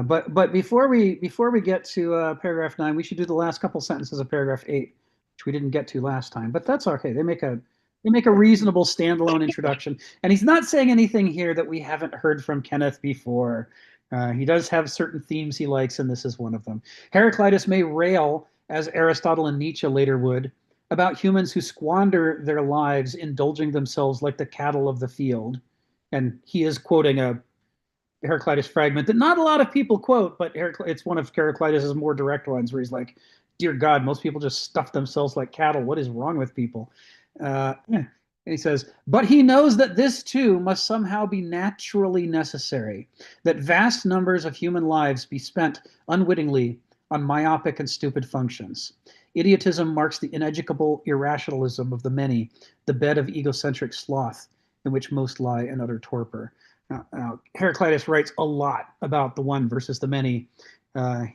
But before we get to paragraph 9, we should do the last couple sentences of paragraph 8, which we didn't get to last time. But that's okay. They make a reasonable standalone introduction, and he's not saying anything here that we haven't heard from Kenneth before. He does have certain themes he likes, and this is one of them. Heraclitus may rail, as Aristotle and Nietzsche later would, about humans who squander their lives indulging themselves like the cattle of the field. And he is quoting a Heraclitus fragment that not a lot of people quote, but it's one of Heraclitus's more direct ones where he's like, "Dear God, most people just stuff themselves like cattle. What is wrong with people?" And he says, "But he knows that this too must somehow be naturally necessary, that vast numbers of human lives be spent unwittingly on myopic and stupid functions. Idiotism marks the ineducable irrationalism of the many, the bed of egocentric sloth in which most lie in utter torpor." Heraclitus writes a lot about the one versus the many.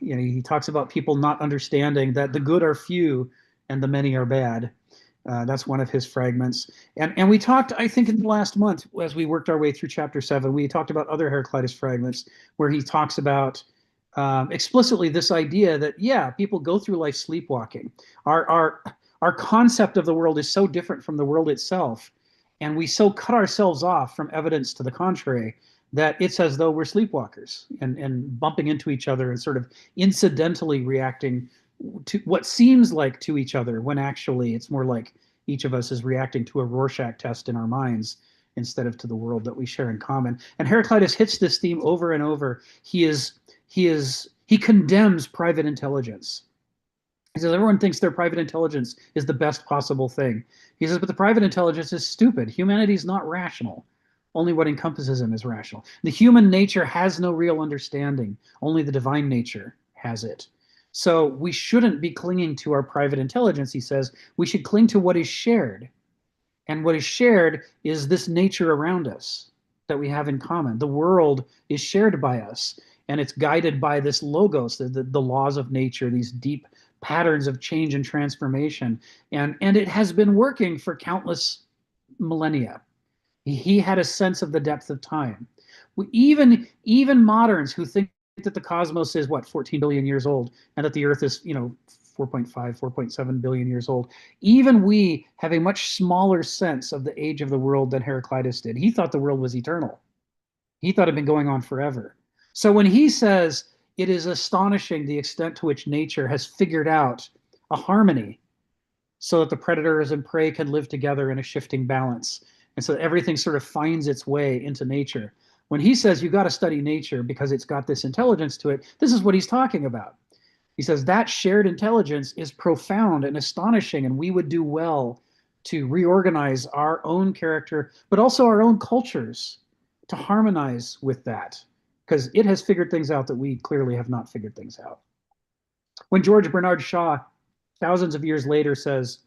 He talks about people not understanding that the good are few and the many are bad. That's one of his fragments. And we talked, I think, in the last month, as we worked our way through chapter 7, we talked about other Heraclitus fragments where he talks about explicitly this idea that, yeah, people go through life sleepwalking. Our concept of the world is so different from the world itself, and we so cut ourselves off from evidence to the contrary that it's as though we're sleepwalkers and bumping into each other and sort of incidentally reacting to what seems like to each other when actually it's more like each of us is reacting to a Rorschach test in our minds instead of to the world that we share in common. And Heraclitus hits this theme over and over. He condemns private intelligence. He says everyone thinks their private intelligence is the best possible thing. He says, but the private intelligence is stupid. Humanity is not rational. Only what encompasses him is rational. The human nature has no real understanding. Only the divine nature has it. So we shouldn't be clinging to our private intelligence, he says. We should cling to what is shared. And what is shared is this nature around us that we have in common. The world is shared by us, and it's guided by this logos, the laws of nature, these deep patterns of change and transformation. And it has been working for countless millennia. He had a sense of the depth of time. Even moderns who think that the cosmos is 14 billion years old and that the earth is 4.5 4.7 billion years old, even we have a much smaller sense of the age of the world than Heraclitus did. He thought the world was eternal. He thought it had been going on forever. So when he says it is astonishing the extent to which nature has figured out a harmony so that the predators and prey can live together in a shifting balance, and so everything sort of finds its way into nature. When he says you got to study nature because it's got this intelligence to it, this is what he's talking about. He says that shared intelligence is profound and astonishing, and we would do well to reorganize our own character, but also our own cultures to harmonize with that, because it has figured things out that we clearly have not figured things out. When George Bernard Shaw, thousands of years later, says,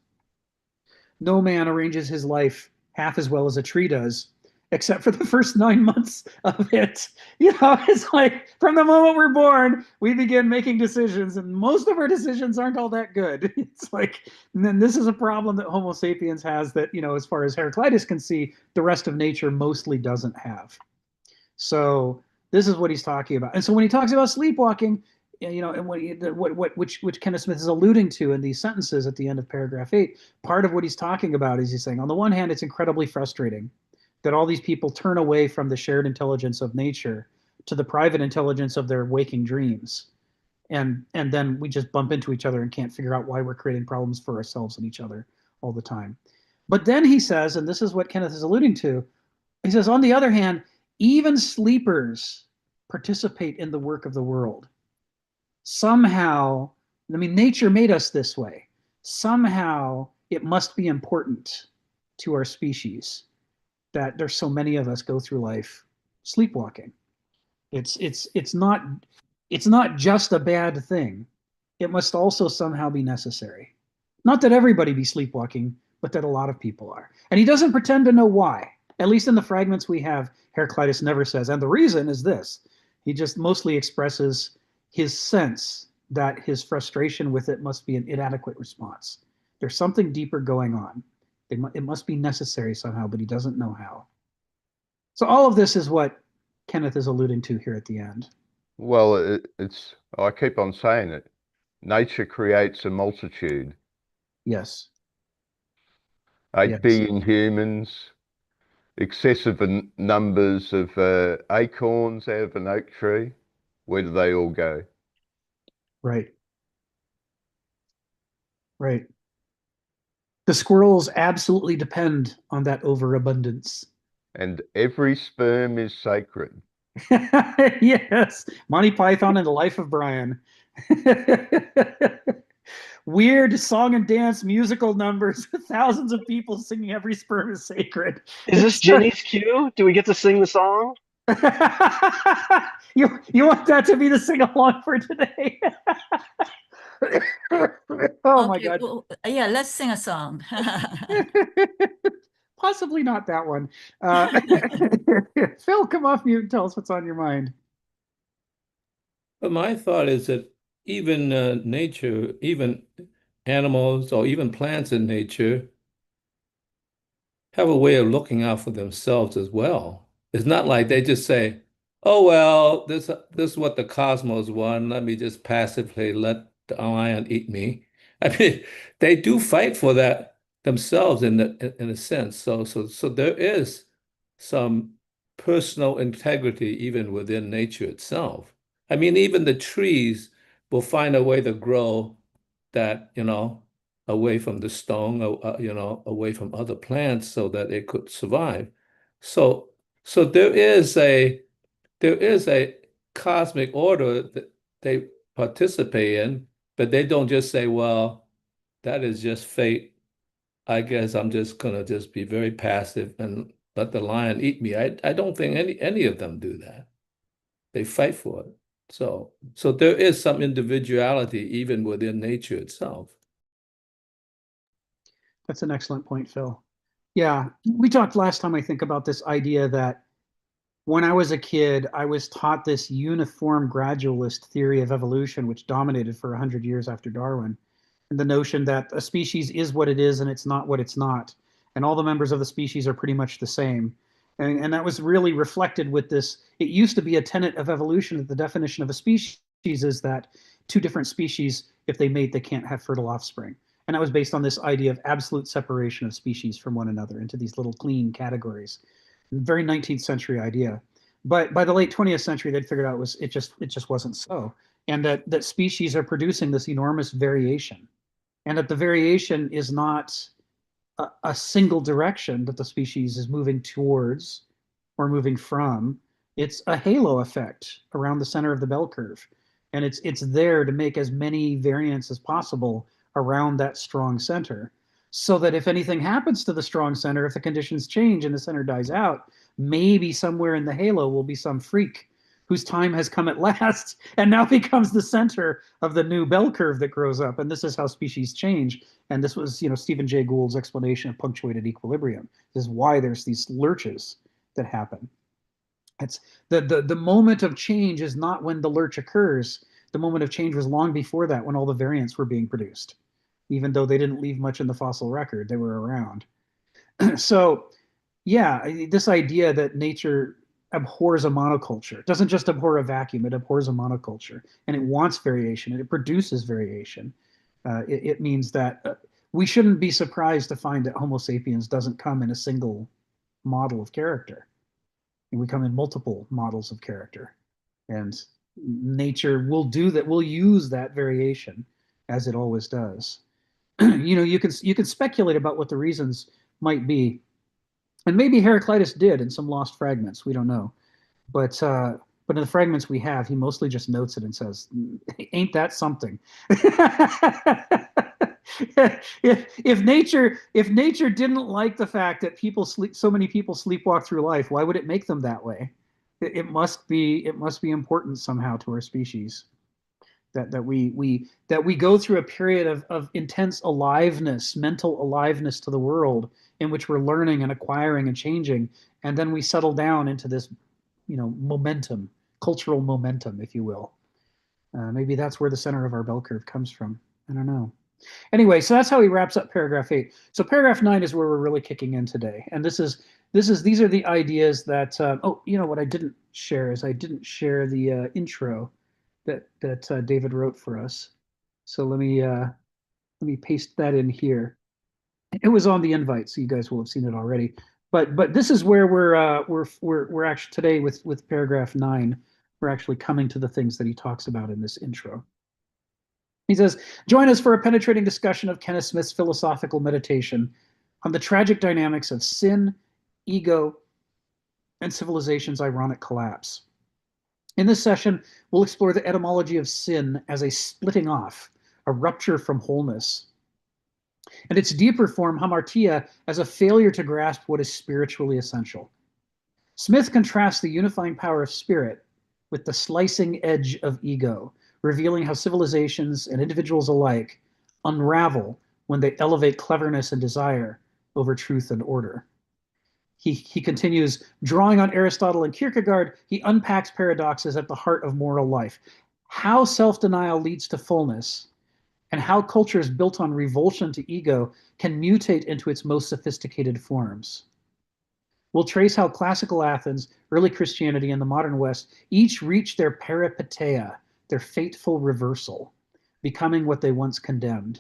"No man arranges his life half as well as a tree does, except for the first 9 months of it." It's like from the moment we're born, we begin making decisions, and most of our decisions aren't all that good. It's like, and then this is a problem that Homo sapiens has that, as far as Heraclitus can see, the rest of nature mostly doesn't have. So this is what he's talking about. And so when he talks about sleepwalking, and which Kenneth Smith is alluding to in these sentences at the end of paragraph 8, part of what he's talking about is he's saying, on the one hand, it's incredibly frustrating that all these people turn away from the shared intelligence of nature to the private intelligence of their waking dreams. And then we just bump into each other and can't figure out why we're creating problems for ourselves and each other all the time. But then he says, and this is what Kenneth is alluding to, he says, on the other hand, even sleepers participate in the work of the world. Somehow, nature made us this way. Somehow it must be important to our species that there's so many of us go through life sleepwalking. It's not just a bad thing. It must also somehow be necessary. Not that everybody be sleepwalking, but that a lot of people are. And he doesn't pretend to know why. At least in the fragments we have, Heraclitus never says, and the reason is this. He just mostly expresses his sense that his frustration with it must be an inadequate response. There's something deeper going on. It must be necessary somehow, but he doesn't know how. So all of this is what Kenneth is alluding to here at the end. Well, it's, I keep on saying it. Nature creates a multitude. Yes. 8 Yes. billion humans, excessive numbers of acorns out of an oak tree. Where do they all go? Right. Right. The squirrels absolutely depend on that overabundance. And every sperm is sacred. Yes. Monty Python and the Life of Brian. Weird song and dance musical numbers with thousands of people singing every sperm is sacred. Is this Jenny's cue? Do we get to sing the song? You want that to be the sing along for today? Oh my Okay, God. well, yeah, let's sing a song. Possibly not that one. Phil, come off mute and tell us what's on your mind. But my thought is that even nature, even animals or even plants in nature have a way of looking out for themselves as well. It's not like they just say, "Oh well, this is what the cosmos want. Let me just passively let the lion eat me." I mean, they do fight for that themselves in a sense. So there is some personal integrity even within nature itself. I mean, even the trees will find a way to grow that, away from the stone, away from other plants so that it could survive. So, so there is a cosmic order that they participate in, but they don't just say, well, that is just fate. I guess I'm just gonna just be very passive and let the lion eat me. I don't think any of them do that. They fight for it. So there is some individuality even within nature itself. That's an excellent point, Phil. Yeah, we talked last time, I think, about this idea that when I was a kid, I was taught this uniform gradualist theory of evolution, which dominated for 100 years after Darwin. And the notion that a species is what it is and it's not what it's not. And all the members of the species are pretty much the same. And that was really reflected with this. It used to be a tenet of evolution that the definition of a species is that two different species, if they mate, they can't have fertile offspring. And that was based on this idea of absolute separation of species from one another into these little clean categories. Very 19th century idea. But by the late 20th century, they'd figured out it just wasn't so, and that species are producing this enormous variation, and that the variation is not a single direction that the species is moving towards or moving from. It's a halo effect around the center of the bell curve. And it's there to make as many variants as possible around that strong center. So that if anything happens to the strong center, if the conditions change and the center dies out, maybe somewhere in the halo will be some freak whose time has come at last and now becomes the center of the new bell curve that grows up. And this is how species change. And this was, Stephen Jay Gould's explanation of punctuated equilibrium. This is why there's these lurches that happen. It's the moment of change is not when the lurch occurs. The moment of change was long before that, when all the variants were being produced, even though they didn't leave much in the fossil record. They were around. So, yeah, this idea that nature abhors a monoculture, it doesn't just abhor a vacuum, it abhors a monoculture, and it wants variation and it produces variation. It means that we shouldn't be surprised to find that Homo sapiens doesn't come in a single model of character. And we come in multiple models of character. And nature will do that, will use that variation as it always does. You can speculate about what the reasons might be. And maybe Heraclitus did in some lost fragments. We don't know. But in the fragments we have, he mostly just notes it and says, "Ain't that something?" if nature didn't like the fact that so many people sleepwalk through life, why would it make them that way? It must be important somehow to our species that we go through a period of intense aliveness, mental aliveness to the world, in which we're learning and acquiring and changing, and then we settle down into this, momentum, cultural momentum, if you will. Maybe that's where the center of our bell curve comes from. I don't know. Anyway, so that's how he wraps up paragraph 8. So paragraph 9 is where we're really kicking in today, and this is these are the ideas that oh, you know what I didn't share is I didn't share the intro that David wrote for us. So let me paste that in here. It was on the invite, so you guys will have seen it already. But this is where we're actually today with paragraph 9. We're actually coming to the things that he talks about in this intro. He says, join us for a penetrating discussion of Kenneth Smith's philosophical meditation on the tragic dynamics of sin, ego, and civilization's ironic collapse. In this session, we'll explore the etymology of sin as a splitting off, a rupture from wholeness, and its deeper form, hamartia, as a failure to grasp what is spiritually essential. Smith contrasts the unifying power of spirit with the slicing edge of ego, revealing how civilizations and individuals alike unravel when they elevate cleverness and desire over truth and order. He continues, drawing on Aristotle and Kierkegaard, he unpacks paradoxes at the heart of moral life. How self-denial leads to fullness, and how cultures built on revulsion to ego can mutate into its most sophisticated forms. We'll trace how classical Athens, early Christianity, and the modern West each reached their peripeteia, their fateful reversal, becoming what they once condemned.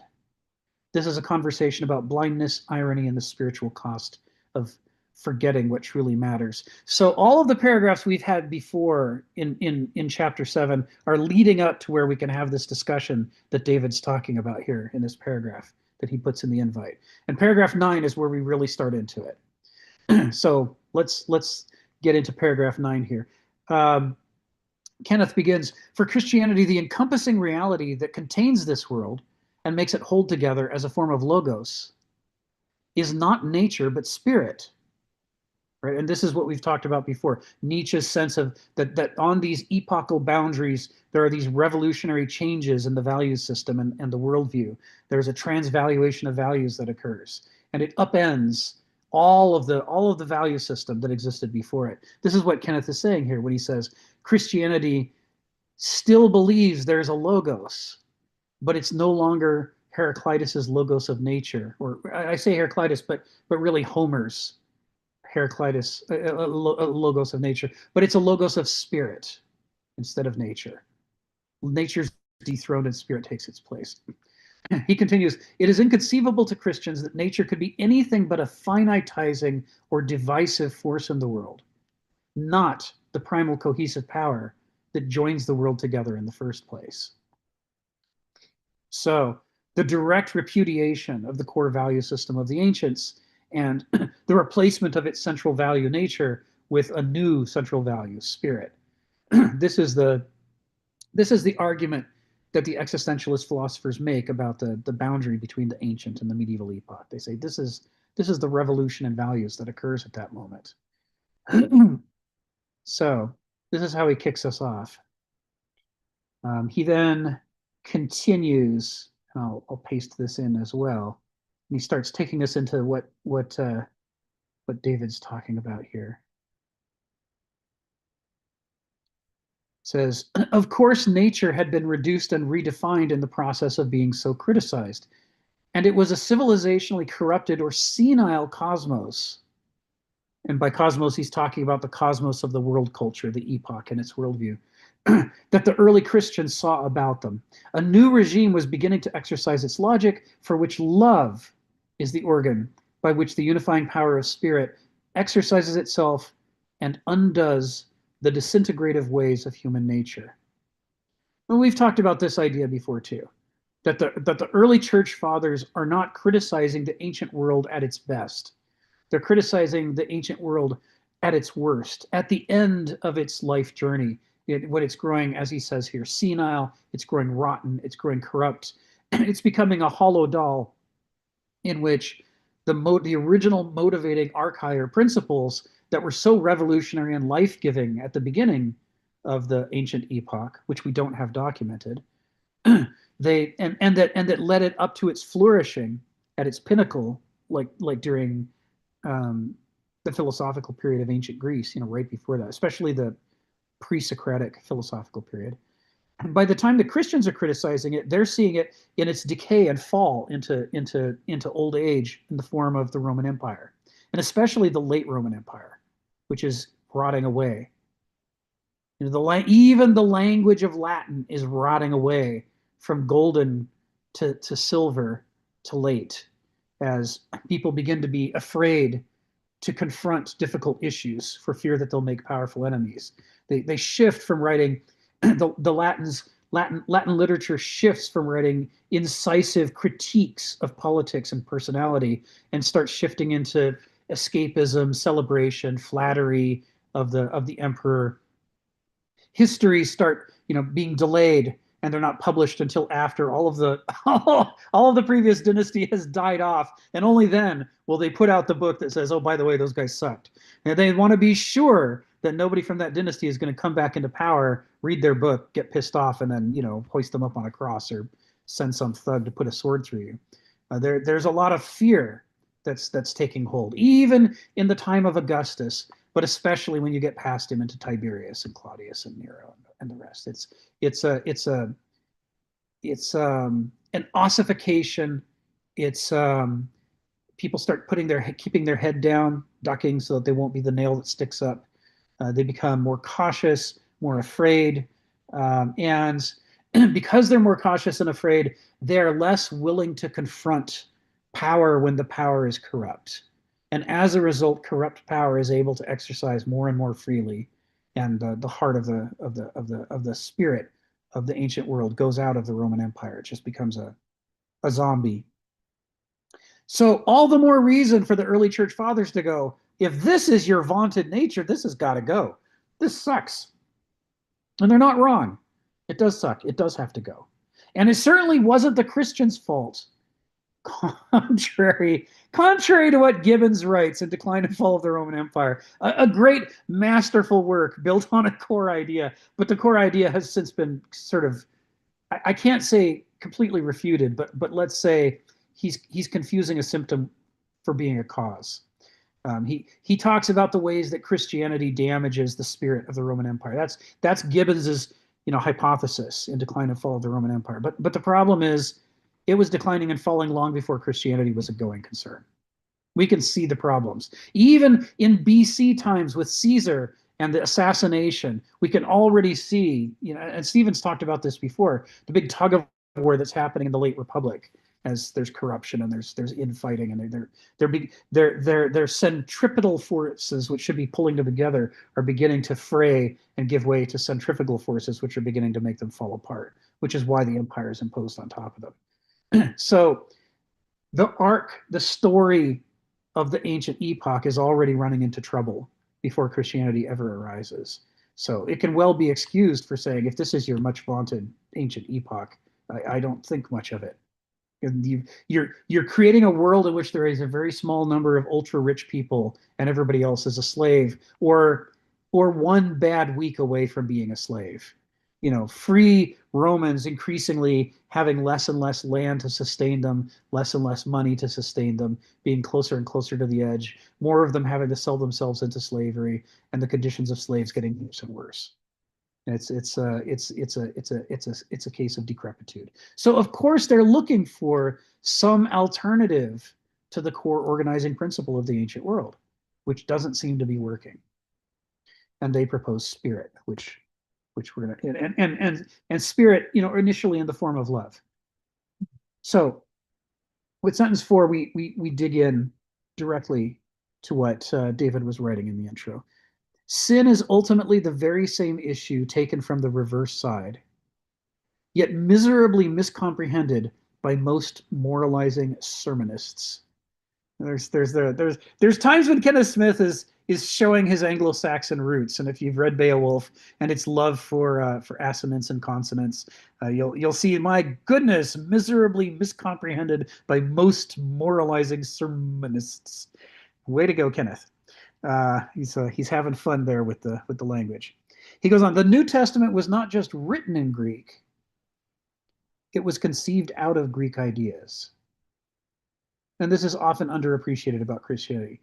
This is a conversation about blindness, irony, and the spiritual cost of forgetting what truly matters. So all of the paragraphs we've had before in chapter 7 are leading up to where we can have this discussion that David's talking about here in this paragraph that he puts in the invite. And paragraph 9 is where we really start into it. So let's get into paragraph 9 here. Kenneth begins, for Christianity, the encompassing reality that contains this world and makes it hold together as a form of logos is not nature, but spirit. Right? And this is what we've talked about before. Nietzsche's sense of that on these epochal boundaries, there are these revolutionary changes in the value system and the worldview. There's a transvaluation of values that occurs, and it upends all of the value system that existed before it. This is what Kenneth is saying here when he says Christianity still believes there's a logos, but it's no longer Heraclitus's logos of nature, or I say Heraclitus, but really Homer's Heraclitus, logos of nature, but it's a logos of spirit instead of nature. Nature's dethroned and spirit takes its place. He continues, it is inconceivable to Christians that nature could be anything but a finitizing or divisive force in the world, not the primal cohesive power that joins the world together in the first place. So the direct repudiation of the core value system of the ancients and the replacement of its central value, nature, with a new central value, spirit. This is the argument that the existentialist philosophers make about the boundary between the ancient and the medieval epoch. They say this is the revolution in values that occurs at that moment. So this is how he kicks us off. He then continues, and I'll paste this in as well. And he starts taking us into what David's talking about here. It says, of course, nature had been reduced and redefined in the process of being so criticized, and it was a civilizationally corrupted or senile cosmos. And by cosmos, he's talking about the cosmos of the world culture, the epoch and its worldview, that the early Christians saw about them. A new regime was beginning to exercise its logic, for which love is the organ by which the unifying power of spirit exercises itself and undoes the disintegrative ways of human nature. And we've talked about this idea before too, that the early church fathers are not criticizing the ancient world at its best. They're criticizing the ancient world at its worst, at the end of its life journey, when it's growing, as he says here, senile, it's growing rotten, it's growing corrupt, it's becoming a hollow doll in which the original motivating archaic principles that were so revolutionary and life-giving at the beginning of the ancient epoch, which we don't have documented, that led it up to its flourishing at its pinnacle, like during the philosophical period of ancient Greece, right before that, especially the pre-Socratic philosophical period. And by the time the Christians are criticizing it, they're seeing it in its decay and fall into old age in the form of the Roman Empire. and especially the late Roman Empire, which is rotting away. You know, even the language of Latin is rotting away from golden to silver to late, as people begin to be afraid to confront difficult issues for fear that they'll make powerful enemies. They shift from writing the Latin literature shifts from writing incisive critiques of politics and personality and starts shifting into escapism, celebration, flattery of the emperor. Histories start, being delayed, and they're not published until after all of the previous dynasty has died off, and only then will they put out the book that says, oh, by the way, those guys sucked. And they want to be sure that nobody from that dynasty is going to come back into power, read their book, get pissed off, and then hoist them up on a cross or send some thug to put a sword through you. There's a lot of fear that's taking hold, even in the time of Augustus, but especially when you get past him into Tiberius and Claudius and Nero and the rest. It's an ossification. It's people start keeping their head down, ducking so that they won't be the nail that sticks up. They become more cautious, more afraid, and because they're more cautious and afraid, they're less willing to confront power when the power is corrupt. And as a result, corrupt power is able to exercise more and more freely, and the heart of the spirit of the ancient world goes out of the Roman Empire. It just becomes a zombie. So all the more reason for the early church fathers to go, if this is your vaunted nature, this has got to go. This sucks. And they're not wrong. It does suck. It does have to go. And it certainly wasn't the Christians' fault. Contrary to what Gibbons writes in Decline and Fall of the Roman Empire, a great masterful work built on a core idea, but the core idea has since been sort of, I can't say completely refuted, but let's say he's confusing a symptom for being a cause. He talks about the ways that Christianity damages the spirit of the Roman Empire. That's Gibbons's hypothesis in Decline and Fall of the Roman Empire. But the problem is, it was declining and falling long before Christianity was a going concern. We can see the problems. Even in BC times with Caesar and the assassination, we can already see, and Stephen's talked about this before, the big tug of war that's happening in the late Republic, as there's corruption and there's infighting, and their centripetal forces, which should be pulling them together, are beginning to fray and give way to centrifugal forces, which are beginning to make them fall apart, which is why the empire is imposed on top of them. So the story of the ancient epoch is already running into trouble before Christianity ever arises. So it can well be excused for saying, if this is your much vaunted ancient epoch, I don't think much of it. You're creating a world in which there is a very small number of ultra rich people and everybody else is a slave, or one bad week away from being a slave. Free Romans increasingly having less and less land to sustain them, less and less money to sustain them, being closer and closer to the edge, more of them having to sell themselves into slavery, and the conditions of slaves getting worse and worse. It's a case of decrepitude. So of course they're looking for some alternative to the core organizing principle of the ancient world, which doesn't seem to be working. And they propose spirit, which we're gonna and spirit, initially in the form of love. So with sentence 4, we dig in directly to what David was writing in the intro. Sin is ultimately the very same issue taken from the reverse side, yet miserably miscomprehended by most moralizing sermonists. There's times when Kenneth Smith is showing his Anglo-Saxon roots, and if you've read Beowulf and its love for assonance and consonants, you'll see, my goodness, miserably miscomprehended by most moralizing sermonists. Way to go, Kenneth. He's having fun there with the language. He goes on, the New Testament was not just written in Greek, it was conceived out of Greek ideas. And this is often underappreciated about Christianity.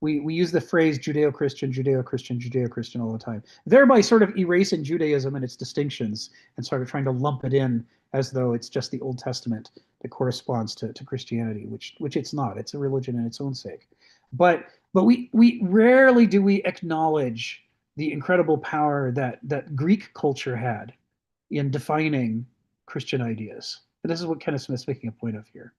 We use the phrase Judeo-Christian, Judeo-Christian, Judeo-Christian all the time, thereby sort of erasing Judaism and its distinctions and sort of trying to lump it in as though it's just the Old Testament that corresponds to Christianity, which it's not. It's a religion in its own sake. But we rarely do we acknowledge the incredible power that Greek culture had in defining Christian ideas. And this is what Kenneth Smith's making a point of here.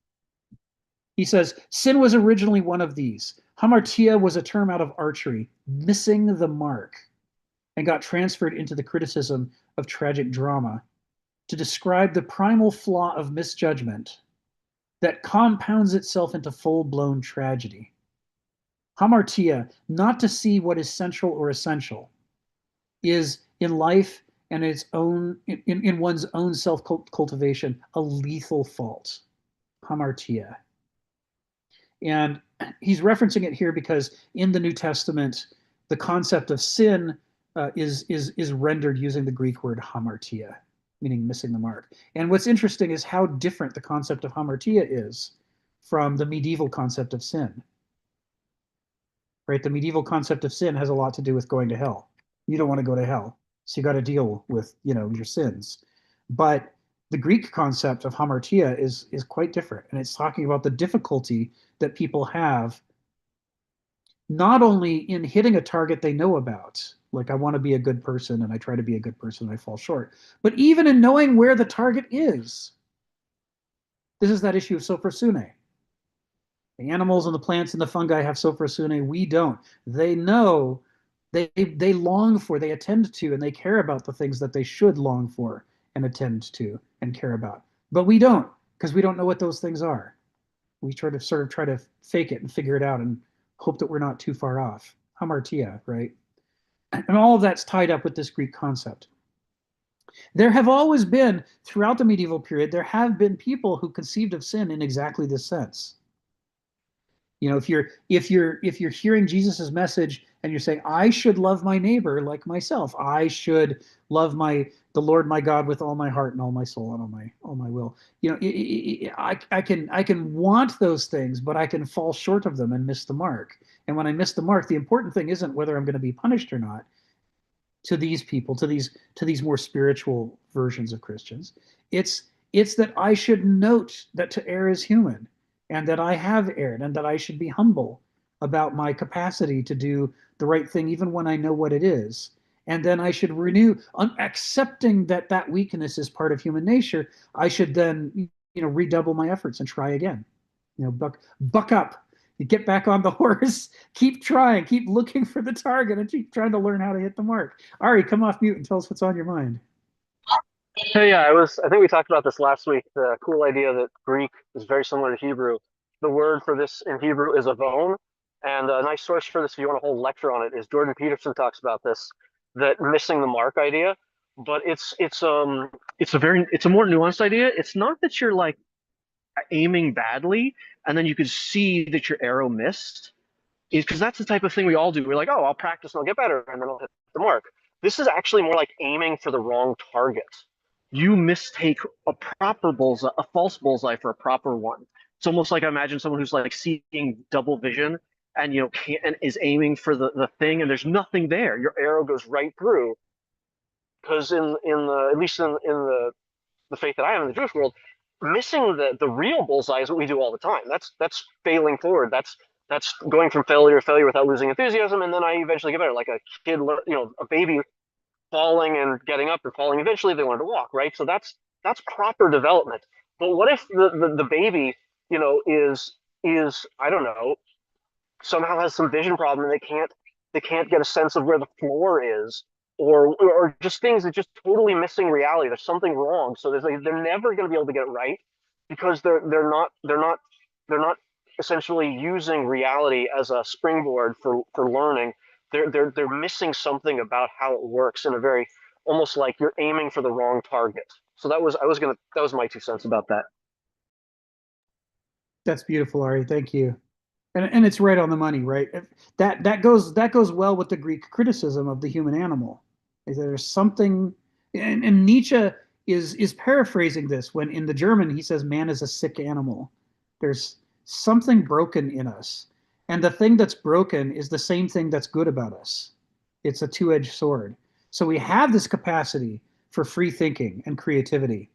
He says, sin was originally one of these. Hamartia was a term out of archery, missing the mark, and got transferred into the criticism of tragic drama to describe the primal flaw of misjudgment that compounds itself into full-blown tragedy. Hamartia, not to see what is central or essential, is in life and its own in one's own self-cultivation a lethal fault. Hamartia. And he's referencing it here because in the New Testament, the concept of sin is rendered using the Greek word hamartia, meaning missing the mark. And what's interesting is how different the concept of hamartia is from the medieval concept of sin. Right? The medieval concept of sin has a lot to do with going to hell. You don't want to go to hell, so you got to deal with, you know, your sins. But the Greek concept of hamartia is quite different, and it's talking about the difficulty that people have not only in hitting a target they know about, like I want to be a good person and I try to be a good person and I fall short, but even in knowing where the target is. This is that issue of sophrosune. The animals and the plants and the fungi have sophrosune. We don't. They know, they long for, they attend to, and they care about the things that they should long for and attend to and care about. But we don't, because we don't know what those things are. We try to fake it and figure it out and hope that we're not too far off. Hamartia, right? And all of that's tied up with this Greek concept. There have always been, throughout the medieval period, there have been people who conceived of sin in exactly this sense. You know, if you're hearing Jesus's message and you're saying, I should love my neighbor like myself, I should love the Lord my God with all my heart and all my soul and all my will. You know, I can want those things, but I can fall short of them and miss the mark. And when I miss the mark, the important thing isn't whether I'm going to be punished or not. To these people, to these more spiritual versions of Christians, it's that I should note that to err is human, and that I have erred, and that I should be humble about my capacity to do the right thing, even when I know what it is. And then I should renew, accepting that weakness is part of human nature. I should then, you know, redouble my efforts and try again. You know, buck up. You get back on the horse, keep trying, keep looking for the target, and keep trying to learn how to hit the mark. Ari, come off mute and tell us what's on your mind. Hey, yeah, I think we talked about this last week. The cool idea that Greek is very similar to Hebrew. The word for this in Hebrew is avon, and a nice source for this, if you want a whole lecture on it, is Jordan Peterson talks about this, that missing the mark idea. But it's a more nuanced idea. It's not that you're like aiming badly and then you could see that your arrow missed, is because that's the type of thing we all do. We're like, oh, I'll practice and I'll get better and then I'll hit the mark. This is actually more like aiming for the wrong target. You mistake a proper bullseye, a false bullseye for a proper one. It's almost like I imagine someone who's like seeing double vision and and is aiming for the thing and there's nothing there. Your arrow goes right through. Because at least in the faith that I have in the Jewish world, missing the real bullseye is what we do all the time. That's failing forward. That's going from failure to failure without losing enthusiasm, and then I eventually get better. Like a kid, a baby falling and getting up and falling. Eventually, they learn to walk, right? So that's proper development. But what if the baby, is I don't know, somehow has some vision problem and they can't get a sense of where the floor is, or just things that just totally missing reality. There's something wrong. So they're never going to be able to get it right because they're not essentially using reality as a springboard for learning. They're missing something about how it works in a very almost like you're aiming for the wrong target. So that was my 2 cents about that. That's beautiful, Ari. Thank you. And it's right on the money, right? That goes well with the Greek criticism of the human animal. Is there's something, and Nietzsche is paraphrasing this when in the German he says man is a sick animal. There's something broken in us, and the thing that's broken is the same thing that's good about us. It's a two-edged sword. So we have this capacity for free thinking and creativity,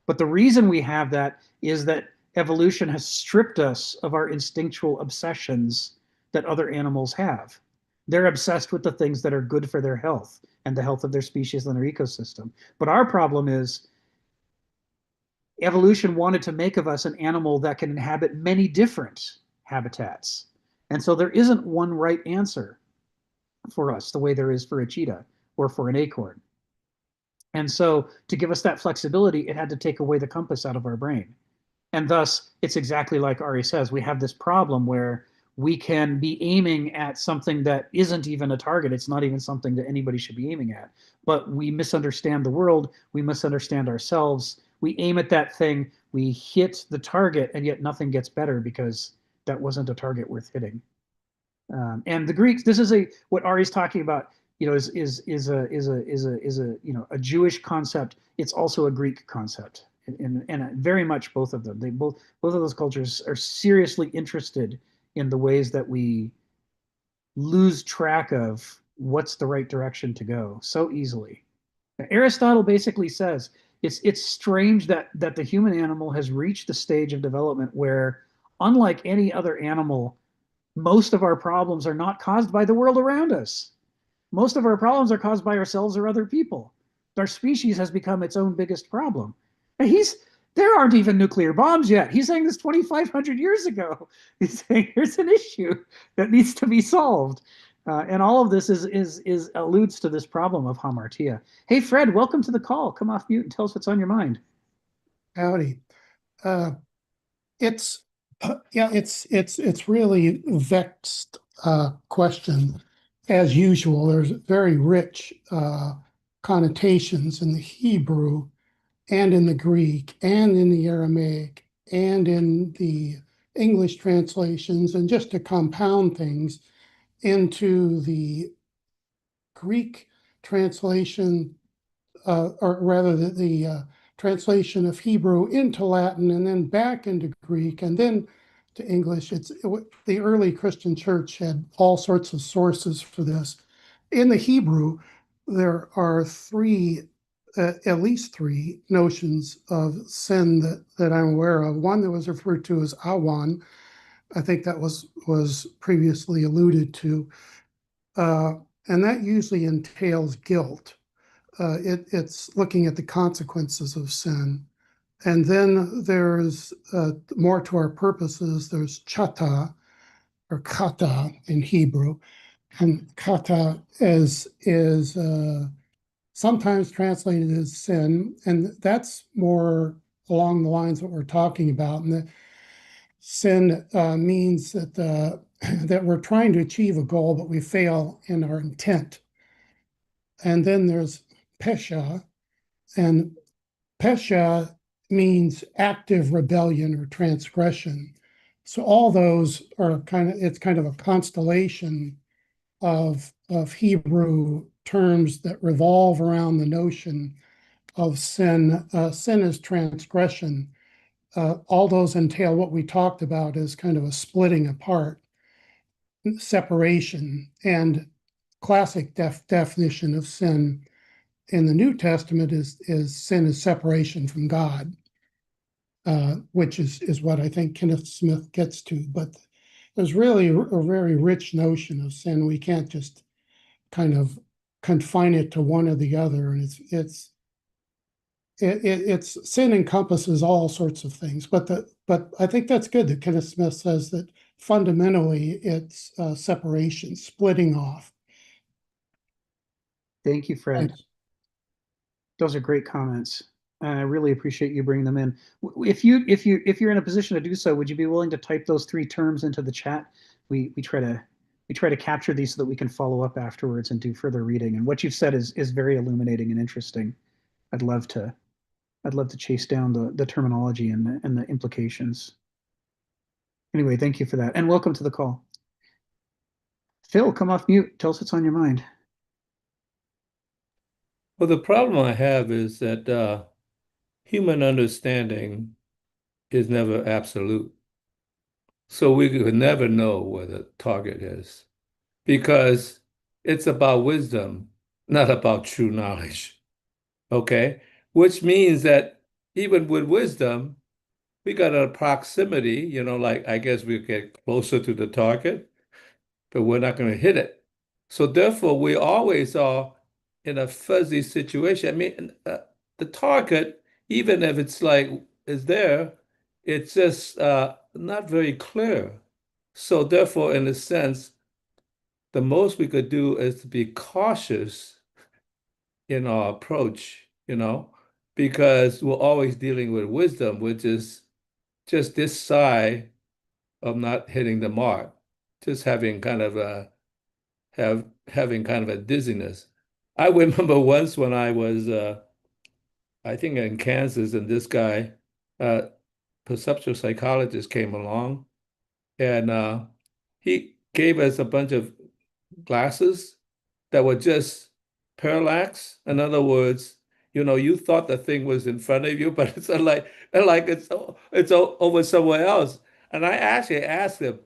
but the reason we have that is that evolution has stripped us of our instinctual obsessions that other animals have. They're obsessed with the things that are good for their health and the health of their species and their ecosystem. But our problem is evolution wanted to make of us an animal that can inhabit many different habitats. And so there isn't one right answer for us the way there is for a cheetah or for an acorn. And so to give us that flexibility, it had to take away the compass out of our brain. And thus, it's exactly like Ari says, we have this problem where we can be aiming at something that isn't even a target. It's not even something that anybody should be aiming at. But we misunderstand the world. We misunderstand ourselves. We aim at that thing. We hit the target, and yet nothing gets better because that wasn't a target worth hitting. And the Greeks, this is what Ari's talking about, is a Jewish concept. It's also a Greek concept, and very much both of them. Both of those cultures are seriously interested in the ways that we lose track of what's the right direction to go so easily. Aristotle basically says it's strange that the human animal has reached the stage of development where, unlike any other animal, most of our problems are not caused by the world around us. Most of our problems are caused by ourselves or other people. Our species has become its own biggest problem. And there aren't even nuclear bombs yet. He's saying this 2,500 years ago. He's saying here's an issue that needs to be solved. And all of this is alludes to this problem of hamartia. Hey, Fred, welcome to the call. Come off mute and tell us what's on your mind. Howdy. It's really vexed question. As usual, there's very rich connotations in the Hebrew and in the Greek and in the Aramaic and in the English translations, and just to compound things into the Greek translation, or rather the translation of Hebrew into Latin and then back into Greek and then to English. The early Christian church had all sorts of sources for this. In the Hebrew, there are at least three notions of sin that I'm aware of. One that was referred to as awan. I think that was previously alluded to. And that usually entails guilt. It's looking at the consequences of sin. And then there's more to our purposes, there's chata or kata in Hebrew. And kata is sometimes translated as sin, and that's more along the lines of what we're talking about. And the sin means that that we're trying to achieve a goal, but we fail in our intent. And then there's pesha, and pesha means active rebellion or transgression. So all those are it's kind of a constellation of Hebrew terms that revolve around the notion of sin. Sin is transgression. All those entail what we talked about as kind of a splitting apart, separation, and classic definition of sin in the New Testament is sin is separation from God, which is what I think Kenneth Smith gets to. But there's really a very rich notion of sin. We can't just kind of confine it to one or the other. And it's sin encompasses all sorts of things. But I think that's good that Kenneth Smith says that fundamentally it's separation, splitting off. Thank you, Fred. Thanks. Those are great comments. I really appreciate you bringing them in. If you're in a position to do so, would you be willing to type those three terms into the chat? We try to capture these so that we can follow up afterwards and do further reading. And what you've said is very illuminating and interesting. I'd love to chase down the terminology and the implications. Anyway, thank you for that, and welcome to the call. Phil, come off mute. Tell us what's on your mind. Well, the problem I have is that human understanding is never absolute. So we could never know where the target is because it's about wisdom, not about true knowledge. Okay? Which means that even with wisdom, we got a proximity, like I guess we get closer to the target, but we're not going to hit it. So therefore, we always are in a fuzzy situation. I mean, the target, even if it's like is there, it's just not very clear. So therefore, in a sense, the most we could do is to be cautious in our approach, because we're always dealing with wisdom, which is just this side of not hitting the mark, just having kind of a dizziness. I remember once when I was I think in Kansas, and this guy, perceptual psychologist, came along, and he gave us a bunch of glasses that were just parallax. In other words, you thought the thing was in front of you, but it's like it's over somewhere else. And I actually asked him,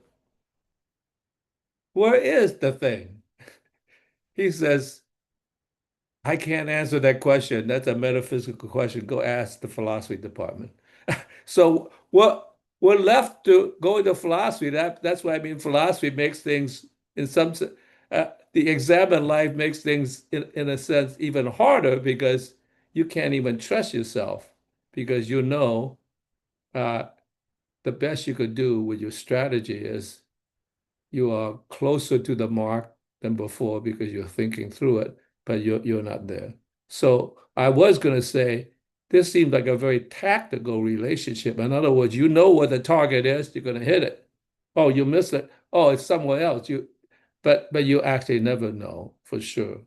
"Where is the thing?" He says, "I can't answer that question. That's a metaphysical question. Go ask the philosophy department." So we're left to go into philosophy. That's why I mean philosophy makes things in some sense. The examined life makes things in a sense even harder because you can't even trust yourself because the best you could do with your strategy is you are closer to the mark than before because you're thinking through it, but you're not there. So I was going to say, this seems like a very tactical relationship. In other words, you know what the target is, you're going to hit it. Oh, you miss it. Oh, it's somewhere else. But you actually never know for sure.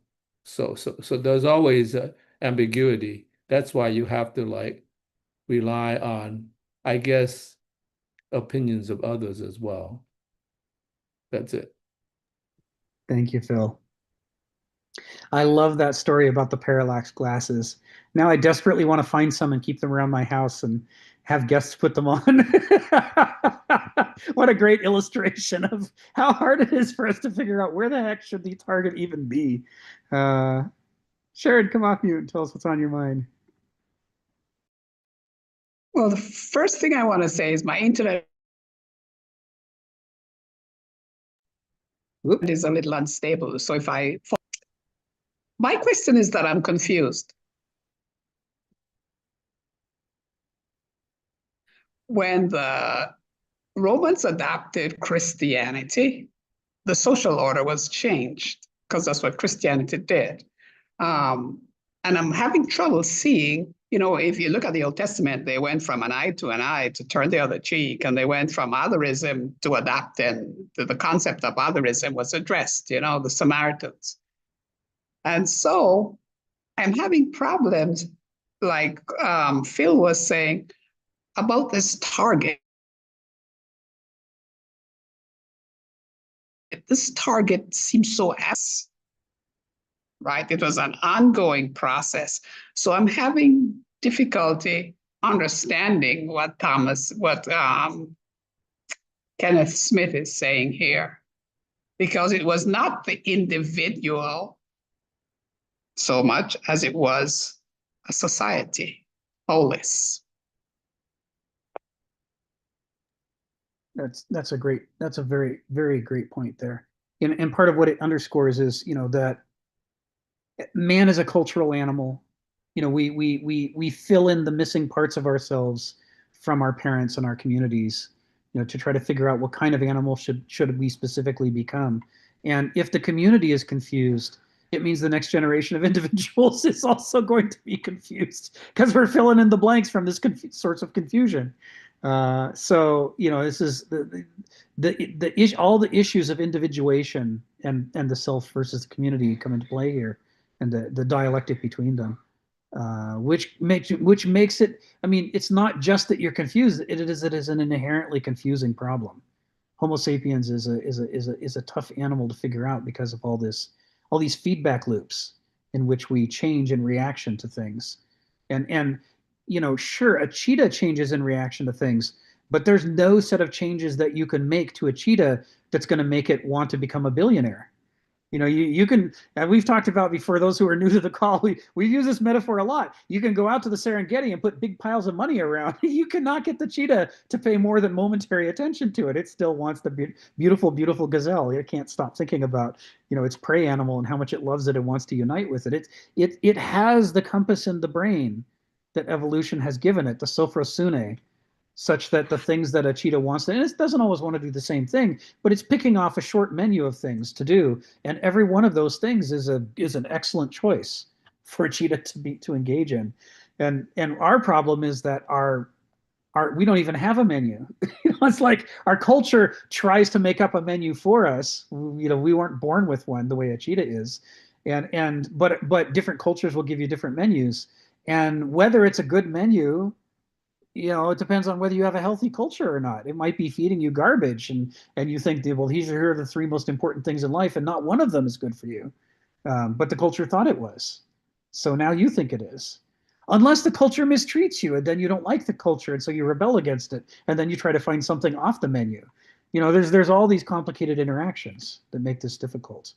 So there's always ambiguity. That's why you have to rely on, I guess, opinions of others as well. That's it. Thank you, Phil. I love that story about the parallax glasses. Now I desperately want to find some and keep them around my house and have guests put them on. What a great illustration of how hard it is for us to figure out where the heck should the target even be. Sharon, come off mute and tell us what's on your mind. Well, the first thing I want to say is my internet is a little unstable. So my question is that I'm confused. When the Romans adopted Christianity, the social order was changed because that's what Christianity did. And I'm having trouble seeing, if you look at the Old Testament, they went from an eye to turn the other cheek, and they went from otherism to adopt, and the concept of otherism was addressed, the Samaritans. And so I'm having problems, like Phil was saying, about this target. This target seems so right? It was an ongoing process. So I'm having difficulty understanding what Kenneth Smith is saying here, because it was not the individual so much as it was a society, wholeness. That's a very, very great point there. And part of what it underscores is, that man is a cultural animal. We fill in the missing parts of ourselves from our parents and our communities, to try to figure out what kind of animal should we specifically become. And if the community is confused, it means the next generation of individuals is also going to be confused because we're filling in the blanks from this sorts of confusion. So this is all the issues of individuation and the self versus the community come into play here, and the dialectic between them, which makes it. I mean, it's not just that you're confused; it is an inherently confusing problem. Homo sapiens is a tough animal to figure out because of all these feedback loops in which we change in reaction to things, and sure, a cheetah changes in reaction to things, but there's no set of changes that you can make to a cheetah that's going to make it want to become a billionaire. You know, you can, and we've talked about before, those who are new to the call, we use this metaphor a lot. You can go out to the Serengeti and put big piles of money around. You cannot get the cheetah to pay more than momentary attention to it. It still wants the beautiful, beautiful gazelle. It can't stop thinking about, you know, its prey animal and how much it loves it and wants to unite with it. It has the compass in the brain that evolution has given it, the sophrosune, such that the things that a cheetah wants to, and it doesn't always want to do the same thing, but it's picking off a short menu of things to do, and every one of those things is an excellent choice for a cheetah to engage in. And our problem is that our we don't even have a menu. You know, it's like our culture tries to make up a menu for us. You know, we weren't born with one the way a cheetah is, but different cultures will give you different menus, and whether it's a good menu, you know, it depends on whether you have a healthy culture or not. It might be feeding you garbage, and you think, well, here are the three most important things in life, and not one of them is good for you. But the culture thought it was. So now you think it is. Unless the culture mistreats you, and then you don't like the culture, and so you rebel against it, and then you try to find something off the menu. You know, there's all these complicated interactions that make this difficult.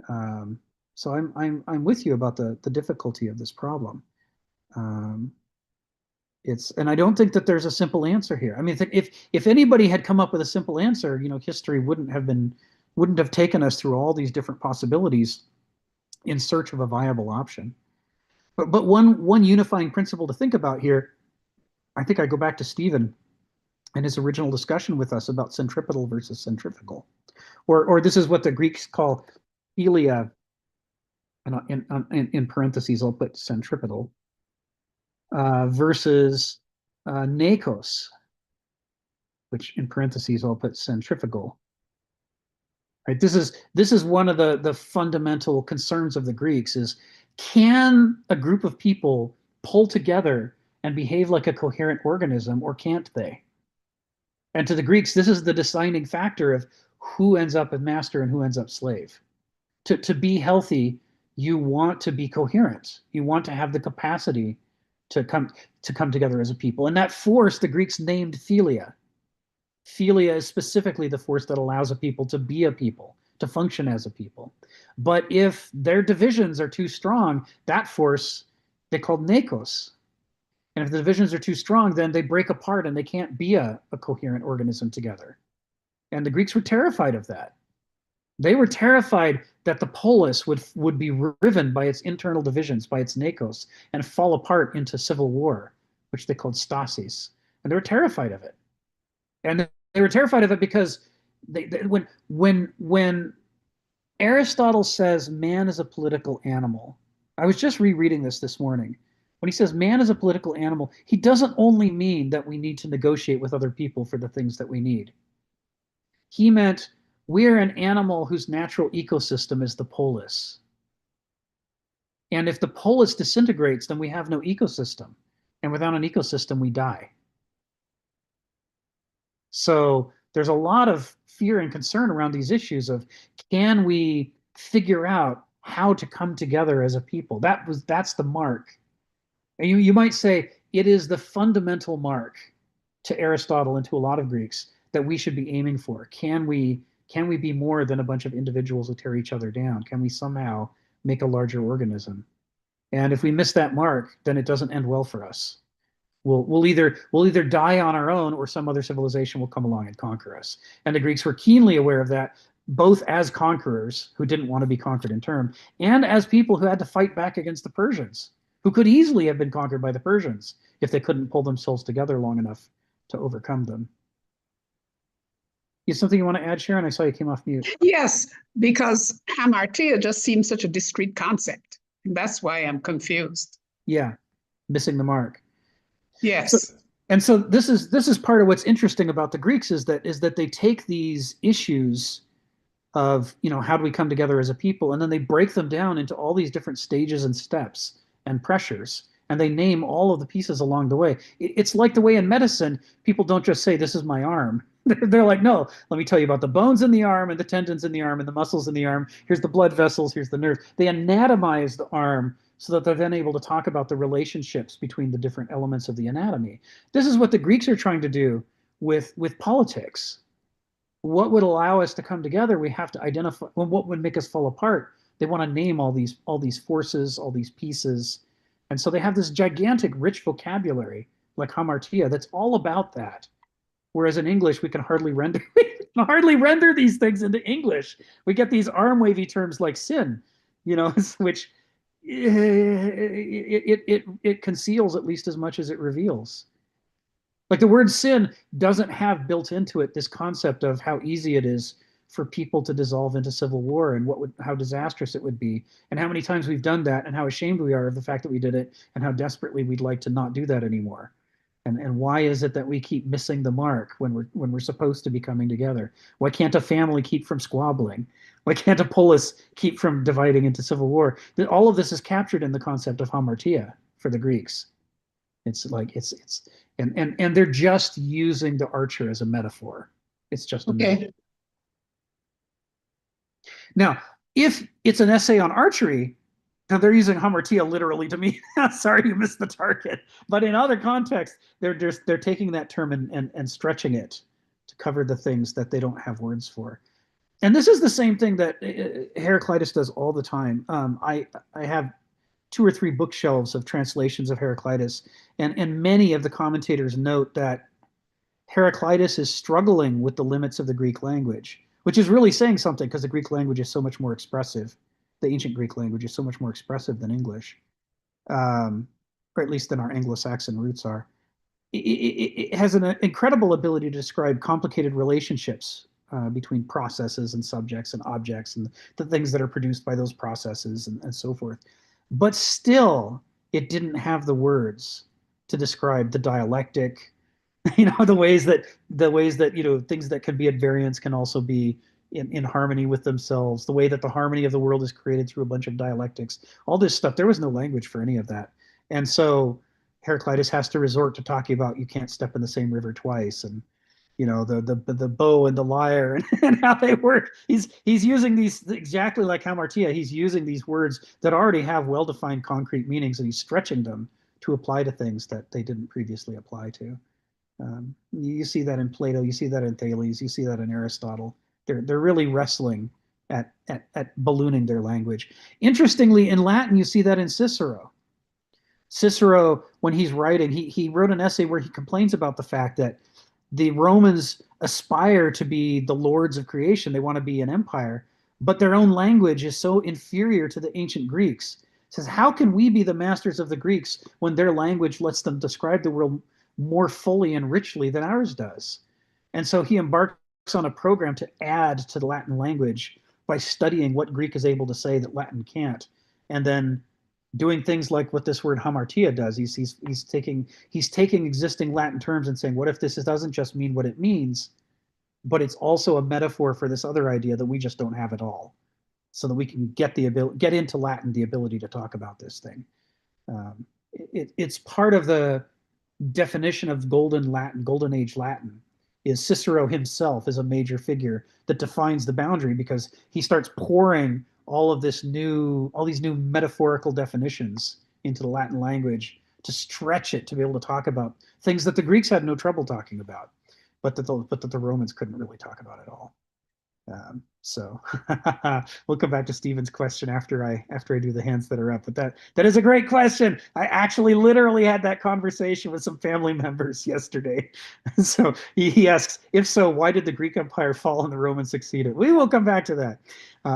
So I'm with you about the difficulty of this problem. And I don't think that there's a simple answer here. I mean, if anybody had come up with a simple answer, you know, history wouldn't have taken us through all these different possibilities in search of a viable option. But one unifying principle to think about here, I think I go back to Stephen and his original discussion with us about centripetal versus centrifugal, or this is what the Greeks call philia, and in parentheses I'll put centripetal, versus nakos, which in parentheses I'll put centrifugal. Right? This is one of the fundamental concerns of the Greeks: is can a group of people pull together and behave like a coherent organism, or can't they? And to the Greeks, this is the deciding factor of who ends up as master and who ends up slave. To be healthy, you want to be coherent. You want to have the capacity to come together as a people. And that force, the Greeks named philia. Philia is specifically the force that allows a people to be a people, to function as a people. But if their divisions are too strong, that force they called nakos. And if the divisions are too strong, then they break apart and they can't be a coherent organism together. And the Greeks were terrified of that. They were terrified that the polis would be riven by its internal divisions, by its nakos, and fall apart into civil war, which they called stasis. And they were terrified of it. And they were terrified of it because when Aristotle says man is a political animal, I was just rereading this morning. When he says man is a political animal, he doesn't only mean that we need to negotiate with other people for the things that we need. He meant we're an animal whose natural ecosystem is the polis. And if the polis disintegrates, then we have no ecosystem. And without an ecosystem, we die. So there's a lot of fear and concern around these issues of, can we figure out how to come together as a people? That's the mark. And you might say it is the fundamental mark to Aristotle and to a lot of Greeks that we should be aiming for. Can we be more than a bunch of individuals who tear each other down? Can we somehow make a larger organism? And if we miss that mark, then it doesn't end well for us. We'll either die on our own, or some other civilization will come along and conquer us. And the Greeks were keenly aware of that, both as conquerors who didn't want to be conquered in turn, and as people who had to fight back against the Persians, who could easily have been conquered by the Persians if they couldn't pull themselves together long enough to overcome them. You have something you want to add, Sharon? I saw you came off mute. Yes, because hamartia just seems such a discrete concept. That's why I'm confused. Yeah, missing the mark. Yes. So this is part of what's interesting about the Greeks is that they take these issues of, you know, how do we come together as a people, and then they break them down into all these different stages and steps and pressures, and they name all of the pieces along the way. It's like the way in medicine, people don't just say, this is my arm. They're like, no, let me tell you about the bones in the arm and the tendons in the arm and the muscles in the arm. Here's the blood vessels, here's the nerves. They anatomize the arm so that they're then able to talk about the relationships between the different elements of the anatomy. This is what the Greeks are trying to do with politics. what would allow us to come together, we have to identify, well, what would make us fall apart. They want to name all these forces, all these pieces. And so they have this gigantic, rich vocabulary, like hamartia, that's all about that. Whereas in English, we can hardly render these things into English. We get these arm wavy terms like sin, which it conceals at least as much as it reveals. Like the word sin doesn't have built into it this concept of how easy it is for people to dissolve into civil war and how disastrous it would be, and how many times we've done that, and how ashamed we are of the fact that we did it, and how desperately we'd like to not do that anymore. And why is it that we keep missing the mark when we're supposed to be coming together? Why can't a family keep from squabbling? Why can't a polis keep from dividing into civil war? All of this is captured in the concept of hamartia for the Greeks. It's like and they're just using the archer as a metaphor. It's just a metaphor. Now, if it's an essay on archery, now they're using hamartia literally to mean sorry you missed the target. But in other contexts, they're taking that term and stretching it to cover the things that they don't have words for. And this is the same thing that Heraclitus does all the time. I have 2 or 3 bookshelves of translations of Heraclitus, and many of the commentators note that Heraclitus is struggling with the limits of the Greek language, which is really saying something because the Greek language is so much more expressive. The ancient Greek language is so much more expressive than English, or at least than our Anglo-Saxon roots are. It has an incredible ability to describe complicated relationships between processes and subjects and objects and the things that are produced by those processes and so forth. But still, it didn't have the words to describe the dialectic, the ways that things that can be at variance can also be in harmony with themselves, the way that the harmony of the world is created through a bunch of dialectics, all this stuff. There was no language for any of that. And so Heraclitus has to resort to talking about you can't step in the same river twice, and the bow and the lyre and how they work. He's using these exactly like hamartia. He's using these words that already have well-defined concrete meanings, and he's stretching them to apply to things that they didn't previously apply to. You see that in Plato, you see that in Thales, you see that in Aristotle. They're really wrestling at ballooning their language. Interestingly, in Latin, you see that in Cicero. Cicero, when he's writing, he wrote an essay where he complains about the fact that the Romans aspire to be the lords of creation. They want to be an empire, but their own language is so inferior to the ancient Greeks. He says, how can we be the masters of the Greeks when their language lets them describe the world more fully and richly than ours does? And so he embarks on a program to add to the Latin language by studying what Greek is able to say that Latin can't, and then doing things like what this word hamartia does. He's taking existing Latin terms and saying, what if this doesn't just mean what it means, but it's also a metaphor for this other idea that we just don't have at all, so that we can get into Latin the ability to talk about this thing. It's part of the definition of golden age Latin. Is Cicero himself is a major figure that defines the boundary, because he starts pouring all these new metaphorical definitions into the Latin language to stretch it to be able to talk about things that the Greeks had no trouble talking about, but that the Romans couldn't really talk about at all. So we'll come back to Stephen's question after I do the hands that are up. But that is a great question. I actually literally had that conversation with some family members yesterday. So he asks, if so, why did the Greek Empire fall and the Romans succeeded? We will come back to that.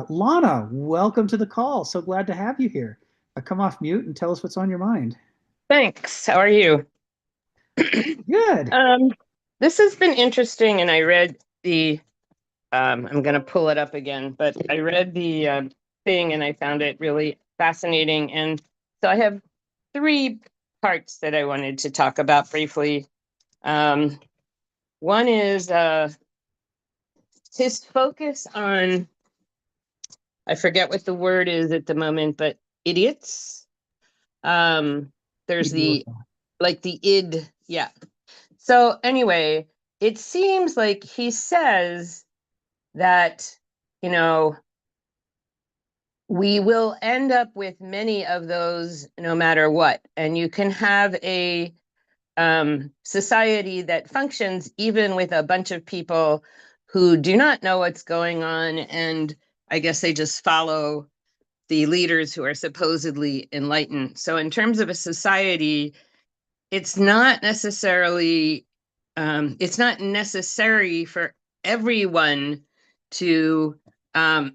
Lana, welcome to the call. So glad to have you here. Come off mute and tell us what's on your mind. Thanks. How are you? Good. This has been interesting, and I read the I'm going to pull it up again, but I read the thing and I found it really fascinating. And so I have 3 parts that I wanted to talk about briefly. One is his focus on, I forget what the word is at the moment, but idiots. There's the id. Yeah. So anyway, it seems like he says that, we will end up with many of those no matter what. And you can have a society that functions even with a bunch of people who do not know what's going on, and I guess they just follow the leaders who are supposedly enlightened. So in terms of a society, it's not necessarily, it's not necessary for everyone to have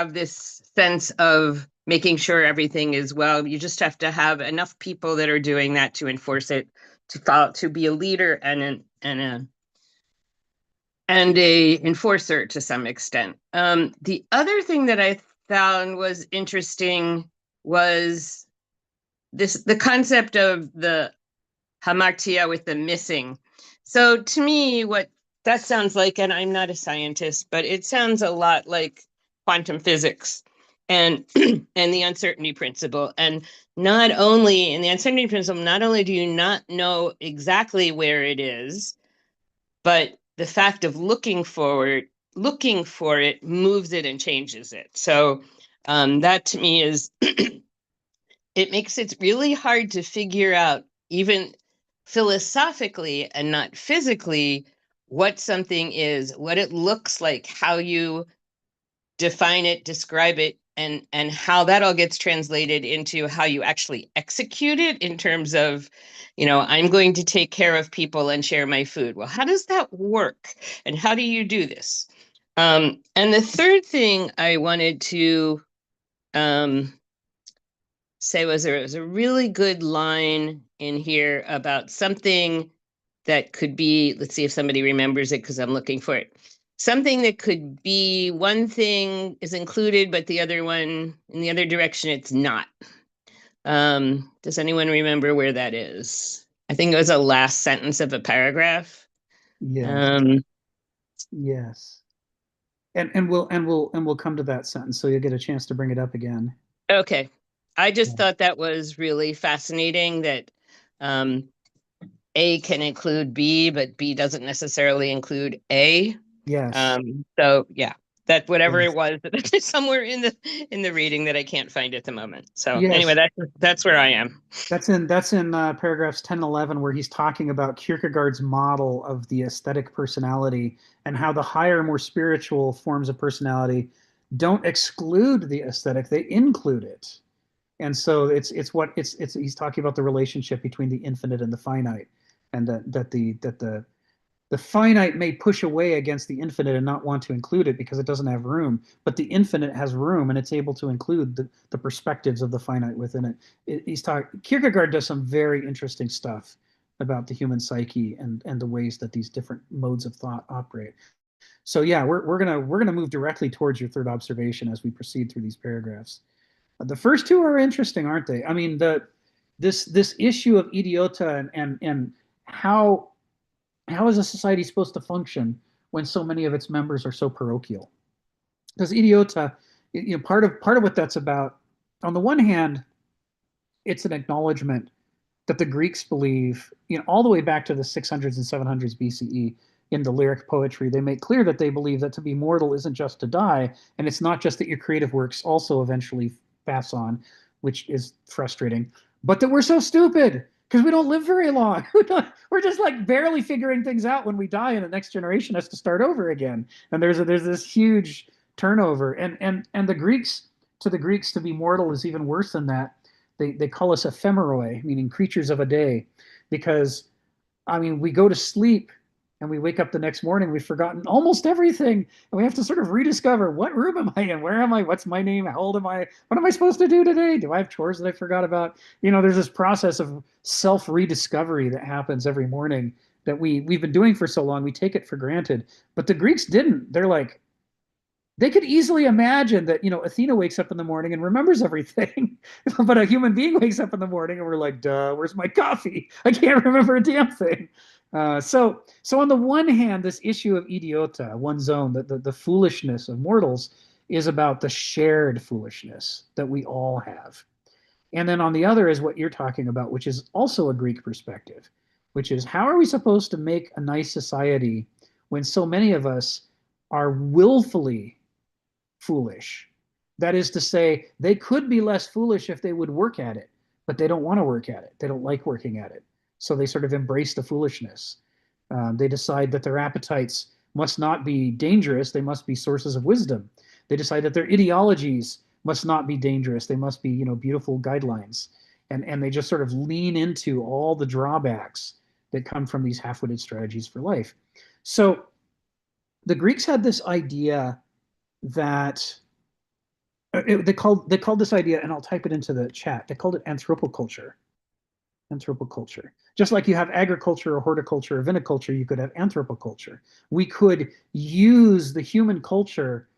this sense of making sure everything is well. You just have to have enough people that are doing that to enforce it, to follow, to be a leader and a enforcer to some extent. The other thing that I found was interesting was the concept of the hamartia with the missing. So to me, what that sounds like, and I'm not a scientist, but it sounds a lot like quantum physics and and the uncertainty principle. And not only in the uncertainty principle, not only do you not know exactly where it is, but the fact of looking for it moves it and changes it. So that to me is, it makes it really hard to figure out, even philosophically and not physically, what something is, what it looks like, how you define it, describe it, and how that all gets translated into how you actually execute it in terms of, I'm going to take care of people and share my food. Well, how does that work? And how do you do this? And the third thing I wanted to say was there was a really good line in here about something that could be, let's see if somebody remembers it because I'm looking for it. Something that could be one thing is included, but the other one, in the other direction, it's not. Does anyone remember where that is? I think it was a last sentence of a paragraph. Yes. Yes. And we'll come to that sentence, so you'll get a chance to bring it up again. Okay. I just thought that was really fascinating that A can include B, but B doesn't necessarily include A. Yes. So yeah, that whatever Yes. it was, it's somewhere in the reading that I can't find at the moment. So Yes. anyway, that's where I am. That's in paragraphs 10 and 11, where he's talking about Kierkegaard's model of the aesthetic personality and how the higher, more spiritual forms of personality don't exclude the aesthetic, they include it. And so he's talking about the relationship between the infinite and the finite, and that the finite may push away against the infinite and not want to include it because it doesn't have room, but the infinite has room and it's able to include the perspectives of the finite within it. Kierkegaard does some very interesting stuff about the human psyche and the ways that these different modes of thought operate. So yeah, we're gonna move directly towards your third observation as we proceed through these paragraphs. The first two are interesting, aren't they? I mean, this issue of idiota and how is a society supposed to function when so many of its members are so parochial? Because idiota, part of what that's about, on the one hand, it's an acknowledgement that the Greeks believe, all the way back to the 600s and 700s BCE, in the lyric poetry, they make clear that they believe that to be mortal isn't just to die, and it's not just that your creative works also eventually pass on, which is frustrating, but that we're so stupid because we don't live very long. We're just like barely figuring things out when we die, and the next generation has to start over again. And there's this huge turnover. And the Greeks, to be mortal is even worse than that. They call us ephemeroi, meaning creatures of a day, because we go to sleep and we wake up the next morning, we've forgotten almost everything, and we have to sort of rediscover, what room am I in? Where am I? What's my name? How old am I? What am I supposed to do today? Do I have chores that I forgot about? There's this process of self-rediscovery that happens every morning that we've been doing for so long, we take it for granted. But the Greeks didn't. They're like, they could easily imagine that, Athena wakes up in the morning and remembers everything. But a human being wakes up in the morning and we're like, duh, where's my coffee? I can't remember a damn thing. So on the one hand, this issue of idiota, one's own, the foolishness of mortals, is about the shared foolishness that we all have. And then on the other is what you're talking about, which is also a Greek perspective, which is, how are we supposed to make a nice society when so many of us are willfully foolish? That is to say, they could be less foolish if they would work at it, but they don't want to work at it. They don't like working at it. So they sort of embrace the foolishness. They decide that their appetites must not be dangerous. They must be sources of wisdom. They decide that their ideologies must not be dangerous. They must be, beautiful guidelines. And they just sort of lean into all the drawbacks that come from these half-witted strategies for life. So the Greeks had this idea that they called this idea, and I'll type it into the chat. They called it anthropoculture. Anthropoculture. Just like you have agriculture or horticulture or viniculture, you could have anthropoculture. We could use the human culture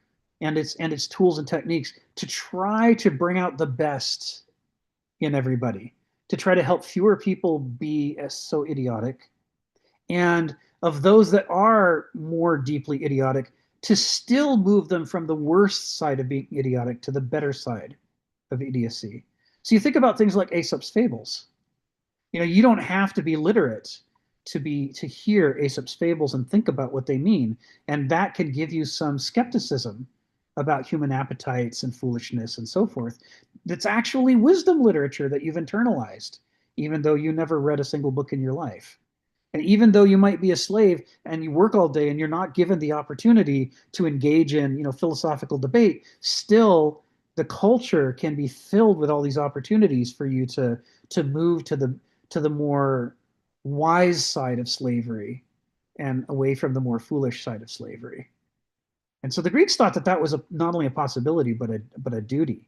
and its tools and techniques to try to bring out the best in everybody, to try to help fewer people be so idiotic, and of those that are more deeply idiotic, to still move them from the worst side of being idiotic to the better side of idiocy. So you think about things like Aesop's fables. You don't have to be literate to hear Aesop's fables and think about what they mean, and that can give you some skepticism about human appetites and foolishness and so forth. That's actually wisdom literature that you've internalized, even though you never read a single book in your life. And even though you might be a slave and you work all day and you're not given the opportunity to engage in, philosophical debate, still the culture can be filled with all these opportunities for you to move to the more wise side of slavery and away from the more foolish side of slavery. And so the Greeks thought that was not only a possibility, but a duty.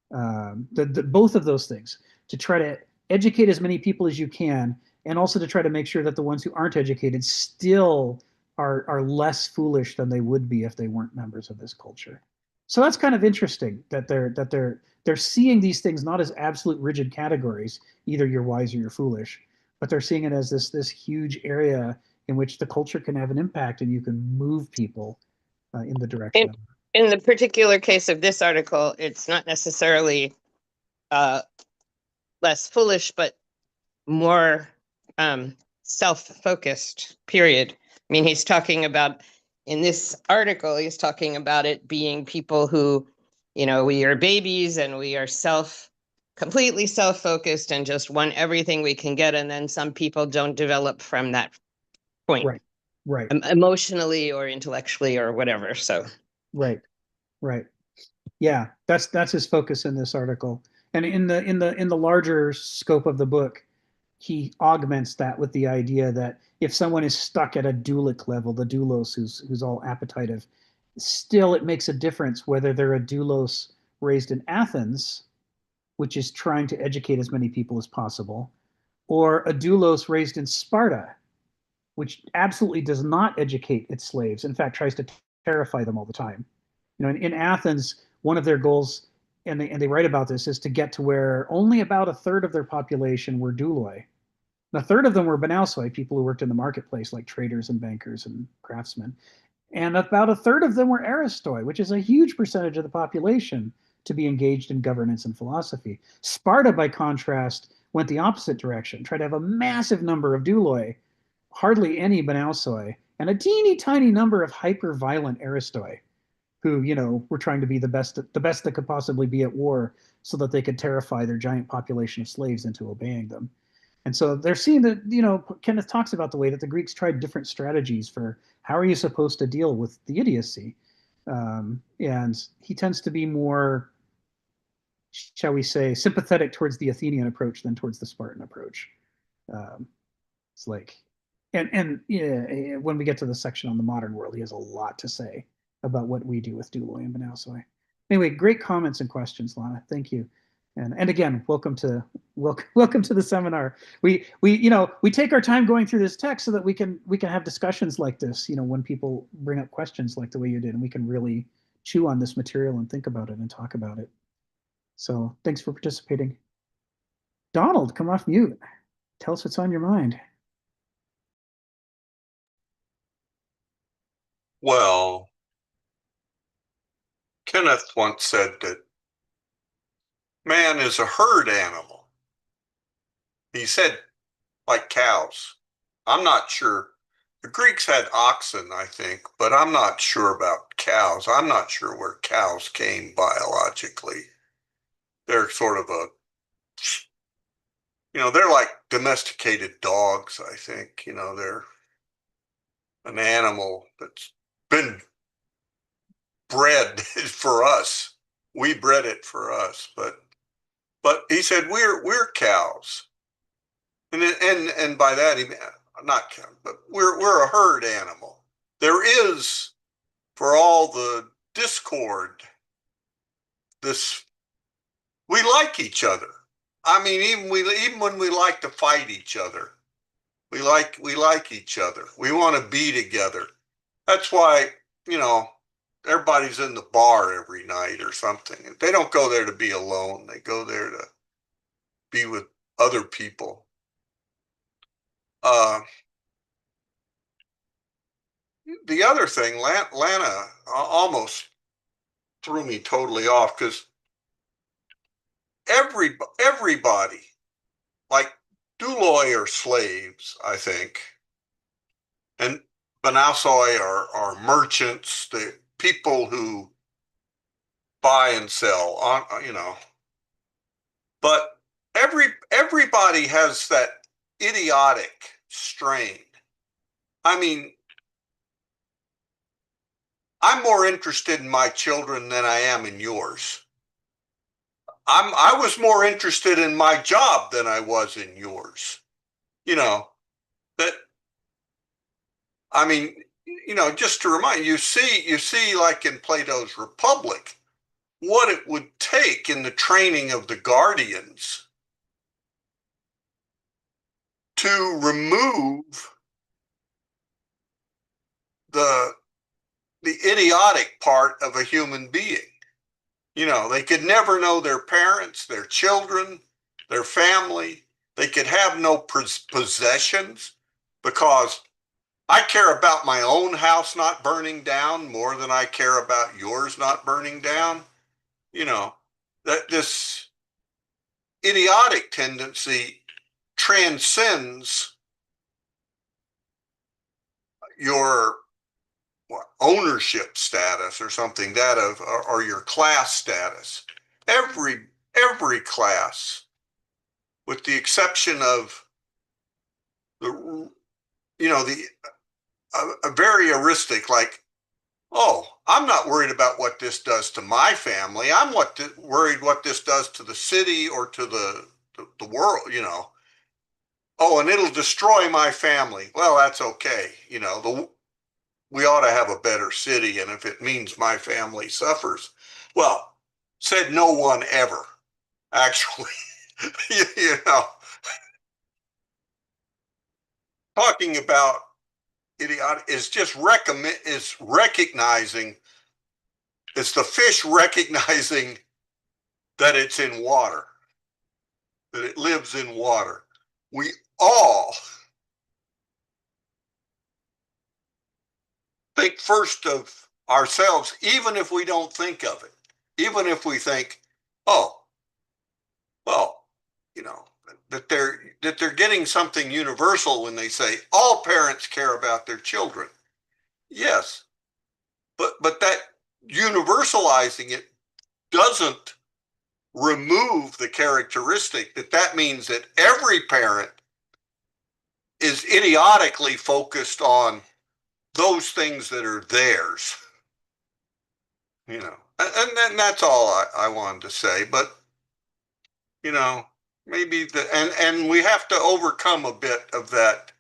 Both of those things, to try to educate as many people as you can, and also to try to make sure that the ones who aren't educated still are less foolish than they would be if they weren't members of this culture. So that's kind of interesting that they're seeing these things not as absolute rigid categories, either you're wise or you're foolish, but they're seeing it as this huge area in which the culture can have an impact and you can move people in the direction of. In the particular case of this article, it's not necessarily less foolish, but more self-focused, period. I mean, he's talking about, in this article, he's talking about it being people who, we are babies and we are completely self-focused and just want everything we can get. And then some people don't develop from that point. Right. Emotionally or intellectually or whatever. So. Right. Yeah, that's his focus in this article. And in the larger scope of the book, he augments that with the idea that if someone is stuck at a doulic level, the doulos who's all appetitive, still it makes a difference whether they're a doulos raised in Athens, which is trying to educate as many people as possible, or a doulos raised in Sparta, which absolutely does not educate its slaves. In fact, tries to terrify them all the time. In Athens, one of their goals, and they write about this, is to get to where only about a third of their population were douloi. And a third of them were banausoi, people who worked in the marketplace, like traders and bankers and craftsmen. And about a third of them were aristoi, which is a huge percentage of the population to be engaged in governance and philosophy. Sparta, by contrast, went the opposite direction, tried to have a massive number of douloi, hardly any banausoi, and a teeny tiny number of hyper-violent aristoi, who, were trying to be the best that could possibly be at war so that they could terrify their giant population of slaves into obeying them. And so they're seeing that, Kenneth talks about the way that the Greeks tried different strategies for how are you supposed to deal with the idiocy. And he tends to be more, shall we say, sympathetic towards the Athenian approach than towards the Spartan approach. It's like, and yeah, when we get to the section on the modern world, he has a lot to say about what we do with douloi and banausoi. Anyway, great comments and questions, Lana. Thank you. And again, welcome to the seminar. We take our time going through this text so that we can have discussions like this, when people bring up questions like the way you did, and we can really chew on this material and think about it and talk about it. So thanks for participating. Donald, come off mute. Tell us what's on your mind. Well, Kenneth once said that man is a herd animal. He said, like cows. I'm not sure. The Greeks had oxen, I think, but I'm not sure about cows. I'm not sure where cows came biologically. They're sort of they're like domesticated dogs, I think. an animal that's been bred for us. We bred it for us, but he said we're cows, and by that he meant not cows, but we're a herd animal. There is, for all the discord, this, we like each other. I mean, even when we like to fight each other, we like each other. We want to be together. That's why, you know, everybody's in the bar every night or something. They don't go there to be alone. They go there to be with other people. The other thing, Lana almost threw me totally off, because everybody, like Duloi are slaves, I think, and Banasoi are merchants, the people who buy and sell, on, you know. But everybody has that idiotic strain. I mean, I'm more interested in my children than I am in yours. I was more interested in my job than I was in yours. You know, that, I mean, you know, just to remind you, see like in Plato's Republic, what it would take in the training of the guardians to remove the idiotic part of a human being. You know, they could never know their parents, their children, their family. They could have no possessions, because I care about my own house not burning down more than I care about yours not burning down. You know, that this idiotic tendency transcends your ownership status or something, that of, or your class status. Every class, with the exception of the, you know, the a very heuristic, like, oh, I'm not worried about what this does to my family. I'm worried what this does to the city or to the world, you know. Oh, and it'll destroy my family. Well, that's okay. You know, we ought to have a better city, and if it means my family suffers, well, said no one ever, actually. You know, talking about idiotic is just recognizing, it's the fish recognizing that it's in water, that it lives in water. We all think first of ourselves, even if we don't think of it, even if we think, oh, well, you know, that they're getting something universal when they say all parents care about their children. Yes, but that universalizing it doesn't remove the characteristic that means that every parent is idiotically focused on those things that are theirs. You know, and that's all I wanted to say. But, you know, maybe and we have to overcome a bit of that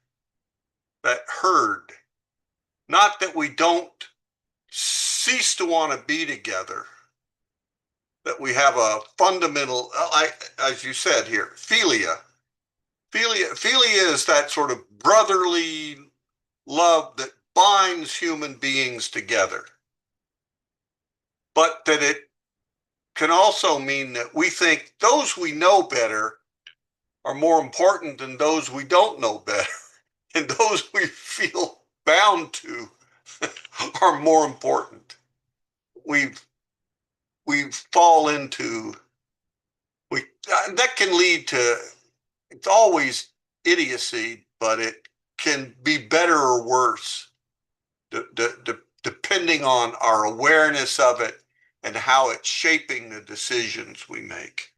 herd. Not that we don't cease to want to be together, that we have a fundamental, as you said here, philia. Philia is that sort of brotherly love that binds human beings together. But that it can also mean that we think those we know better are more important than those we don't know better. And those we feel bound to are more important. We fall into, that can lead to, it's always idiocy, but it can be better or worse depending on our awareness of it and how it's shaping the decisions we make.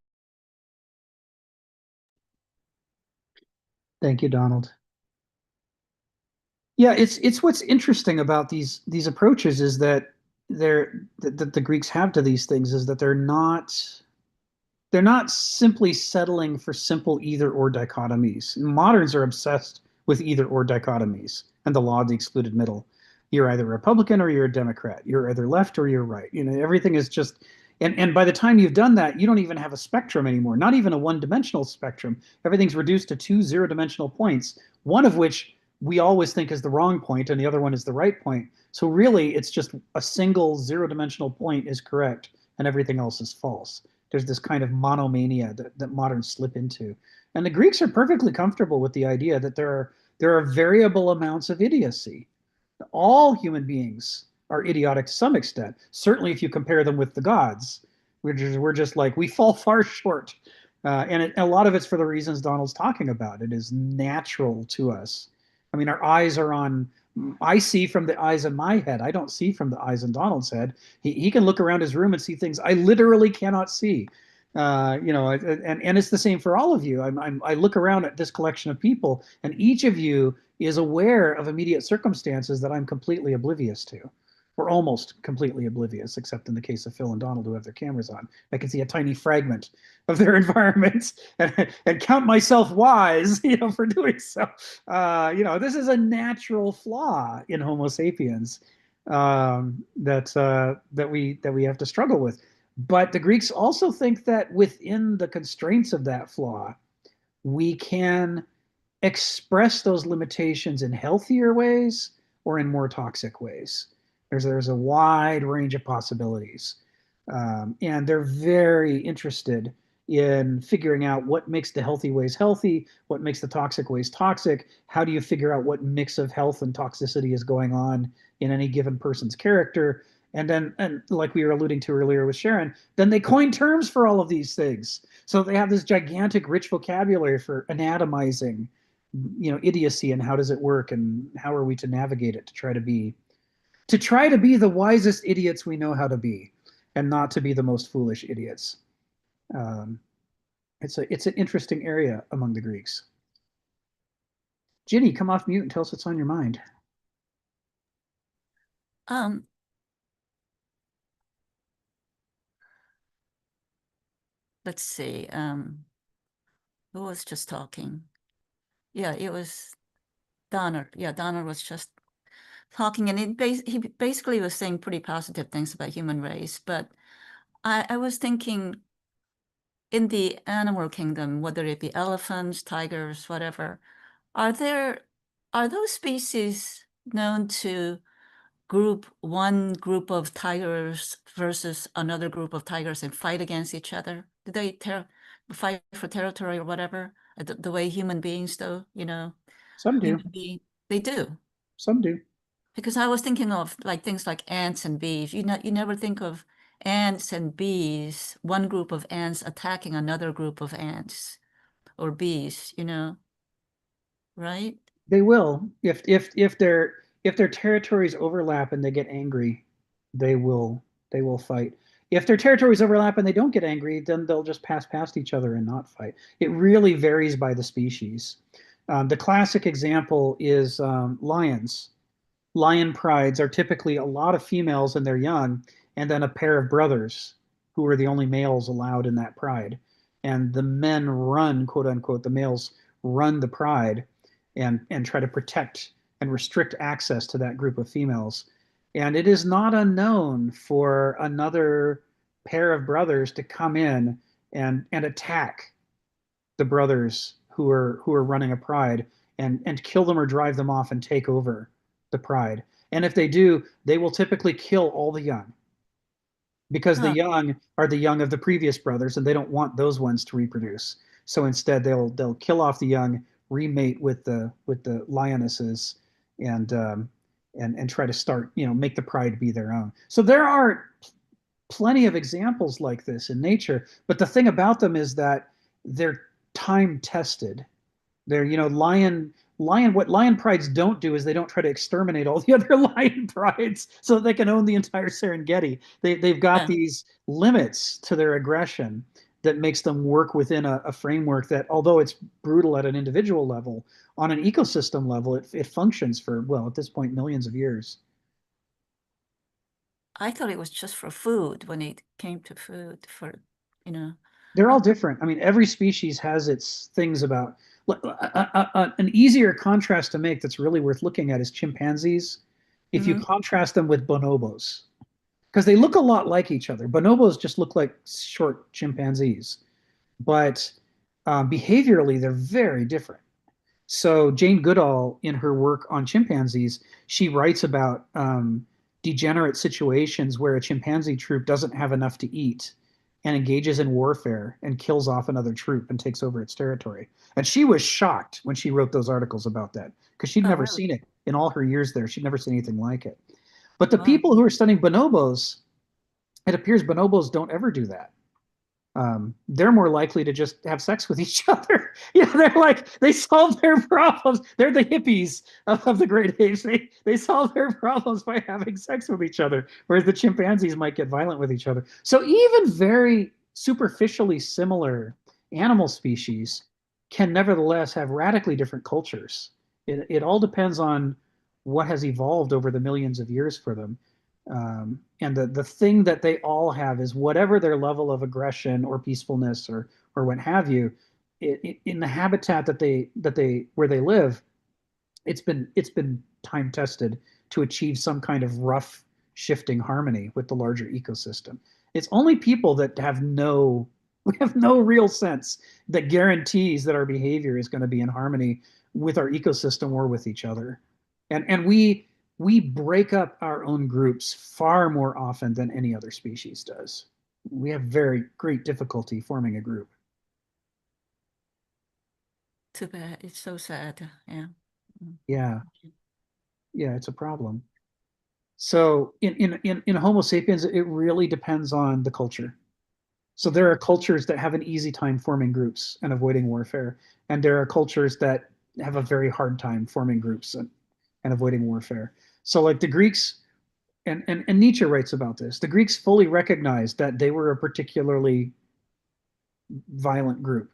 Thank you, Donald. Yeah, it's what's interesting about these approaches is that that the Greeks have to these things is that they're not simply settling for simple either or dichotomies. Moderns are obsessed with either or dichotomies and the law of the excluded middle. You're either a Republican or you're a Democrat. You're either left or you're right. You know, everything is just and by the time you've done that, you don't even have a spectrum anymore, not even a one-dimensional spectrum. Everything's reduced to two zero-dimensional points, one of which we always think is the wrong point and the other one is the right point. So really, it's just a single zero-dimensional point is correct and everything else is false. There's this kind of monomania that moderns slip into. And the Greeks are perfectly comfortable with the idea that there are variable amounts of idiocy. All human beings are idiotic to some extent. Certainly, if you compare them with the gods, we're just like we fall far short. And a lot of it's for the reasons Donald's talking about. It is natural to us. I mean, our eyes are on. I see from the eyes in my head. I don't see from the eyes in Donald's head. He can look around his room and see things I literally cannot see. You know, and it's the same for all of you. I look around at this collection of people, and each of you is aware of immediate circumstances that I'm completely oblivious to, or almost completely oblivious, except in the case of Phil and Donald who have their cameras on. I can see a tiny fragment of their environment and count myself wise, you know, for doing so. You know, this is a natural flaw in Homo sapiens that we have to struggle with. But the Greeks also think that within the constraints of that flaw, we can express those limitations in healthier ways or in more toxic ways. There's a wide range of possibilities. And they're very interested in figuring out what makes the healthy ways healthy, what makes the toxic ways toxic. How do you figure out what mix of health and toxicity is going on in any given person's character? And then, and like we were alluding to earlier with Sharon, then they coin terms for all of these things. So they have this gigantic, rich vocabulary for anatomizing, you know, idiocy and how does it work and how are we to navigate it to try to be the wisest idiots we know how to be, and not to be the most foolish idiots. It's an interesting area among the Greeks. Ginny, come off mute and tell us what's on your mind. Let's see. Who was just talking? Yeah, it was Donald. Yeah, Donald was just talking, and he basically was saying pretty positive things about human race. But I was thinking, in the animal kingdom, whether it be elephants, tigers, whatever, are those species known to group one group of tigers versus another group of tigers and fight against each other? Do they fight for territory or whatever? The way human beings do, you know? Some do. They do. Some do. Because I was thinking of like things like ants and bees. You never think of ants and bees, one group of ants attacking another group of ants or bees, you know, right? They will. If their territories overlap and they get angry, they will fight. If their territories overlap and they don't get angry, then they'll just pass past each other and not fight. It really varies by the species. The classic example is lions. Lion prides are typically a lot of females and they're young, and then a pair of brothers who are the only males allowed in that pride. And the men run, quote unquote, the males run the pride and try to protect and restrict access to that group of females. And it is not unknown for another pair of brothers to come in and attack the brothers who are running a pride and kill them or drive them off and take over the pride. And if they do, they will typically kill all the young because the young are the young of the previous brothers and they don't want those ones to reproduce. So instead they'll kill off the young, remate with the lionesses and try to start, you know, make the pride be their own. So there are plenty of examples like this in nature, but the thing about them is that they're time tested. They're, you know, what lion prides don't do is they don't try to exterminate all the other lion prides so that they can own the entire Serengeti. They've got these limits to their aggression that makes them work within a framework that, although it's brutal at an individual level, on an ecosystem level, it functions for, well, at this point, millions of years. I thought it was just for food when it came to food for, you know. They're all different. I mean, every species has its things about. An easier contrast to make that's really worth looking at is chimpanzees. If you contrast them with bonobos, because they look a lot like each other. Bonobos just look like short chimpanzees, but behaviorally, they're very different. So Jane Goodall, in her work on chimpanzees, she writes about degenerate situations where a chimpanzee troop doesn't have enough to eat and engages in warfare and kills off another troop and takes over its territory. And she was shocked when she wrote those articles about that because she'd never seen it in all her years there. She'd never seen anything like it. But the people who are studying bonobos, it appears bonobos don't ever do that. They're more likely to just have sex with each other. They're like, they solve their problems. They're the hippies of the great apes. They solve their problems by having sex with each other, whereas the chimpanzees might get violent with each other. So even very superficially similar animal species can nevertheless have radically different cultures. It all depends on what has evolved over the millions of years for them. And the thing that they all have is whatever their level of aggression or peacefulness or what have you, in the habitat where they live, it's been time tested to achieve some kind of rough shifting harmony with the larger ecosystem. It's only people that we have no real sense that guarantees that our behavior is going to be in harmony with our ecosystem or with each other. And we break up our own groups far more often than any other species does. We have very great difficulty forming a group. Too bad. It's so sad. Yeah. Yeah, it's a problem. So in Homo sapiens, it really depends on the culture. So there are cultures that have an easy time forming groups and avoiding warfare, and there are cultures that have a very hard time forming groups and avoiding warfare. So like the Greeks, and Nietzsche writes about this, the Greeks fully recognized that they were a particularly violent group.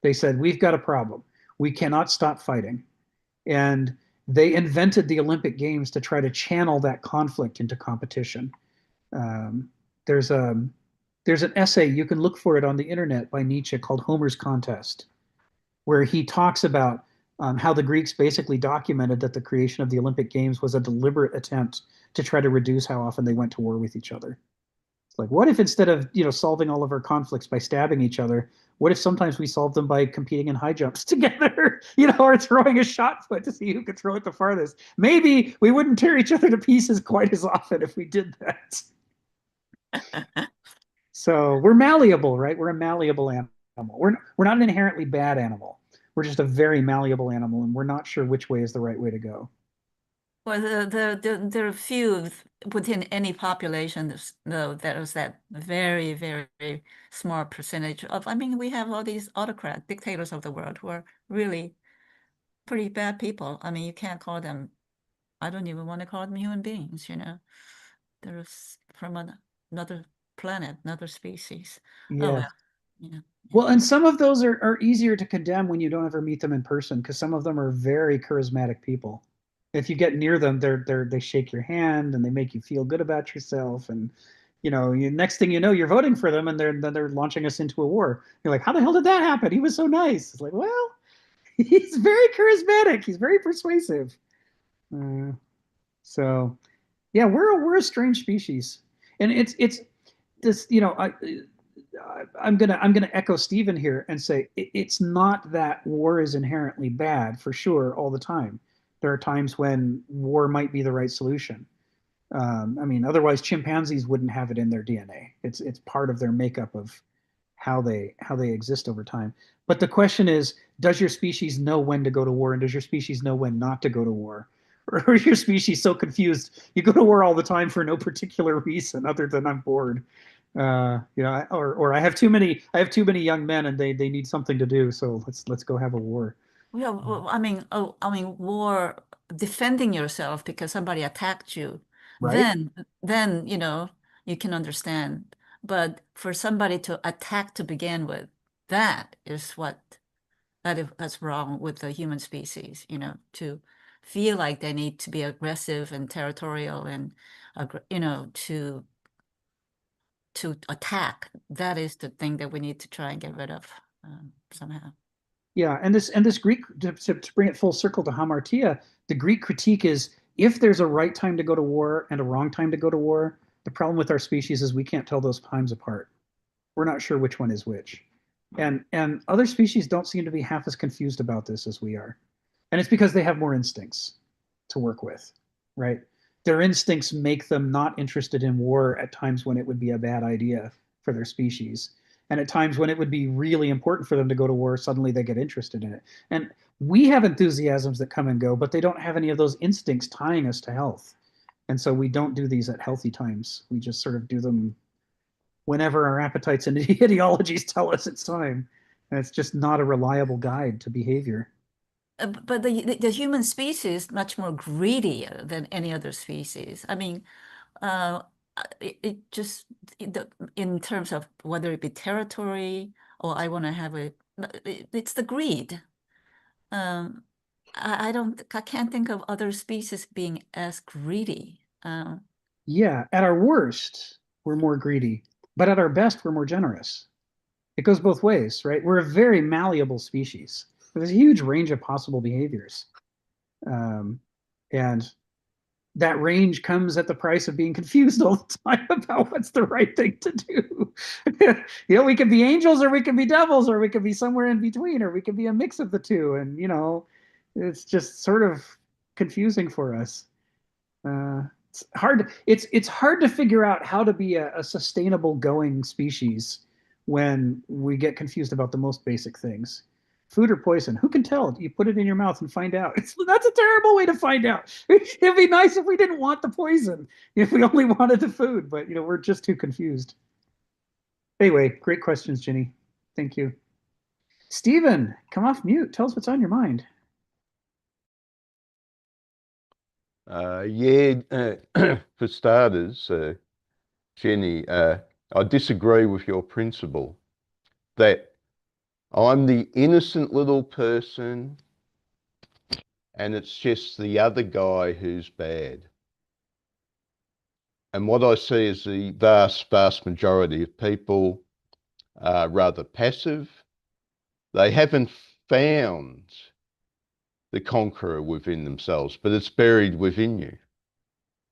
They said, we've got a problem. We cannot stop fighting. And they invented the Olympic Games to try to channel that conflict into competition. There's an essay, you can look for it on the internet, by Nietzsche called Homer's Contest, where he talks about how the Greeks basically documented that the creation of the Olympic Games was a deliberate attempt to try to reduce how often they went to war with each other. It's like, what if instead of solving all of our conflicts by stabbing each other, what if sometimes we solve them by competing in high jumps together, or throwing a shot put to see who could throw it the farthest? Maybe we wouldn't tear each other to pieces quite as often if we did that. So we're malleable, right? We're a malleable animal. We're not an inherently bad animal. We're just a very malleable animal, and we're not sure which way is the right way to go. Well, there are few within any population, though, that is that very, very small percentage of, I mean, we have all these autocrat dictators of the world who are really pretty bad people. I mean, you can't call them, I don't even want to call them human beings, They're from another planet, another species. Yeah. Oh, well, yeah. Well, and some of those are easier to condemn when you don't ever meet them in person, because some of them are very charismatic people. If you get near them, they shake your hand and they make you feel good about yourself. And next thing you know, you're voting for them, and they're launching us into a war. You're like, how the hell did that happen? He was so nice. It's like, well, he's very charismatic. He's very persuasive. So, yeah, we're a strange species, and it's this. I'm gonna echo Stephen here and say it's not that war is inherently bad for sure all the time. There are times when war might be the right solution. I mean, otherwise chimpanzees wouldn't have it in their DNA. It's part of their makeup of how they exist over time. But the question is, does your species know when to go to war, and does your species know when not to go to war? Or is your species so confused you go to war all the time for no particular reason other than I'm bored? Or I have too many young men and they need something to do, so let's go have a war. Yeah, well, I mean, war, defending yourself because somebody attacked you, Right. then you can understand But for somebody to attack to begin with, that is that's wrong with the human species, you know, to feel like they need to be aggressive and territorial and, you know, to attack. That is the thing that we need to try and get rid of somehow. Yeah, and this Greek, to bring it full circle to hamartia, the Greek critique is, if there's a right time to go to war and a wrong time to go to war, the problem with our species is we can't tell those times apart. We're not sure which one is which. And other species don't seem to be half as confused about this as we are. And it's because they have more instincts to work with, right? Their instincts make them not interested in war at times when it would be a bad idea for their species. And at times when it would be really important for them to go to war, suddenly they get interested in it. And we have enthusiasms that come and go, but they don't have any of those instincts tying us to health. And so we don't do these at healthy times. We just sort of do them whenever our appetites and ideologies tell us it's time. And it's just not a reliable guide to behavior. But the human species is much more greedier than any other species. I mean, it just, in terms of whether it be territory or I want to have it's the greed. I can't think of other species being as greedy. Yeah, at our worst, we're more greedy, but at our best, we're more generous. It goes both ways, right? We're a very malleable species. There's a huge range of possible behaviors. And that range comes at the price of being confused all the time about what's the right thing to do. You know, we could be angels or we could be devils or we could be somewhere in between or we could be a mix of the two. And, you know, it's just sort of confusing for us. It's hard to figure out how to be a sustainable going species when we get confused about the most basic things. Food or poison? Who can tell? You put it in your mouth and find out. That's a terrible way to find out. It'd be nice if we didn't want the poison, if we only wanted the food, but you know, we're just too confused. Anyway, great questions, Ginny. Thank you. Stephen, come off mute. Tell us what's on your mind. For starters, Jenny, I disagree with your principle that I'm the innocent little person and it's just the other guy who's bad. And what I see is the vast majority of people are rather passive. They haven't found the conqueror within themselves, but it's buried within you.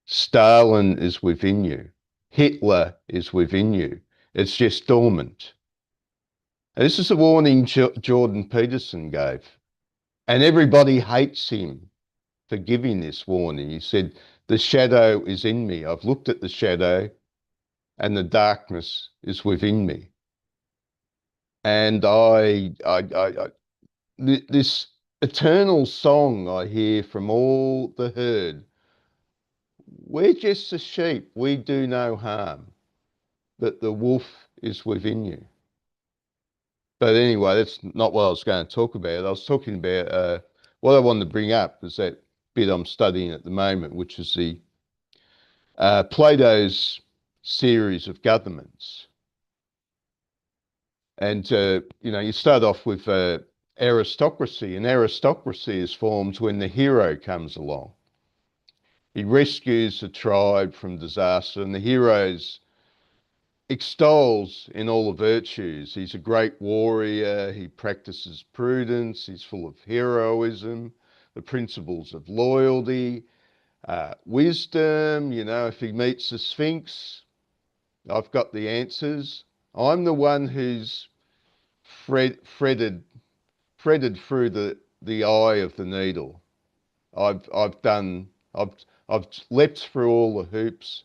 Stalin is within you. Hitler is within you. It's just dormant. And this is a warning Jordan Peterson gave. And everybody hates him for giving this warning. He said, the shadow is in me. I've looked at the shadow and the darkness is within me. And this eternal song I hear from all the herd, we're just a sheep, we do no harm, but the wolf is within you. But anyway, that's not what I was going to talk about. I was talking about what I wanted to bring up is that bit I'm studying at the moment, which is the Plato's series of governments. And, you know, you start off with aristocracy, and aristocracy is formed when the hero comes along. He rescues the tribe from disaster, and the hero's extols in all the virtues. He's a great warrior, he practices prudence, he's full of heroism, the principles of loyalty, wisdom. You know, if he meets the Sphinx, I've got the answers. I'm the one who's threaded through the eye of the needle. I've leapt through all the hoops.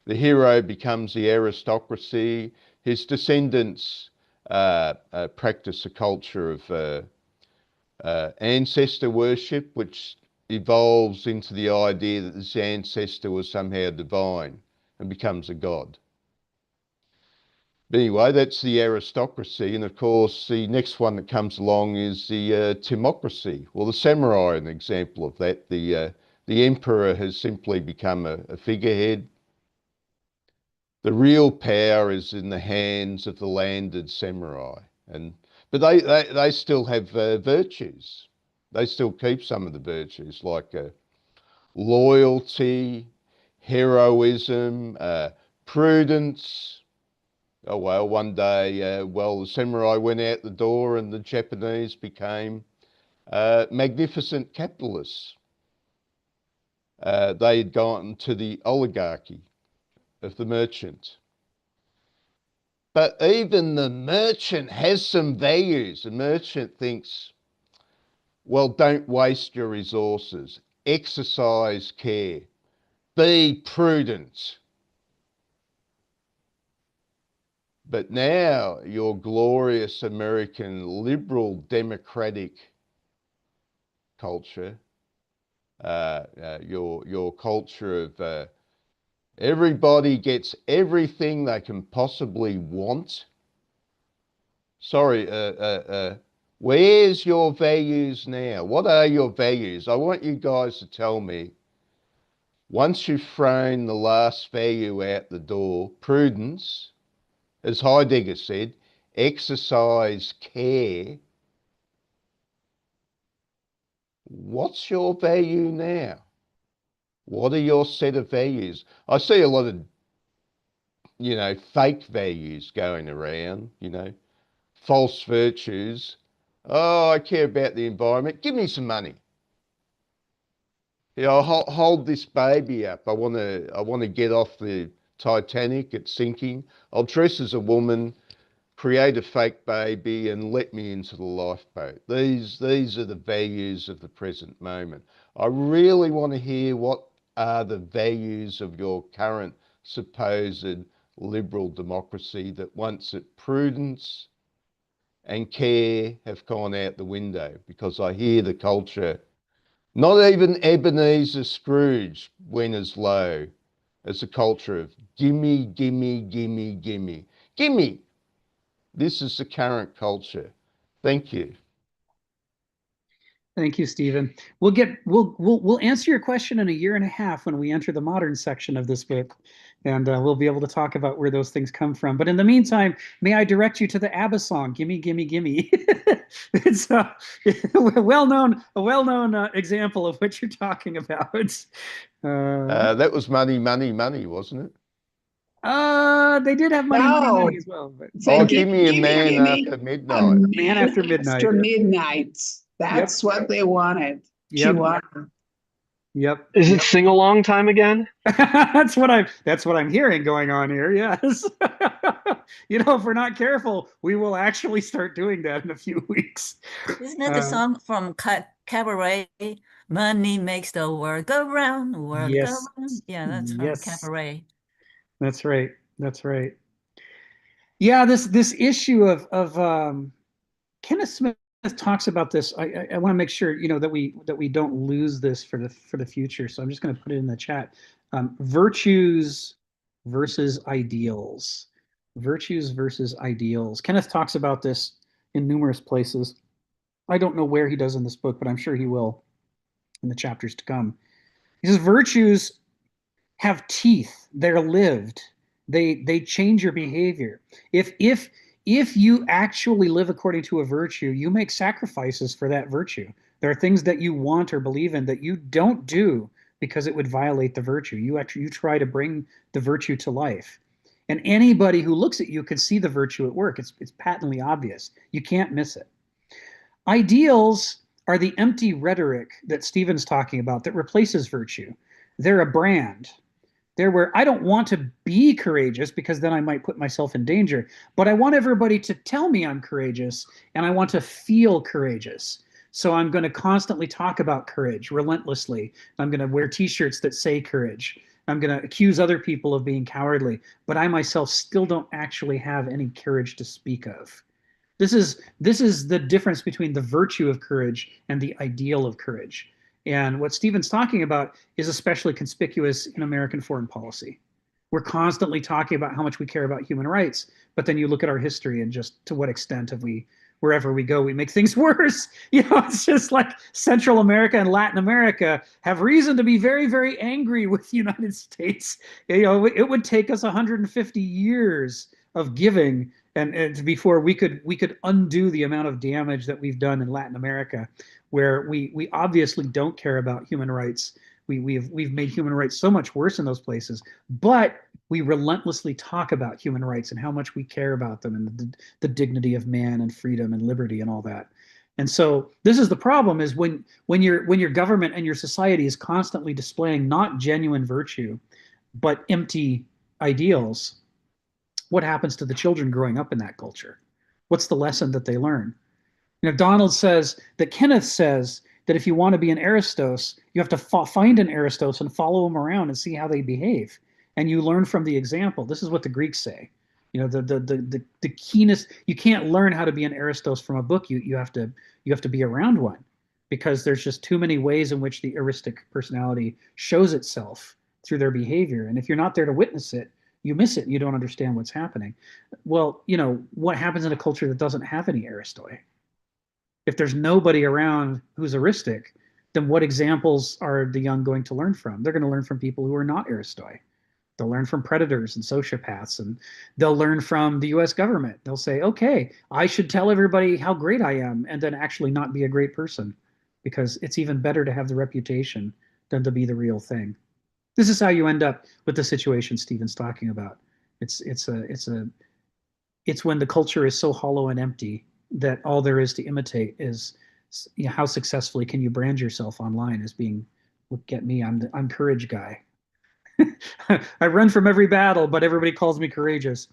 The hero becomes the aristocracy. His descendants practice a culture of ancestor worship, which evolves into the idea that this ancestor was somehow divine and becomes a god. But anyway, that's the aristocracy. And of course, the next one that comes along is the timocracy. Well, the samurai are an example of that. The emperor has simply become a figurehead. The real power is in the hands of the landed samurai, but they still have virtues. They still keep some of the virtues like loyalty, heroism, prudence. Oh well, one day, the samurai went out the door and the Japanese became magnificent capitalists. They had gone to the oligarchy of the merchant. But even the merchant has some values. The merchant thinks, well, don't waste your resources. Exercise care. Be prudent. But now your glorious American liberal democratic culture, your culture of everybody gets everything they can possibly want. Sorry, where's your values now? What are your values? I want you guys to tell me, once you've thrown the last value out the door, prudence, as Heidegger said, exercise care, what's your value now? What are your set of values? I see a lot of, fake values going around, false virtues. Oh, I care about the environment. Give me some money. I'll hold this baby up. I want to get off the Titanic. It's sinking. I'll dress as a woman, create a fake baby, and let me into the lifeboat. These are the values of the present moment. I really want to hear what are the values of your current supposed liberal democracy that once at prudence and care have gone out the window, because I hear the culture, not even Ebenezer Scrooge went as low as a culture of gimme, gimme, gimme, gimme, gimme. This is the current culture. Thank you. Thank you, Stephen. We'll answer your question in a year and a half when we enter the modern section of this book, and we'll be able to talk about where those things come from. But in the meantime, may I direct you to the ABBA song, "Gimme, Gimme, Gimme." It's a well-known example of what you're talking about. That was Money, Money, Money, wasn't it? They did have money, money, No. money as well. But Oh, give me a man after midnight. Man After Midnight. After midnight. That's what they wanted. Yep. Chihuahua. Yep. Is it sing along time again? That's what I'm hearing going on here. Yes. If we're not careful, we will actually start doing that in a few weeks. Isn't it the song from Cabaret? Money makes the world go round, world Yes. go round. Yeah, that's from Yes. Cabaret. That's right. That's right. Yeah, this issue of Kenneth Smith talks about this. I want to make sure that we don't lose this for the future. So I'm just going to put it in the chat. Virtues versus ideals. Virtues versus ideals. Kenneth talks about this in numerous places. I don't know where he does in this book, but I'm sure he will in the chapters to come. He says virtues have teeth. They're lived. They change your behavior. If you actually live according to a virtue, you make sacrifices for that virtue. There are things that you want or believe in that you don't do because it would violate the virtue. You try to bring the virtue to life. And anybody who looks at you can see the virtue at work. It's patently obvious. You can't miss it. Ideals are the empty rhetoric that Stephen's talking about that replaces virtue. They're a brand. They're where I don't want to be courageous because then I might put myself in danger, but I want everybody to tell me I'm courageous and I want to feel courageous. So I'm going to constantly talk about courage relentlessly. I'm going to wear t-shirts that say courage. I'm going to accuse other people of being cowardly, but I myself still don't actually have any courage to speak of. This is the difference between the virtue of courage and the ideal of courage. And what Stephen's talking about is especially conspicuous in American foreign policy. We're constantly talking about how much we care about human rights, but then you look at our history and just to what extent have we wherever we go, we make things worse. You know, it's just like Central America and Latin America have reason to be very, very angry with the United States. You know, it would take us 150 years of giving and before we could undo the amount of damage that we've done in Latin America, where we obviously don't care about human rights. We've made human rights so much worse in those places, but we relentlessly talk about human rights and how much we care about them and the dignity of man and freedom and liberty and all that. And so this is the problem: is when your government and your society is constantly displaying not genuine virtue, but empty ideals. What happens to the children growing up in that culture? What's the lesson that they learn? You know, Donald says that Kenneth says that if you want to be an Aristos, you have to find an Aristos and follow them around and see how they behave, and you learn from the example. This is what the Greeks say. You know, the keenest. You can't learn how to be an Aristos from a book. You have to be around one, because there's just too many ways in which the eristic personality shows itself through their behavior, and if you're not there to witness it, you miss it and you don't understand what's happening. Well, you know, what happens in a culture that doesn't have any Aristoi? If there's nobody around who's eristic, then what examples are the young going to learn from? They're going to learn from people who are not Aristoi. They'll learn from predators and sociopaths, and they'll learn from the US government. They'll say, okay, I should tell everybody how great I am, and then actually not be a great person, because it's even better to have the reputation than to be the real thing. This is how you end up with the situation Stephen's talking about. It's when the culture is so hollow and empty that all there is to imitate is, you know, how successfully can you brand yourself online as being, look at me, I'm courage guy. I run from every battle, but everybody calls me courageous.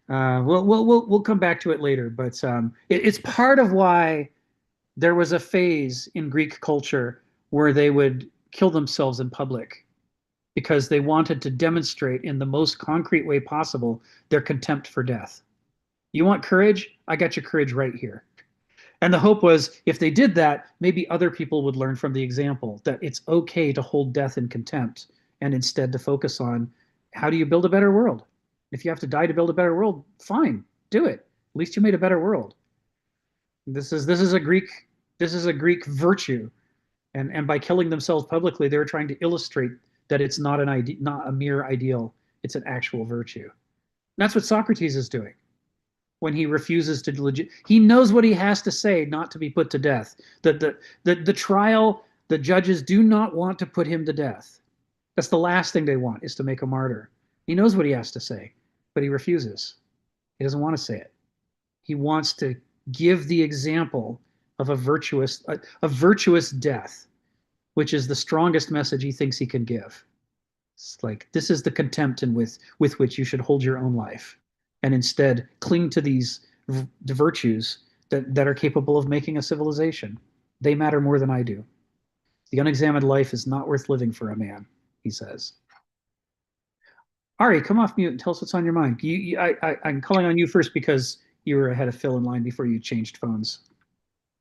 We'll come back to it later, but it's part of why there was a phase in Greek culture where they would kill themselves in public, because they wanted to demonstrate in the most concrete way possible their contempt for death. You want courage? I got your courage right here. And the hope was, if they did that, maybe other people would learn from the example that it's okay to hold death in contempt, and instead to focus on, how do you build a better world? If you have to die to build a better world, fine, do it. At least you made a better world. This is a Greek virtue, and by killing themselves publicly, they were trying to illustrate that it's not not a mere ideal, it's an actual virtue. And that's what Socrates is doing when he refuses to he knows what he has to say not to be put to death. The trial, the judges do not want to put him to death. That's the last thing they want, is to make a martyr. He knows what he has to say, but he refuses. He doesn't want to say it. He wants to give the example of a virtuous death, which is the strongest message he thinks he can give. It's like, this is the contempt with which you should hold your own life, and instead cling to these virtues that are capable of making a civilization. They matter more than I do. The unexamined life is not worth living for a man, he says. Ari, come off mute and tell us what's on your mind. I'm calling on you first because you were ahead of Phil in line before you changed phones.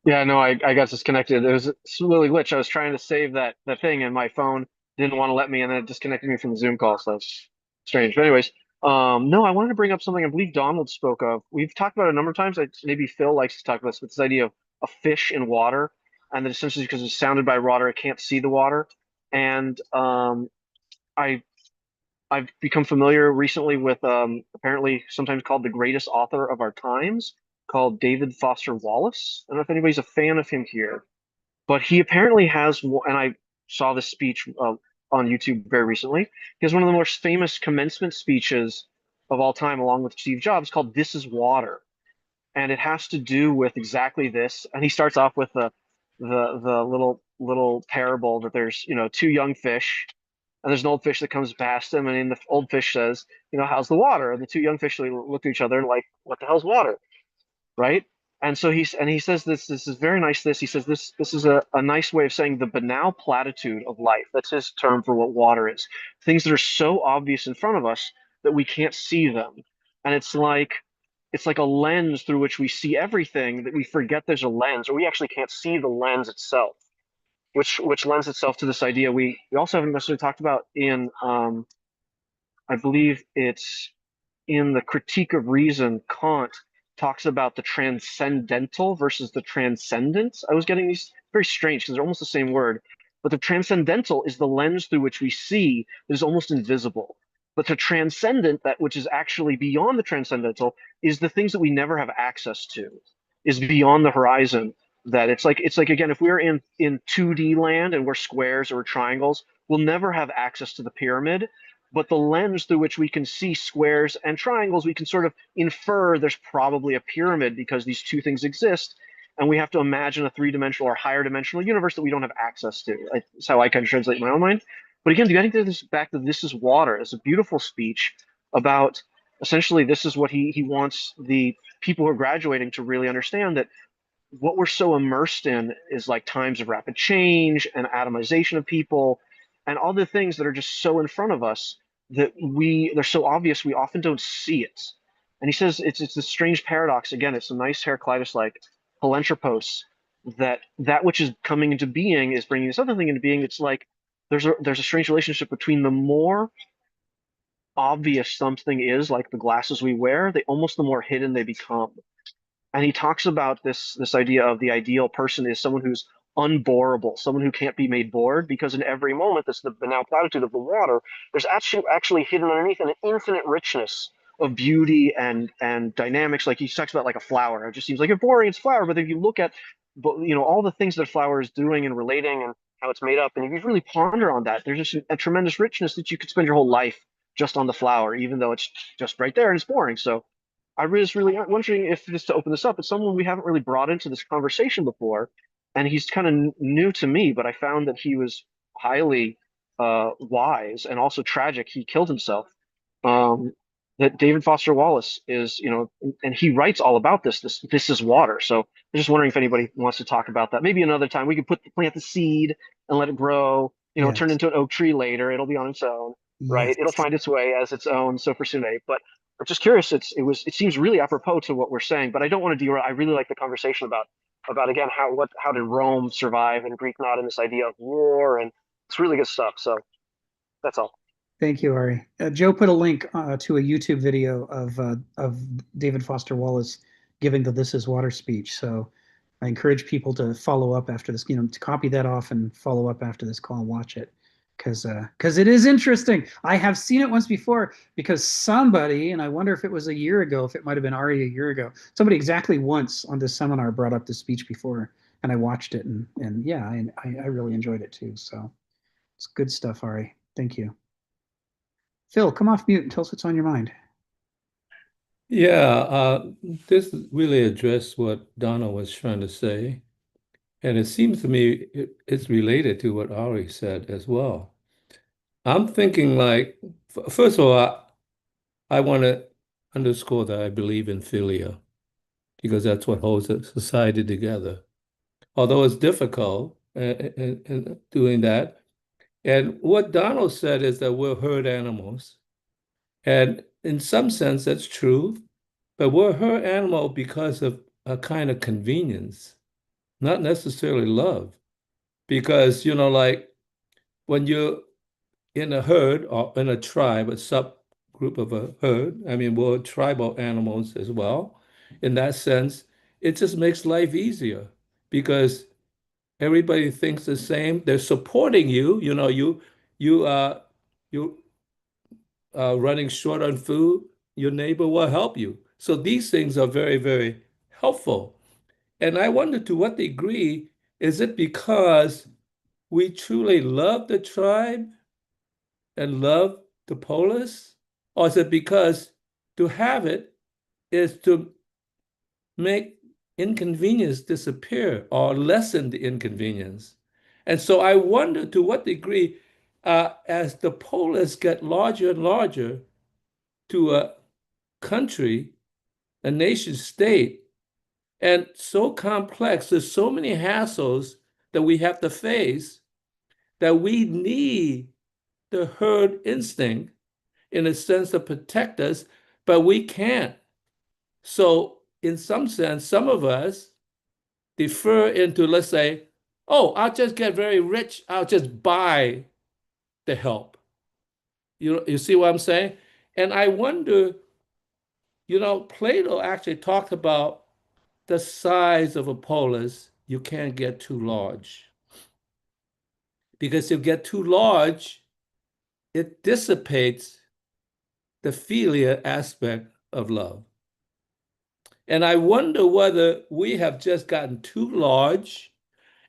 Yeah, no, I got disconnected. It was a really glitch. I was trying to save that thing, and my phone didn't want to let me, and then it disconnected me from the Zoom call. So that's strange. But anyways, no, I wanted to bring up something I believe Donald spoke of. We've talked about it a number of times. Maybe Phil likes to talk about this, but this idea of a fish in water, and that essentially because it's surrounded by water, it can't see the water. And I've become familiar recently with apparently sometimes called the greatest author of our times, called David Foster Wallace. I don't know if anybody's a fan of him here, but he apparently has, and I saw this speech on YouTube very recently. He has one of the most famous commencement speeches of all time, along with Steve Jobs, called "This Is Water," and it has to do with exactly this. And he starts off with the little parable that there's two young fish, and there's an old fish that comes past him, and the old fish says, how's the water? And the two young fish look at each other and like, what the hell's water, right? And so he says this is very nice. He says this is a nice way of saying the banal platitude of life. That's his term for what water is. Things that are so obvious in front of us that we can't see them, and it's like a lens through which we see everything, that we forget there's a lens, or we actually can't see the lens itself, which lends itself to this idea we also haven't necessarily talked about in I believe it's in the Critique of Reason. Kant talks about the transcendental versus the transcendent. I was getting these very strange because they're almost the same word. But the transcendental is the lens through which we see that is almost invisible. But the transcendent, that which is actually beyond the transcendental, is the things that we never have access to, is beyond the horizon. That it's like again, if we're in 2D land and we're squares or triangles, we'll never have access to the pyramid. But the lens through which we can see squares and triangles, we can sort of infer there's probably a pyramid because these two things exist, and we have to imagine a three-dimensional or higher dimensional universe that we don't have access to. That's how I kind of translate my own mind. But again, getting to this back to This Is Water, it's a beautiful speech about essentially this is what he wants the people who are graduating to really understand, that what we're so immersed in is like times of rapid change and atomization of people and all the things that are just so in front of us that they're so obvious we often don't see it. And he says it's this strange paradox. Again, it's a nice Heraclitus like Palenthropos, that which is coming into being is bringing this other thing into being. It's like there's a strange relationship between the more obvious something is, like the glasses we wear, the more hidden they become. And he talks about this idea of the ideal person is someone who's unboreable, someone who can't be made bored, because in every moment, that's the banal platitude of the water, there's actually hidden underneath an infinite richness of beauty and dynamics. Like he talks about like a flower. It just seems like a boring, it's a flower, but if you look at all the things that a flower is doing and relating and how it's made up, and if you really ponder on that, there's just a tremendous richness that you could spend your whole life just on the flower, even though it's just right there and it's boring. So I was really wondering if, just to open this up, it's someone we haven't really brought into this conversation before, and he's kind of new to me, but I found that he was highly wise and also tragic. He killed himself. That David Foster Wallace is, and he writes all about this. This is water. So I'm just wondering if anybody wants to talk about that. Maybe another time we could plant the seed and let it grow. Turn Yes. into an oak tree later. It'll be on its own, right? Yes. It'll find its way as its own Sophrosyne. But I'm just curious. It seems really apropos to what we're saying, but I don't want to derail. I really like the conversation about again how did Rome survive and Greek not in this idea of war, and it's really good stuff. So that's all. Thank you, Ari. Joe put a link to a YouTube video of David Foster Wallace giving the "This Is Water" speech. So I encourage people to follow up after this, to copy that off and follow up after this call and watch it, because it is interesting. I have seen it once before because somebody, and I wonder if it was a year ago, if it might have been Ari a year ago, somebody exactly once on this seminar brought up this speech before, and I watched it, and yeah, I really enjoyed it too. So it's good stuff, Ari. Thank you. Phil, come off mute and tell us what's on your mind. Yeah, this really addressed what Donna was trying to say. And it seems to me it's related to what Ari said as well. I'm thinking like, first of all, I want to underscore that I believe in philia because that's what holds a society together. Although it's difficult in doing that. And what Donald said is that we're herd animals. And in some sense, that's true. But we're herd animal because of a kind of convenience, not necessarily love. Because, like when you're in a herd or in a tribe, a subgroup of a herd, I mean, we're tribal animals as well. In that sense, it just makes life easier because everybody thinks the same. They're supporting you. You running short on food, your neighbor will help you. So these things are very, very helpful. And I wonder to what degree is it because we truly love the tribe and love the polis? Or is it because to have it is to make inconvenience disappear or lessen the inconvenience? And so I wonder to what degree, as the polis get larger and larger to a country, a nation state, and so complex, there's so many hassles that we have to face that we need the herd instinct in a sense to protect us, but we can't. So in some sense, some of us defer into, let's say, oh, I'll just get very rich. I'll just buy the help. You see what I'm saying? And I wonder You know, Plato actually talked about the size of a polis. You can't get too large. Because if you get too large, it dissipates the philia aspect of love. And I wonder whether we have just gotten too large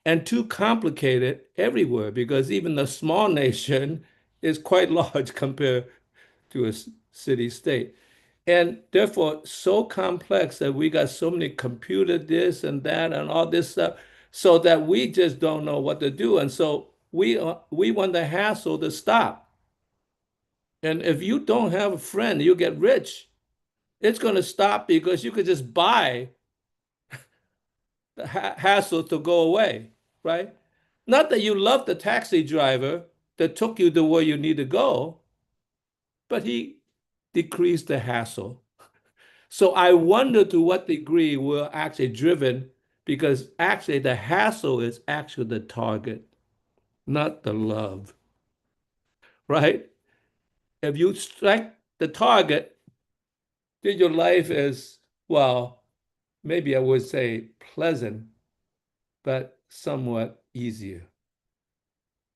and too complicated everywhere, because even the small nation is quite large compared to a city state. And therefore, so complex that we got so many computer this and that and all this stuff, so that we just don't know what to do. And so we want the hassle to stop. And if you don't have a friend, you get rich. It's going to stop because you could just buy the hassle to go away, right? Not that you love the taxi driver that took you to where you need to go, but he decreased the hassle. So I wonder to what degree we're actually driven, because actually the hassle is actually the target, not the love, right? If you strike the target, then your life is, well, maybe I would say pleasant, but somewhat easier.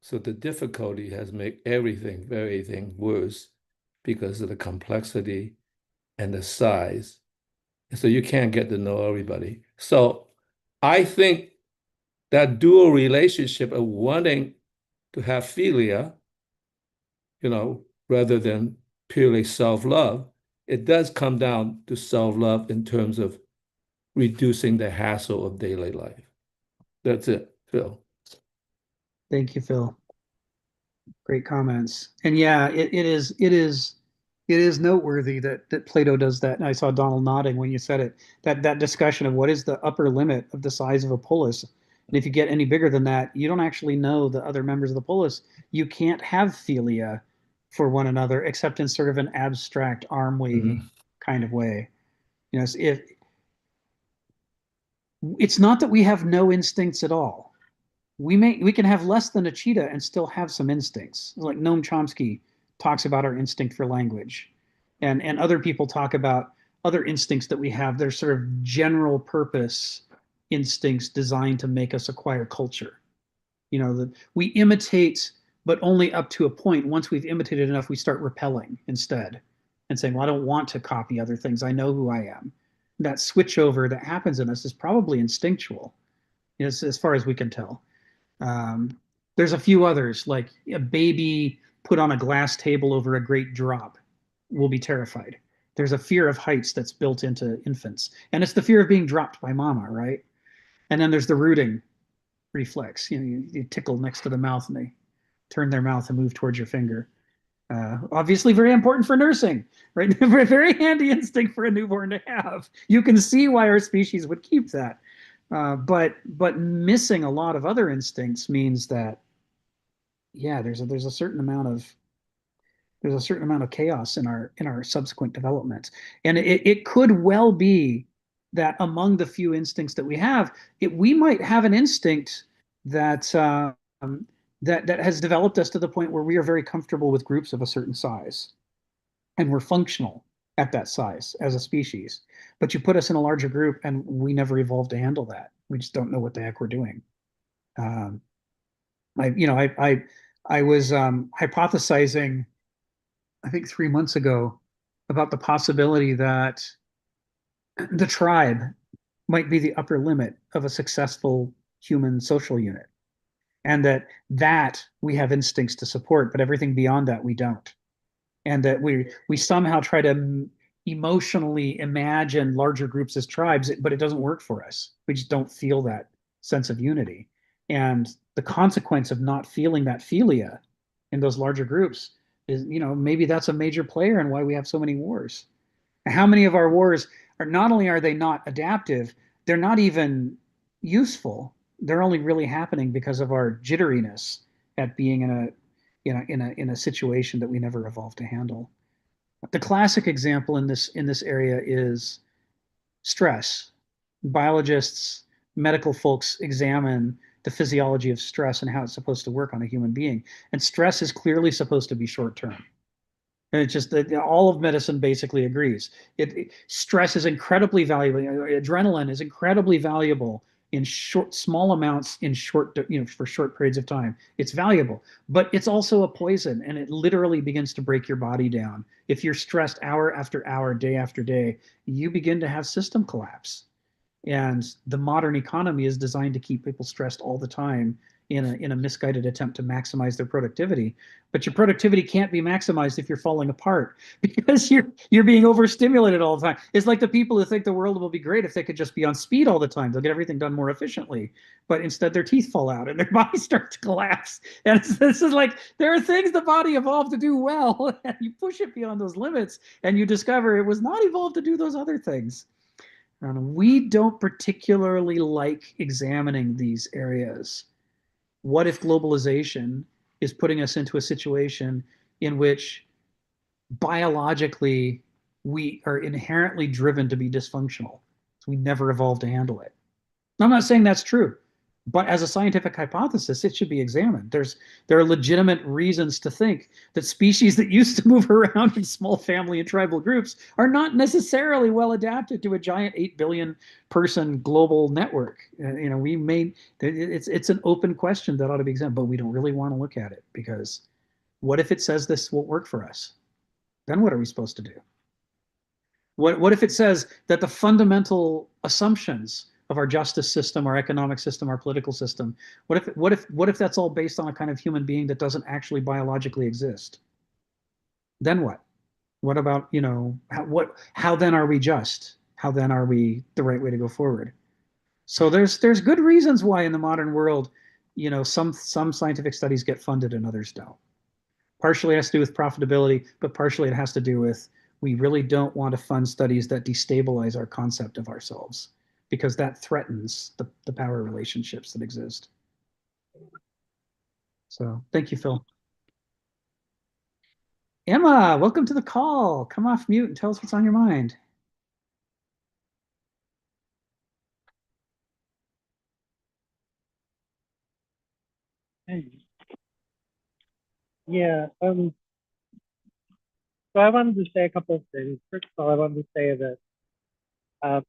So the difficulty has made everything worse because of the complexity and the size. And so you can't get to know everybody. So I think that dual relationship of wanting to have philia, rather than purely self-love, it does come down to self-love in terms of reducing the hassle of daily life. That's it, Phil. Thank you, Phil. Great comments. And yeah, it is noteworthy that Plato does that. And I saw Donald nodding when you said it. That discussion of what is the upper limit of the size of a polis. And if you get any bigger than that, you don't actually know the other members of the polis. You can't have philia for one another except in sort of an abstract arm waving kind of way. If it's not that we have no instincts at all. We can have less than a cheetah and still have some instincts. Like Noam Chomsky talks about our instinct for language, and other people talk about other instincts that we have. They're sort of general purpose instincts designed to make us acquire culture. That we imitate, but only up to a point. Once we've imitated enough, we start repelling instead and saying, well, I don't want to copy other things. I know who I am. That switchover that happens in us is probably instinctual, as far as we can tell. There's a few others, like a baby put on a glass table over a great drop will be terrified. There's a fear of heights that's built into infants, and it's the fear of being dropped by mama, right? And then there's the rooting reflex. You tickle next to the mouth and they turn their mouth and move towards your finger. Obviously very important for nursing, right? Very handy instinct for a newborn to have. You can see why our species would keep that. But missing a lot of other instincts means that, yeah, there's a certain amount of chaos in our subsequent development, and it could well be that among the few instincts that we have, we might have an instinct that that has developed us to the point where we are very comfortable with groups of a certain size, and we're functional at that size as a species. But you put us in a larger group, and we never evolved to handle that. We just don't know what the heck we're doing. I was hypothesizing, I think 3 months ago, about the possibility that the tribe might be the upper limit of a successful human social unit, and that we have instincts to support, but everything beyond that we don't, and that we somehow try to emotionally imagine larger groups as tribes, but it doesn't work for us. We just don't feel that sense of unity. And the consequence of not feeling that philia in those larger groups is, maybe that's a major player in why we have so many wars. How many of our wars are not only are they not adaptive, they're not even useful. They're only really happening because of our jitteriness at being in a situation that we never evolved to handle. The classic example in this area is stress. Biologists, medical folks examine the physiology of stress and how it's supposed to work on a human being. And stress is clearly supposed to be short term. And it's just that all of medicine basically agrees. Stress is incredibly valuable. Adrenaline is incredibly valuable in small amounts in for short periods of time. It's valuable, but it's also a poison, and it literally begins to break your body down. If you're stressed hour after hour, day after day, you begin to have system collapse. And the modern economy is designed to keep people stressed all the time in a misguided attempt to maximize their productivity. But your productivity can't be maximized if you're falling apart because you're being overstimulated all the time. It's like the people who think the world will be great if they could just be on speed all the time. They'll get everything done more efficiently. But instead their teeth fall out and their body starts to collapse. And this is like, there are things the body evolved to do well, and you push it beyond those limits and you discover it was not evolved to do those other things. We don't particularly like examining these areas. What if globalization is putting us into a situation in which biologically we are inherently driven to be dysfunctional? So we never evolved to handle it. I'm not saying that's true, but as a scientific hypothesis, it should be examined. There are legitimate reasons to think that species that used to move around in small family and tribal groups are not necessarily well adapted to a giant 8 billion person global network. It's an open question that ought to be examined, but we don't really want to look at it, because what if it says this won't work for us? Then what are we supposed to do? What if it says that the fundamental assumptions of our justice system, our economic system, our political system, what if that's all based on a kind of human being that doesn't actually biologically exist? Then what? What about, how then are we just? How then are we the right way to go forward? So there's good reasons why in the modern world, some scientific studies get funded and others don't. Partially it has to do with profitability, but partially it has to do with, we really don't want to fund studies that destabilize our concept of ourselves, because that threatens the power relationships that exist. So thank you, Phil. Emma, welcome to the call. Come off mute and tell us what's on your mind. Hey. Yeah, so I wanted to say a couple of things. First of all, I wanted to say that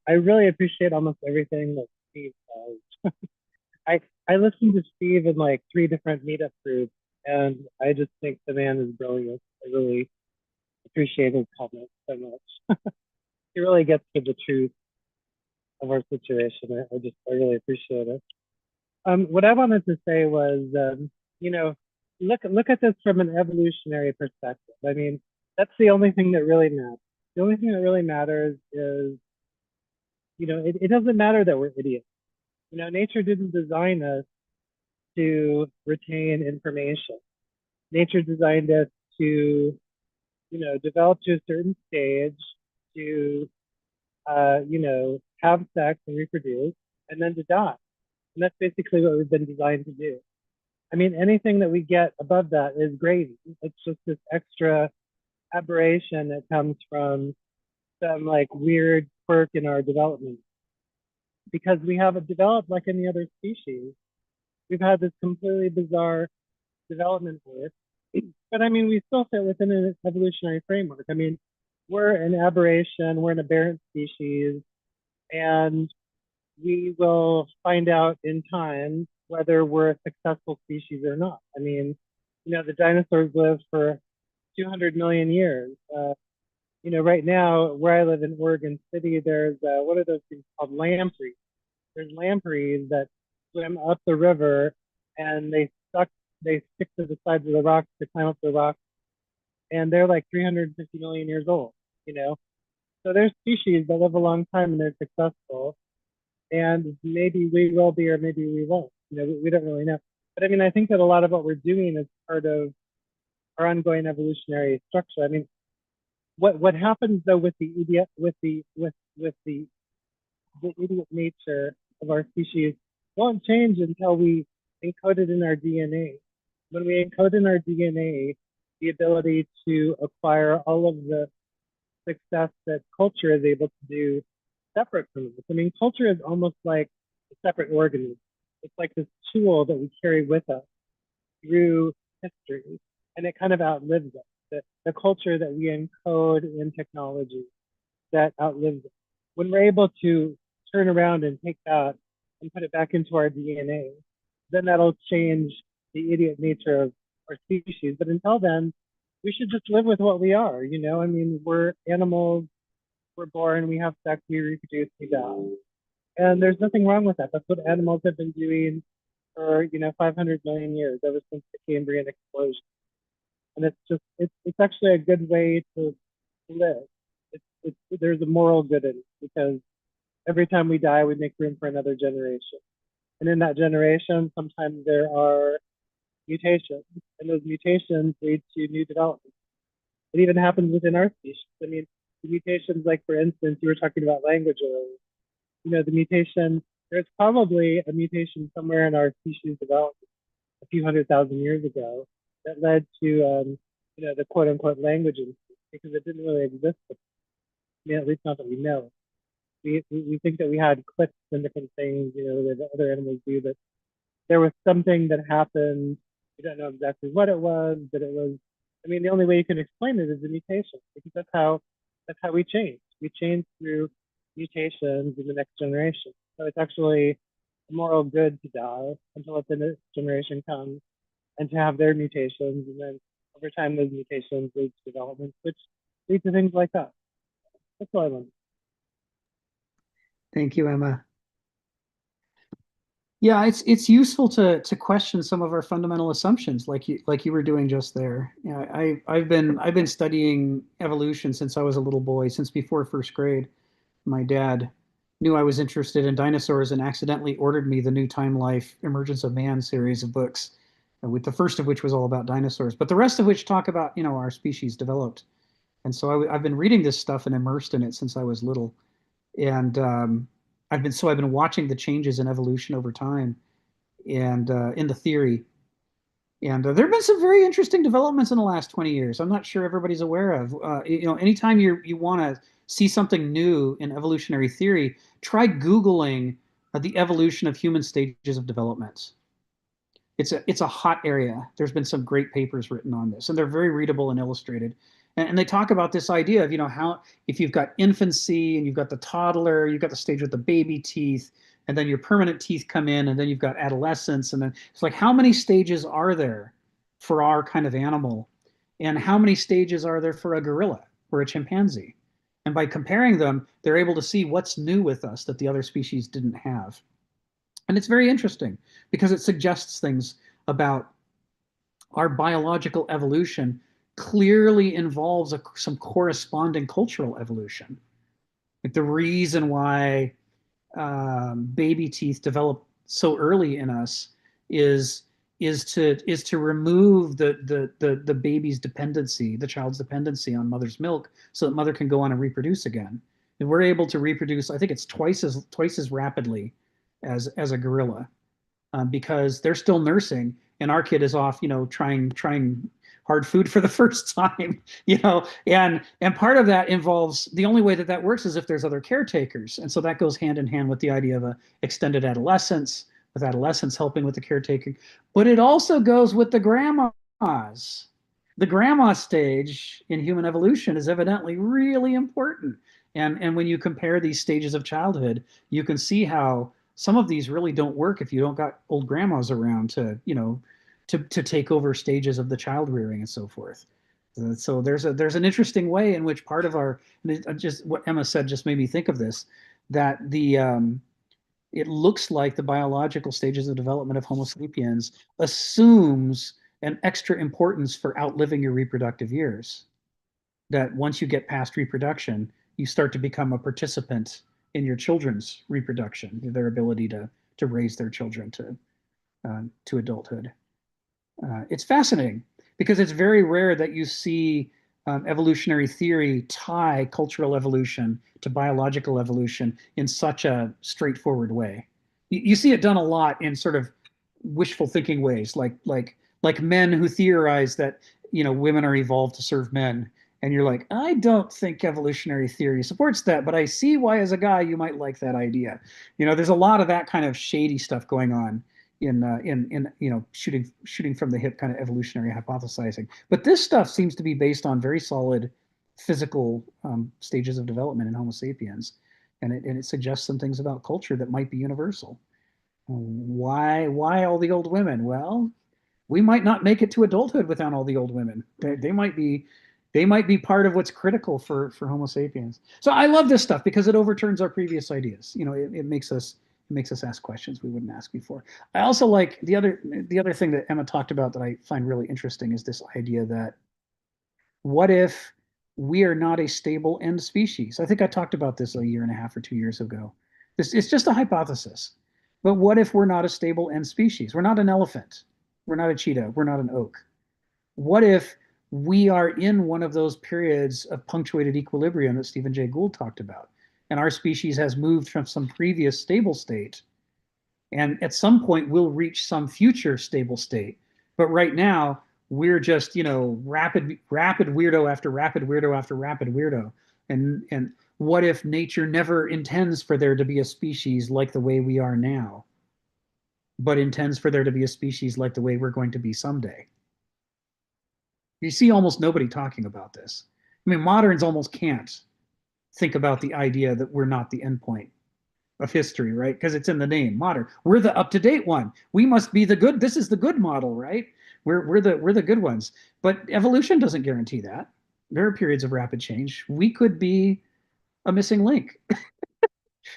I really appreciate almost everything that Steve says. I listened to Steve in like 3 different meetup groups, and I just think the man is brilliant. I really appreciate his comments so much. He really gets to the truth of our situation. I really appreciate it. What I wanted to say was, look at this from an evolutionary perspective. I mean, that's the only thing that really matters. The only thing that really matters is, it doesn't matter that we're idiots. Nature didn't design us to retain information. Nature designed us to, develop to a certain stage, to, have sex and reproduce, and then to die. And that's basically what we've been designed to do. I mean, anything that we get above that is gravy. It's just this extra aberration that comes from some like weird quirk in our development. Because we haven't developed like any other species. We've had this completely bizarre development work. But I mean, we still fit within an evolutionary framework. I mean, we're an aberration, we're an aberrant species, and we will find out in time whether we're a successful species or not. I mean, the dinosaurs lived for 200 million years. Right now, where I live in Oregon City, there's, what are those things called? Lampreys. There's lampreys that swim up the river, and they stick to the sides of the rocks to climb up the rocks, and they're like 350 million years old, So there's species that live a long time and they're successful, and maybe we will be, or maybe we won't. We don't really know. But I mean, I think that a lot of what we're doing is part of our ongoing evolutionary structure. I mean, what happens though with the idiot nature of our species won't change until we encode it in our DNA. When we encode in our DNA the ability to acquire all of the success that culture is able to do separate from us. I mean, culture is almost like a separate organism. It's like this tool that we carry with us through history, and it kind of outlives us. the culture that we encode in technology that outlives it. When we're able to turn around and take that and put it back into our DNA, then that'll change the idiot nature of our species. But until then, we should just live with what we are. You know, I mean, we're animals, we're born, we have sex, we reproduce, we die. And there's nothing wrong with that. That's what animals have been doing for, 500 million years, ever since the Cambrian explosion. And it's actually a good way to live. There's a moral good in it, because every time we die, we make room for another generation. And in that generation, sometimes there are mutations, and those mutations lead to new developments. It even happens within our species. I mean, the mutations, like for instance, you were talking about language earlier. The mutation, there's probably a mutation somewhere in our species development a few 100,000 years ago that led to, the quote unquote language instinct, because it didn't really exist. I mean, at least not that we know. We think that we had clicks and different things, that other animals do, but there was something that happened. We don't know exactly what it was, but it was, the only way you can explain it is a mutation, because that's how we change. We change through mutations in the next generation. So it's actually a moral good to die until the next generation comes and to have their mutations. And then over time, those mutations lead to developments, which lead to things like that. That's all I learned. Thank you, Emma. Yeah, it's useful to question some of our fundamental assumptions, like you were doing just there. I've been studying evolution since I was a little boy, since before first grade. My dad knew I was interested in dinosaurs and accidentally ordered me the New Time Life Emergence of Man series of books, with the first of which was all about dinosaurs, but the rest of which talk about our species developed. And so I've been reading this stuff and immersed in it since I was little, and I've been watching the changes in evolution over time, and in the theory. And there have been some very interesting developments in the last 20 years. I'm not sure everybody's aware of. Anytime you want to see something new in evolutionary theory, try Googling the evolution of human stages of development. It's a hot area. There's been some great papers written on this, and they're very readable and illustrated. And they talk about this idea of, how if you've got infancy and you've got the toddler, you've got the stage with the baby teeth, and then your permanent teeth come in, and then you've got adolescence, and then it's like, how many stages are there for our kind of animal, and how many stages are there for a gorilla or a chimpanzee? And by comparing them, they're able to see what's new with us that the other species didn't have. And it's very interesting because it suggests things about our biological evolution clearly involves some corresponding cultural evolution. Like the reason why baby teeth develop so early in us is to remove the baby's dependency, the child's dependency on mother's milk, so that mother can go on and reproduce again. And we're able to reproduce, I think it's twice as rapidly as a gorilla, because they're still nursing, and our kid is off, trying hard food for the first time, and part of that involves, the only way that works is if there's other caretakers. And so that goes hand in hand with the idea of a extended adolescence, with adolescents helping with the caretaker. But it also goes with the grandmas. The grandma stage in human evolution is evidently really important. And when you compare these stages of childhood, you can see how some of these really don't work if you don't got old grandmas around to take over stages of the child rearing and so forth. So there's an interesting way in which part of our, just what Emma said just made me think of this, that it looks like the biological stages of development of Homo sapiens assumes an extra importance for outliving your reproductive years. That once you get past reproduction, you start to become a participant in your children's reproduction, their ability to raise their children to adulthood. It's fascinating because it's very rare that you see evolutionary theory tie cultural evolution to biological evolution in such a straightforward way. You see it done a lot in sort of wishful thinking ways, like men who theorize that women are evolved to serve men. And you're like, I don't think evolutionary theory supports that, but I see why as a guy you might like that idea. There's a lot of that kind of shady stuff going on in shooting from the hip kind of evolutionary hypothesizing. But this stuff seems to be based on very solid physical stages of development in Homo sapiens, and it suggests some things about culture that might be universal. Why all the old women? Well, we might not make it to adulthood without all the old women. They might be part of what's critical for Homo sapiens. So I love this stuff because it overturns our previous ideas. It makes us ask questions we wouldn't ask before. I also like the other thing that Emma talked about that I find really interesting is this idea that what if we are not a stable end species? I think I talked about this a year and a half or 2 years ago. It's just a hypothesis. But what if we're not a stable end species? We're not an elephant. We're not a cheetah. We're not an oak. What if we are in one of those periods of punctuated equilibrium that Stephen Jay Gould talked about, and our species has moved from some previous stable state, and at some point we'll reach some future stable state. But right now, we're just, rapid weirdo after rapid weirdo after rapid weirdo. And what if nature never intends for there to be a species like the way we are now, but intends for there to be a species like the way we're going to be someday? You see almost nobody talking about this. I mean, moderns almost can't think about the idea that we're not the endpoint of history, right? Because it's in the name, modern. We're the up-to-date one. We must be the good. This is the good model, right? We're the good ones. But evolution doesn't guarantee that. There are periods of rapid change. We could be a missing link.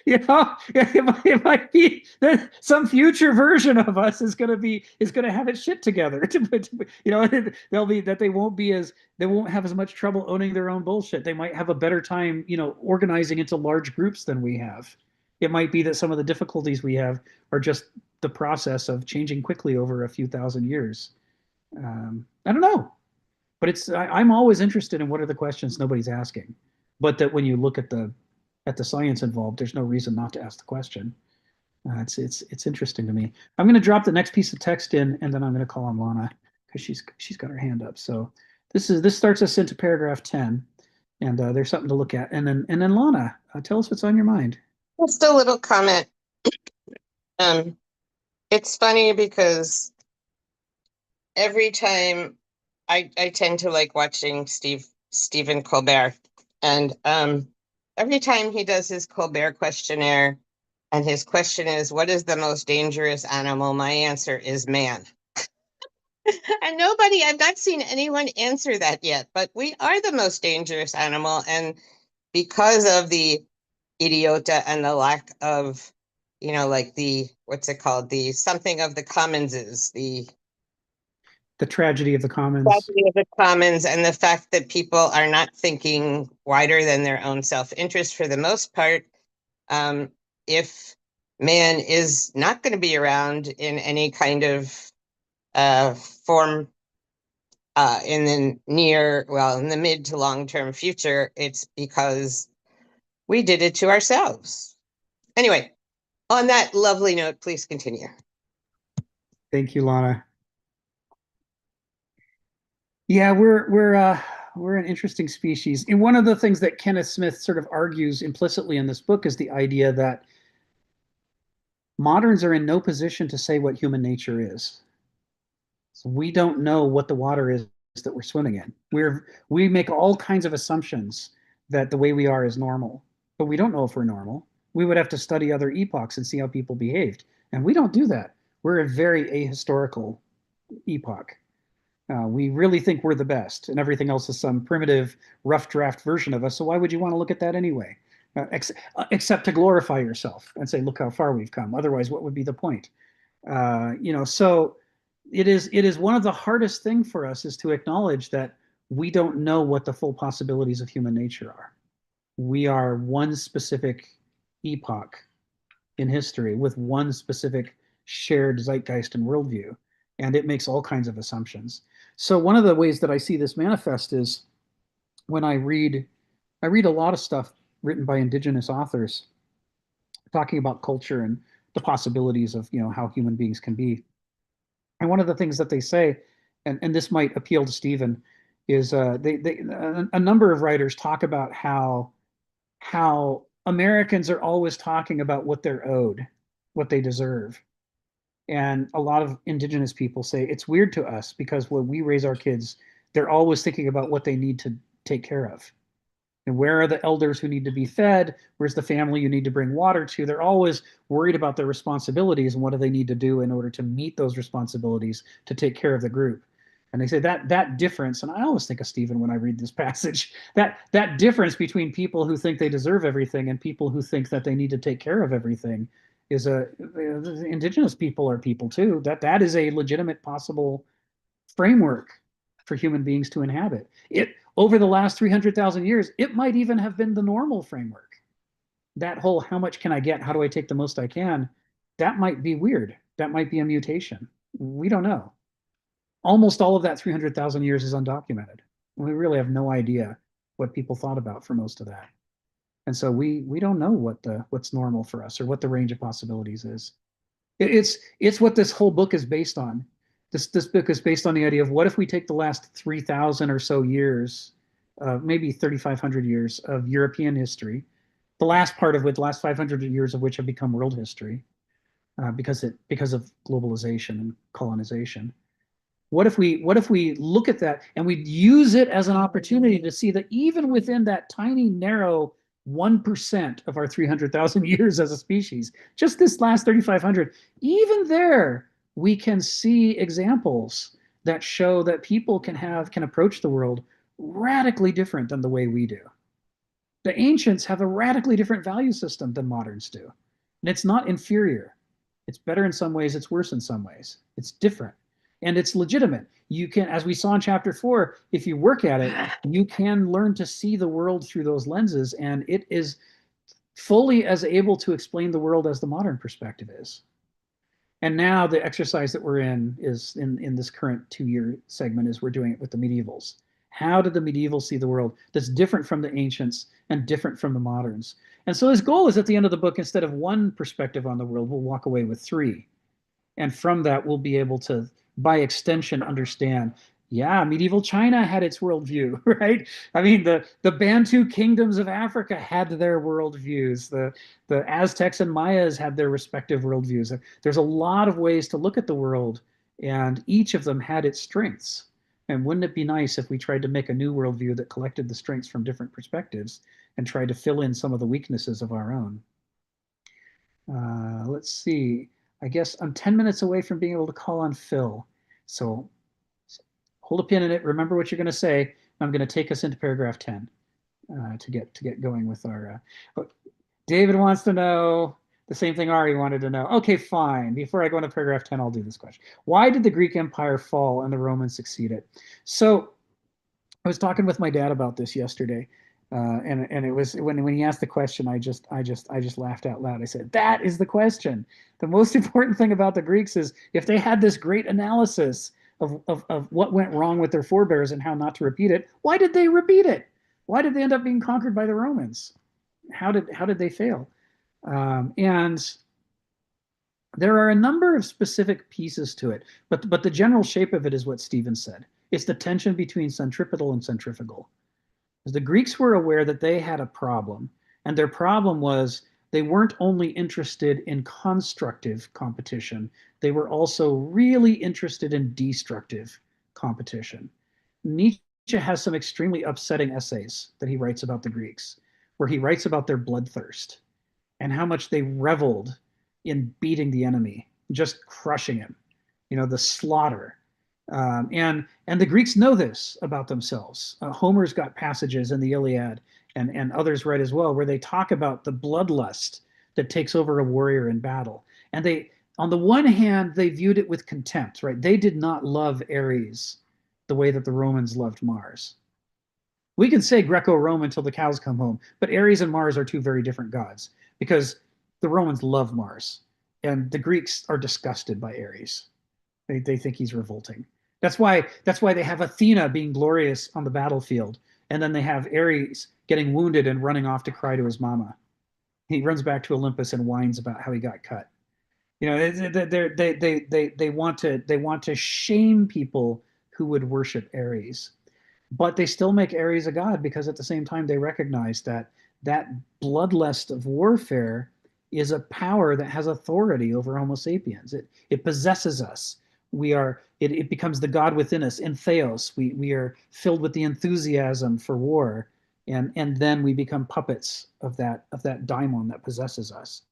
It might be that some future version of us is going to have its shit together. They won't have as much trouble owning their own bullshit. They might have a better time, organizing into large groups than we have. It might be that some of the difficulties we have are just the process of changing quickly over a few thousand years. I don't know, but I'm always interested in what are the questions nobody's asking, but that when you look at the science involved, there's no reason not to ask the question. It's interesting to me. I'm going to drop the next piece of text in, and then I'm going to call on Lana because she's got her hand up. So this starts us into paragraph 10, and there's something to look at. And then Lana, tell us what's on your mind. Just a little comment. It's funny because every time I tend to like watching Stephen Colbert, and every time he does his Colbert questionnaire, and his question is, what is the most dangerous animal? My answer is man. And I've not seen anyone answer that yet, but we are the most dangerous animal. And because of the idiota and the lack of, like what's it called? The something of the commonses, the tragedy of the commons. Tragedy of the commons, and the fact that people are not thinking wider than their own self-interest for the most part. If man is not going to be around in any kind of form in the mid to long-term future, it's because we did it to ourselves. Anyway, on that lovely note, please continue. Thank you, Lana. Yeah, we're an interesting species. And one of the things that Kenneth Smith sort of argues implicitly in this book is the idea that moderns are in no position to say what human nature is. So we don't know what the water is that we're swimming in. We make all kinds of assumptions that the way we are is normal, but we don't know if we're normal. We would have to study other epochs and see how people behaved. And we don't do that. We're a very ahistorical epoch. We really think we're the best, and everything else is some primitive, rough draft version of us. So why would you want to look at that anyway? Except to glorify yourself and say, look how far we've come. Otherwise, what would be the point? So it is one of the hardest things for us is to acknowledge that we don't know what the full possibilities of human nature are. We are one specific epoch in history with one specific shared zeitgeist and worldview, and it makes all kinds of assumptions. So one of the ways that I see this manifest is when I read a lot of stuff written by indigenous authors talking about culture and the possibilities of how human beings can be. And one of the things that they say, and this might appeal to Stephen, is a number of writers talk about how Americans are always talking about what they're owed, what they deserve. And a lot of indigenous people say it's weird to us because when we raise our kids, they're always thinking about what they need to take care of. And where are the elders who need to be fed? Where's the family you need to bring water to? They're always worried about their responsibilities and what do they need to do in order to meet those responsibilities to take care of the group. And they say that difference, and I always think of Stephen when I read this passage, that difference between people who think they deserve everything and people who think that they need to take care of everything is indigenous people are people too. That is a legitimate possible framework for human beings to inhabit. It over the last 300,000 years, it might even have been the normal framework. That whole how much can I get? How do I take the most I can? That might be weird. That might be a mutation. We don't know. Almost all of that 300,000 years is undocumented. We really have no idea what people thought about for most of that. And so we don't know what's normal for us or what the range of possibilities is. It's what this whole book is based on. This book is based on the idea of what if we take the last 3,000 or so years, maybe 3,500 years of European history, the last part of which, the last 500 years of which have become world history, because of globalization and colonization. What if we look at that and we use it as an opportunity to see that even within that tiny narrow 1% of our 300,000 years as a species, just this last 3,500, even there we can see examples that show that people can approach the world radically different than the way we do. The ancients have a radically different value system than moderns do. And it's not inferior. It's better in some ways, it's worse in some ways. It's different. And it's legitimate. You can, as we saw in chapter 4, if you work at it, you can learn to see the world through those lenses, and it is fully as able to explain the world as the modern perspective is. And now the exercise that we're in is in this current 2-year segment is we're doing it with the medievals. How did the medievals see the world that's different from the ancients and different from the moderns? And so his goal is at the end of the book, instead of one perspective on the world, we'll walk away with 3. And from that, we'll be able to, by extension, understand, yeah, medieval China had its worldview, right? I mean, the Bantu kingdoms of Africa had their worldviews. The Aztecs and Mayas had their respective worldviews. There's a lot of ways to look at the world, and each of them had its strengths. And wouldn't it be nice if we tried to make a new worldview that collected the strengths from different perspectives and tried to fill in some of the weaknesses of our own? Let's see. I guess I'm 10 minutes away from being able to call on Phil. So hold a pin in it. Remember what you're going to say. I'm going to take us into paragraph 10 to get going with our. David wants to know the same thing Ari wanted to know. Okay, fine. Before I go into paragraph 10, I'll do this question. Why did the Greek Empire fall and the Romans succeed it? So I was talking with my dad about this yesterday. And it was when he asked the question, I just laughed out loud. I said, that is the question. The most important thing about the Greeks is if they had this great analysis of what went wrong with their forebears and how not to repeat it, why did they repeat it? Why did they end up being conquered by the Romans? How did they fail? And there are a number of specific pieces to it, but the general shape of it is what Stephen said. It's the tension between centripetal and centrifugal. The Greeks were aware that they had a problem, and their problem was they weren't only interested in constructive competition, they were also really interested in destructive competition. Nietzsche has some extremely upsetting essays that he writes about the Greeks, where he writes about their bloodthirst and how much they reveled in beating the enemy, just crushing him, the slaughter. And the Greeks know this about themselves. Homer's got passages in the Iliad and others write as well, where they talk about the bloodlust that takes over a warrior in battle. And they, on the one hand, they viewed it with contempt, right? They did not love Ares the way that the Romans loved Mars. We can say Greco-Roman till the cows come home, but Ares and Mars are two very different gods because the Romans love Mars and the Greeks are disgusted by Ares. They think he's revolting. That's why they have Athena being glorious on the battlefield, and then they have Ares getting wounded and running off to cry to his mama. He runs back to Olympus and whines about how he got cut. They want to shame people who would worship Ares, but they still make Ares a god because at the same time they recognize that bloodlust of warfare is a power that has authority over Homo sapiens. It possesses us. It becomes the God within us, in theos. We are filled with the enthusiasm for war, and then we become puppets of that daimon that possesses us.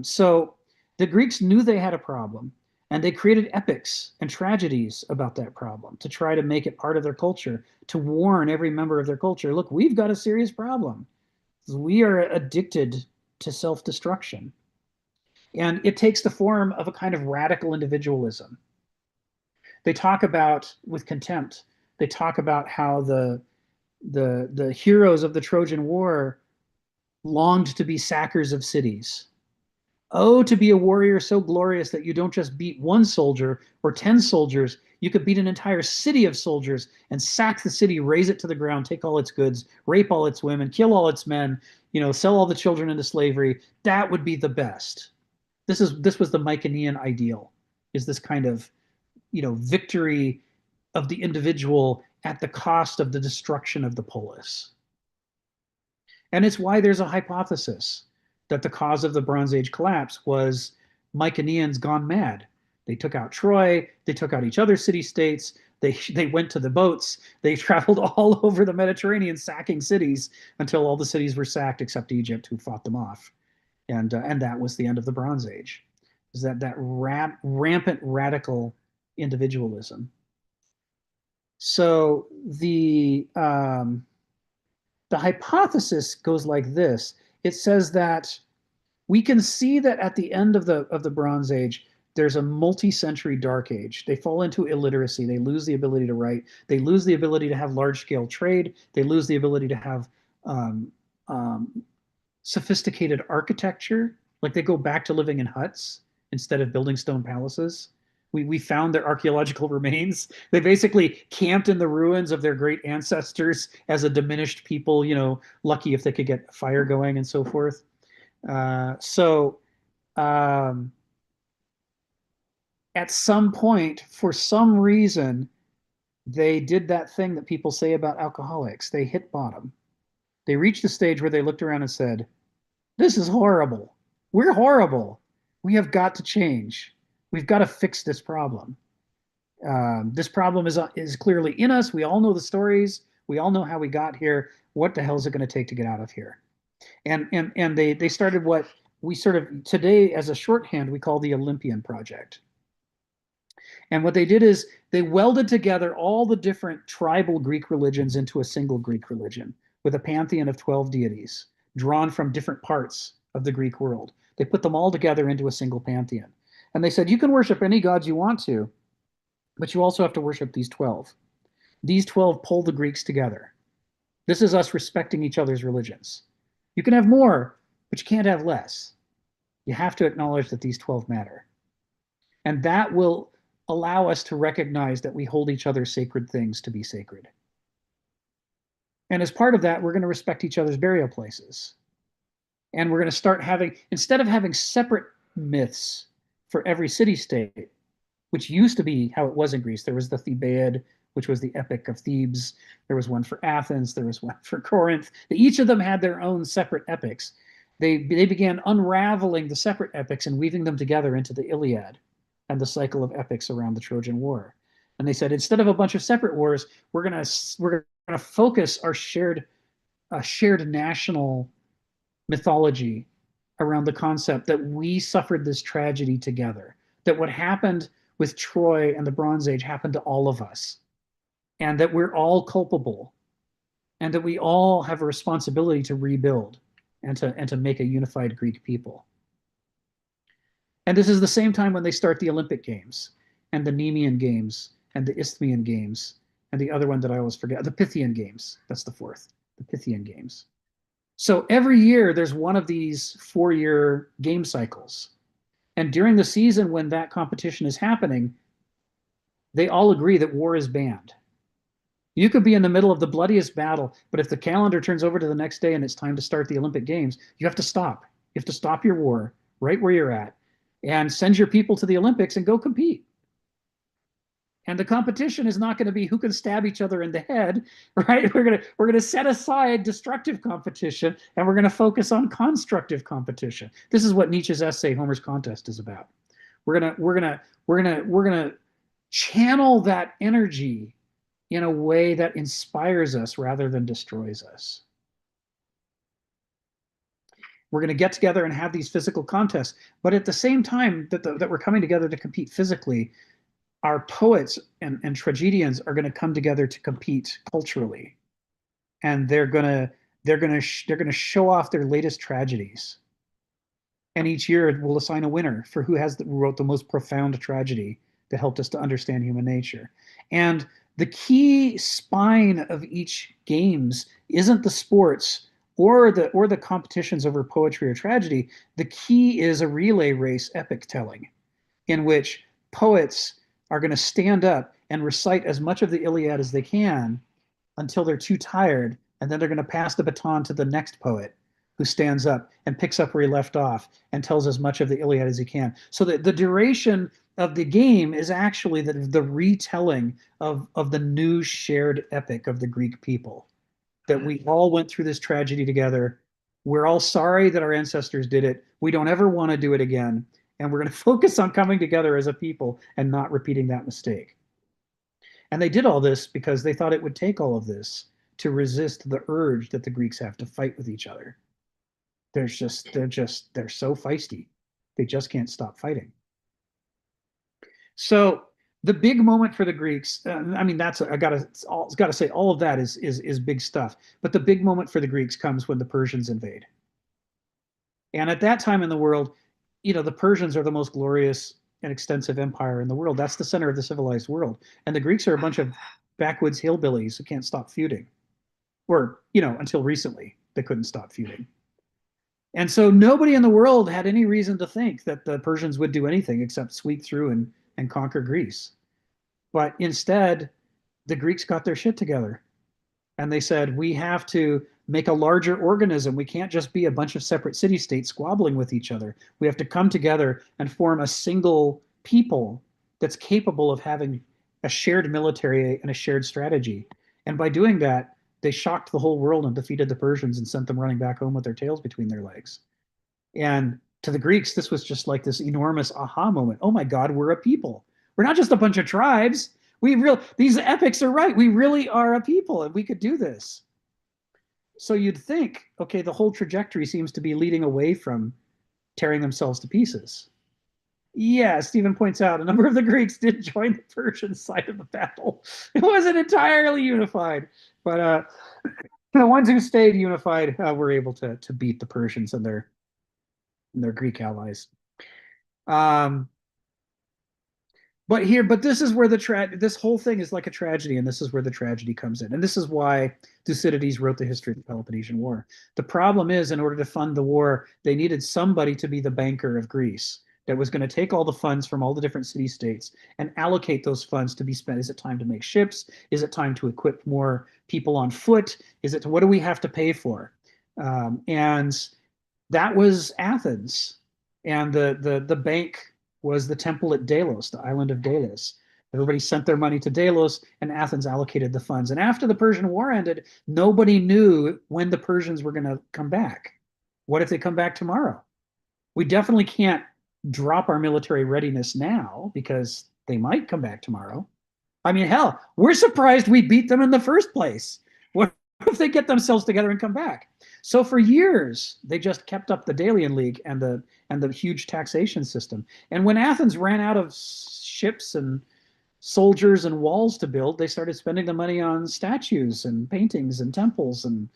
So the Greeks knew they had a problem, and they created epics and tragedies about that problem to try to make it part of their culture, to warn every member of their culture, look, we've got a serious problem. We are addicted to self-destruction. And it takes the form of a kind of radical individualism. They talk about, with contempt, they talk about how the heroes of the Trojan War longed to be sackers of cities. Oh, to be a warrior so glorious that you don't just beat one soldier or 10 soldiers, you could beat an entire city of soldiers and sack the city, raze it to the ground, take all its goods, rape all its women, kill all its men, sell all the children into slavery. That would be the best. This was the Mycenaean ideal, is this kind of, victory of the individual at the cost of the destruction of the polis. And it's why there's a hypothesis that the cause of the Bronze Age collapse was Mycenaeans gone mad. They took out Troy, they took out each other's city-states, they went to the boats, they traveled all over the Mediterranean sacking cities until all the cities were sacked except Egypt, who fought them off. And that was the end of the Bronze Age. Is that rampant radical individualism. So the hypothesis goes like this. It says that we can see that at the end of the Bronze Age, there's a multi-century dark age. They fall into illiteracy. They lose the ability to write. They lose the ability to have large-scale trade. They lose the ability to have sophisticated architecture. Like they go back to living in huts instead of building stone palaces. We found their archaeological remains. They basically camped in the ruins of their great ancestors as a diminished people, lucky if they could get fire going and so forth. At some point, for some reason, they did that thing that people say about alcoholics. They hit bottom. They reached the stage where they looked around and said, this is horrible. We're horrible. We have got to change. We've got to fix this problem. This problem is clearly in us. We all know the stories. We all know how we got here. What the hell is it going to take to get out of here? And they started what we sort of today as a shorthand we call the Olympian Project. And what they did is they welded together all the different tribal Greek religions into a single Greek religion with a pantheon of 12 deities drawn from different parts of the Greek world. They put them all together into a single pantheon. And they said, you can worship any gods you want to, but you also have to worship these 12. These 12 pull the Greeks together. This is us respecting each other's religions. You can have more, but you can't have less. You have to acknowledge that these 12 matter. And that will allow us to recognize that we hold each other's sacred things to be sacred. And as part of that, we're going to respect each other's burial places. And we're going to start having, instead of having separate myths for every city-state, which used to be how it was in Greece. There was the Thebaid, which was the Epic of Thebes. There was one for Athens. There was one for Corinth. Each of them had their own separate epics. They began unraveling the separate epics and weaving them together into the Iliad and the cycle of epics around the Trojan War. And they said, instead of a bunch of separate wars, we're gonna focus our shared national mythology around the concept that we suffered this tragedy together, that what happened with Troy and the Bronze Age happened to all of us, and that we're all culpable, and that we all have a responsibility to rebuild and to make a unified Greek people. And this is the same time when they start the Olympic Games and the Nemean Games and the Isthmian Games and the other one that I always forget, the Pythian Games. That's the fourth, the Pythian Games. So every year there's one of these 4-year game cycles. And during the season when that competition is happening, they all agree that war is banned. You could be in the middle of the bloodiest battle, but if the calendar turns over to the next day and it's time to start the Olympic Games, you have to stop. You have to stop your war right where you're at and send your people to the Olympics and go compete. And the competition is not going to be who can stab each other in the head, right? We're gonna set aside destructive competition, and we're going to focus on constructive competition. This is what Nietzsche's essay Homer's Contest is about. We're gonna channel that energy in a way that inspires us rather than destroys us. We're going to get together and have these physical contests, but at the same time that we're coming together to compete physically, our poets and tragedians are going to come together to compete culturally, and they're going to show off their latest tragedies. And each year we'll assign a winner for who wrote the most profound tragedy that helped us to understand human nature. And the key spine of each games isn't the sports or the competitions over poetry or tragedy. The key is a relay race epic telling, in which poets are going to stand up and recite as much of the Iliad as they can until they're too tired, and then they're going to pass the baton to the next poet, who stands up and picks up where he left off and tells as much of the Iliad as he can. So that the duration of the game is actually the retelling of the new shared epic of the Greek people, that we all went through this tragedy together. We're all sorry that our ancestors did it. We don't ever want to do it again. And we're going to focus on coming together as a people and not repeating that mistake. And they did all this because they thought it would take all of this to resist the urge that the Greeks have to fight with each other. They're so feisty. They just can't stop fighting. So the big moment for the Greeks, I mean, I gotta say, all of that is big stuff. But the big moment for the Greeks comes when the Persians invade. And at that time in the world, the Persians are the most glorious and extensive empire in the world. That's the center of the civilized world. And the Greeks are a bunch of backwoods hillbillies who can't stop feuding. Or, until recently, they couldn't stop feuding. And so nobody in the world had any reason to think that the Persians would do anything except sweep through and conquer Greece. But instead, the Greeks got their shit together. And they said, we have to make a larger organism. We can't just be a bunch of separate city-states squabbling with each other. We have to come together and form a single people that's capable of having a shared military and a shared strategy. And by doing that, they shocked the whole world and defeated the Persians and sent them running back home with their tails between their legs. And to the Greeks, this was just like this enormous aha moment. Oh my God, we're a people. We're not just a bunch of tribes. These epics are right. We really are a people, and we could do this. So you'd think, okay, the whole trajectory seems to be leading away from tearing themselves to pieces. Yeah, Stephen points out a number of the Greeks did join the Persian side of the battle. It wasn't entirely unified, but the ones who stayed unified were able to beat the Persians and their Greek allies. But this is where this whole thing is like a tragedy, and this is where the tragedy comes in. And this is why Thucydides wrote the history of the Peloponnesian War. The problem is, in order to fund the war, they needed somebody to be the banker of Greece that was going to take all the funds from all the different city-states and allocate those funds to be spent. Is it time to make ships? Is it time to equip more people on foot? What do we have to pay for? And that was Athens. And the bank was the temple at Delos, the island of Delos. Everybody sent their money to Delos, and Athens allocated the funds. And after the Persian War ended, nobody knew when the Persians were going to come back. What if they come back tomorrow? We definitely can't drop our military readiness now, because they might come back tomorrow. I mean, hell, we're surprised we beat them in the first place. What if they get themselves together and come back? So for years, they just kept up the Delian League and the huge taxation system. And when Athens ran out of ships and soldiers and walls to build, they started spending the money on statues and paintings and temples and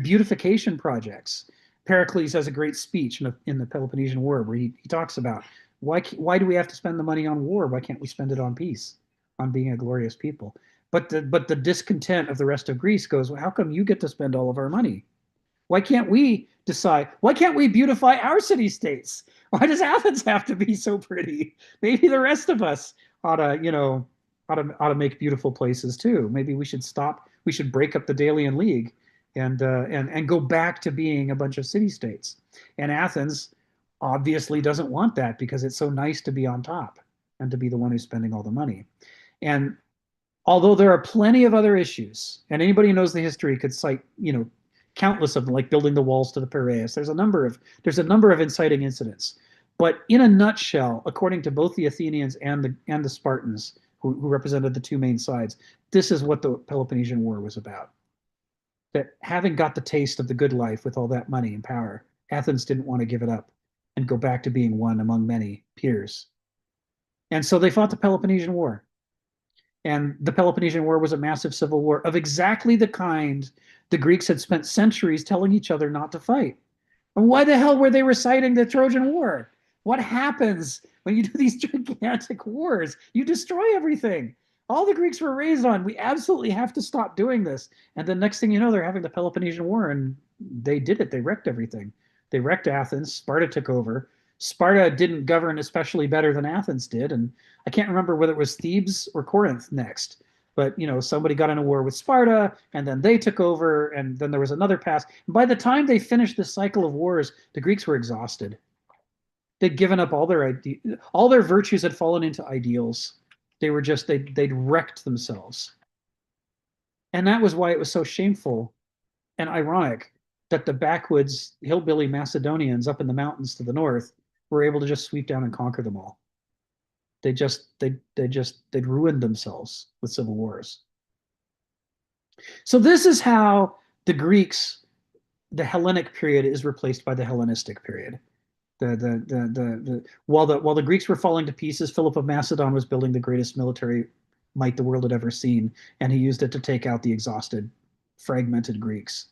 beautification projects. Pericles has a great speech in the Peloponnesian War where he talks about why do we have to spend the money on war? Why can't we spend it on peace, on being a glorious people? But the discontent of the rest of Greece goes, well, how come you get to spend all of our money? Why can't we decide? Why can't we beautify our city-states? Why does Athens have to be so pretty? Maybe the rest of us ought to make beautiful places too. Maybe we should stop. We should break up the Delian League and go back to being a bunch of city-states. And Athens obviously doesn't want that because it's so nice to be on top and to be the one who's spending all the money. And although there are plenty of other issues, and anybody who knows the history could cite, countless of them, like building the walls to the Piraeus. There's a number of inciting incidents. But in a nutshell, according to both the Athenians and the Spartans, who represented the two main sides, this is what the Peloponnesian War was about. That having got the taste of the good life with all that money and power, Athens didn't want to give it up and go back to being one among many peers. And so they fought the Peloponnesian War. And the Peloponnesian War was a massive civil war of exactly the kind the Greeks had spent centuries telling each other not to fight. And why the hell were they reciting the Trojan War? What happens when you do these gigantic wars? You destroy everything. All the Greeks were raised on, we absolutely have to stop doing this. And the next thing you know, they're having the Peloponnesian War, and they did it. They wrecked everything. They wrecked Athens. Sparta took over. Sparta didn't govern especially better than Athens did. And I can't remember whether it was Thebes or Corinth next. But, somebody got in a war with Sparta, and then they took over, and then there was another pass. And by the time they finished this cycle of wars, the Greeks were exhausted. They'd given up all their virtues had fallen into ideals. They were just, they'd wrecked themselves. And that was why it was so shameful and ironic that the backwoods hillbilly Macedonians up in the mountains to the north were able to just sweep down and conquer them all. They'd ruined themselves with civil wars. So this is how the Greeks, the Hellenic period is replaced by the Hellenistic period. While the Greeks were falling to pieces, Philip of Macedon was building the greatest military might the world had ever seen, and he used it to take out the exhausted, fragmented Greeks.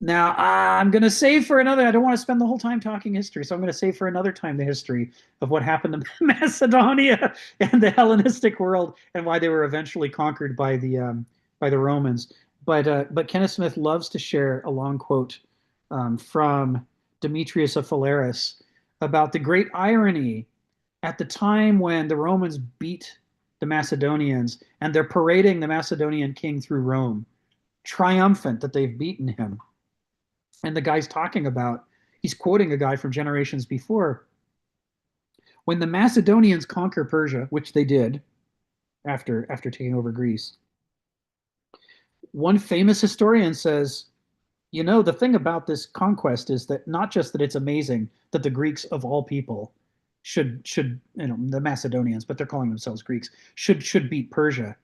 Now, I'm going to save for another, I don't want to spend the whole time talking history, so I'm going to save for another time the history of what happened to Macedonia and the Hellenistic world and why they were eventually conquered by the Romans. But Kenneth Smith loves to share a long quote from Demetrius of Phaleris about the great irony at the time when the Romans beat the Macedonians and they're parading the Macedonian king through Rome, triumphant that they've beaten him. And the guy's talking about, he's quoting a guy from generations before. When the Macedonians conquer Persia, which they did after taking over Greece, one famous historian says, the thing about this conquest is that not just that it's amazing that the Greeks of all people should the Macedonians, but they're calling themselves Greeks, should beat Persia,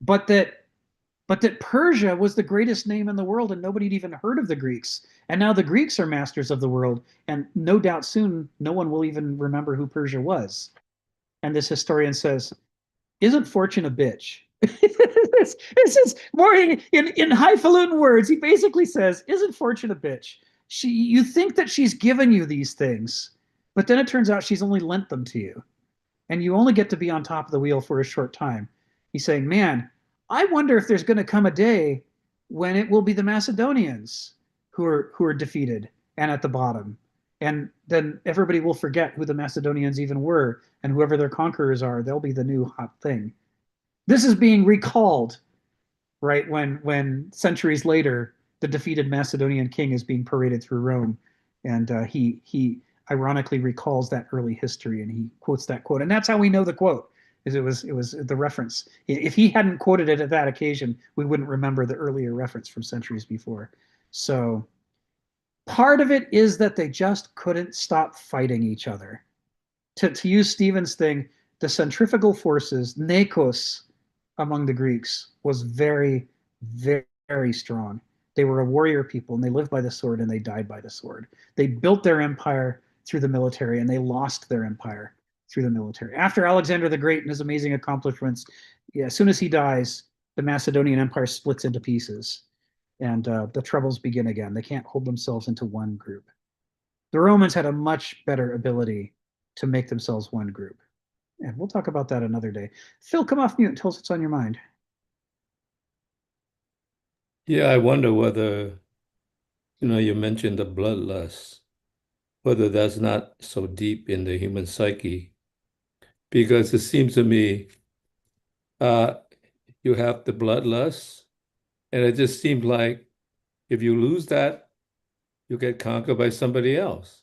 but that Persia was the greatest name in the world and nobody had even heard of the Greeks. And now the Greeks are masters of the world. And no doubt soon, no one will even remember who Persia was. And this historian says, isn't fortune a bitch? this is more in highfalutin words. He basically says, isn't fortune a bitch? You think that she's given you these things, but then it turns out she's only lent them to you. And you only get to be on top of the wheel for a short time. He's saying, man, I wonder if there's going to come a day when it will be the Macedonians who are defeated and at the bottom. And then everybody will forget who the Macedonians even were, and whoever their conquerors are, they'll be the new hot thing. This is being recalled, right, when centuries later, the defeated Macedonian king is being paraded through Rome. And he ironically recalls that early history, and he quotes that quote. And that's how we know the quote. It was the reference. If he hadn't quoted it at that occasion, we wouldn't remember the earlier reference from centuries before. So part of it is that they just couldn't stop fighting each other. To use Stephen's thing, the centrifugal forces, nekos, among the Greeks was very, very, very strong. They were a warrior people, and they lived by the sword, and they died by the sword. They built their empire through the military, and they lost their empire through the military. After Alexander the Great and his amazing accomplishments, as soon as he dies, the Macedonian Empire splits into pieces, and the troubles begin again. They can't hold themselves into one group. The Romans had a much better ability to make themselves one group. And we'll talk about that another day. Phil, come off mute and tell us what's on your mind. Yeah, I wonder whether, you mentioned the bloodlust, whether that's not so deep in the human psyche, because it seems to me you have the bloodlust, and it just seems like if you lose that, you get conquered by somebody else.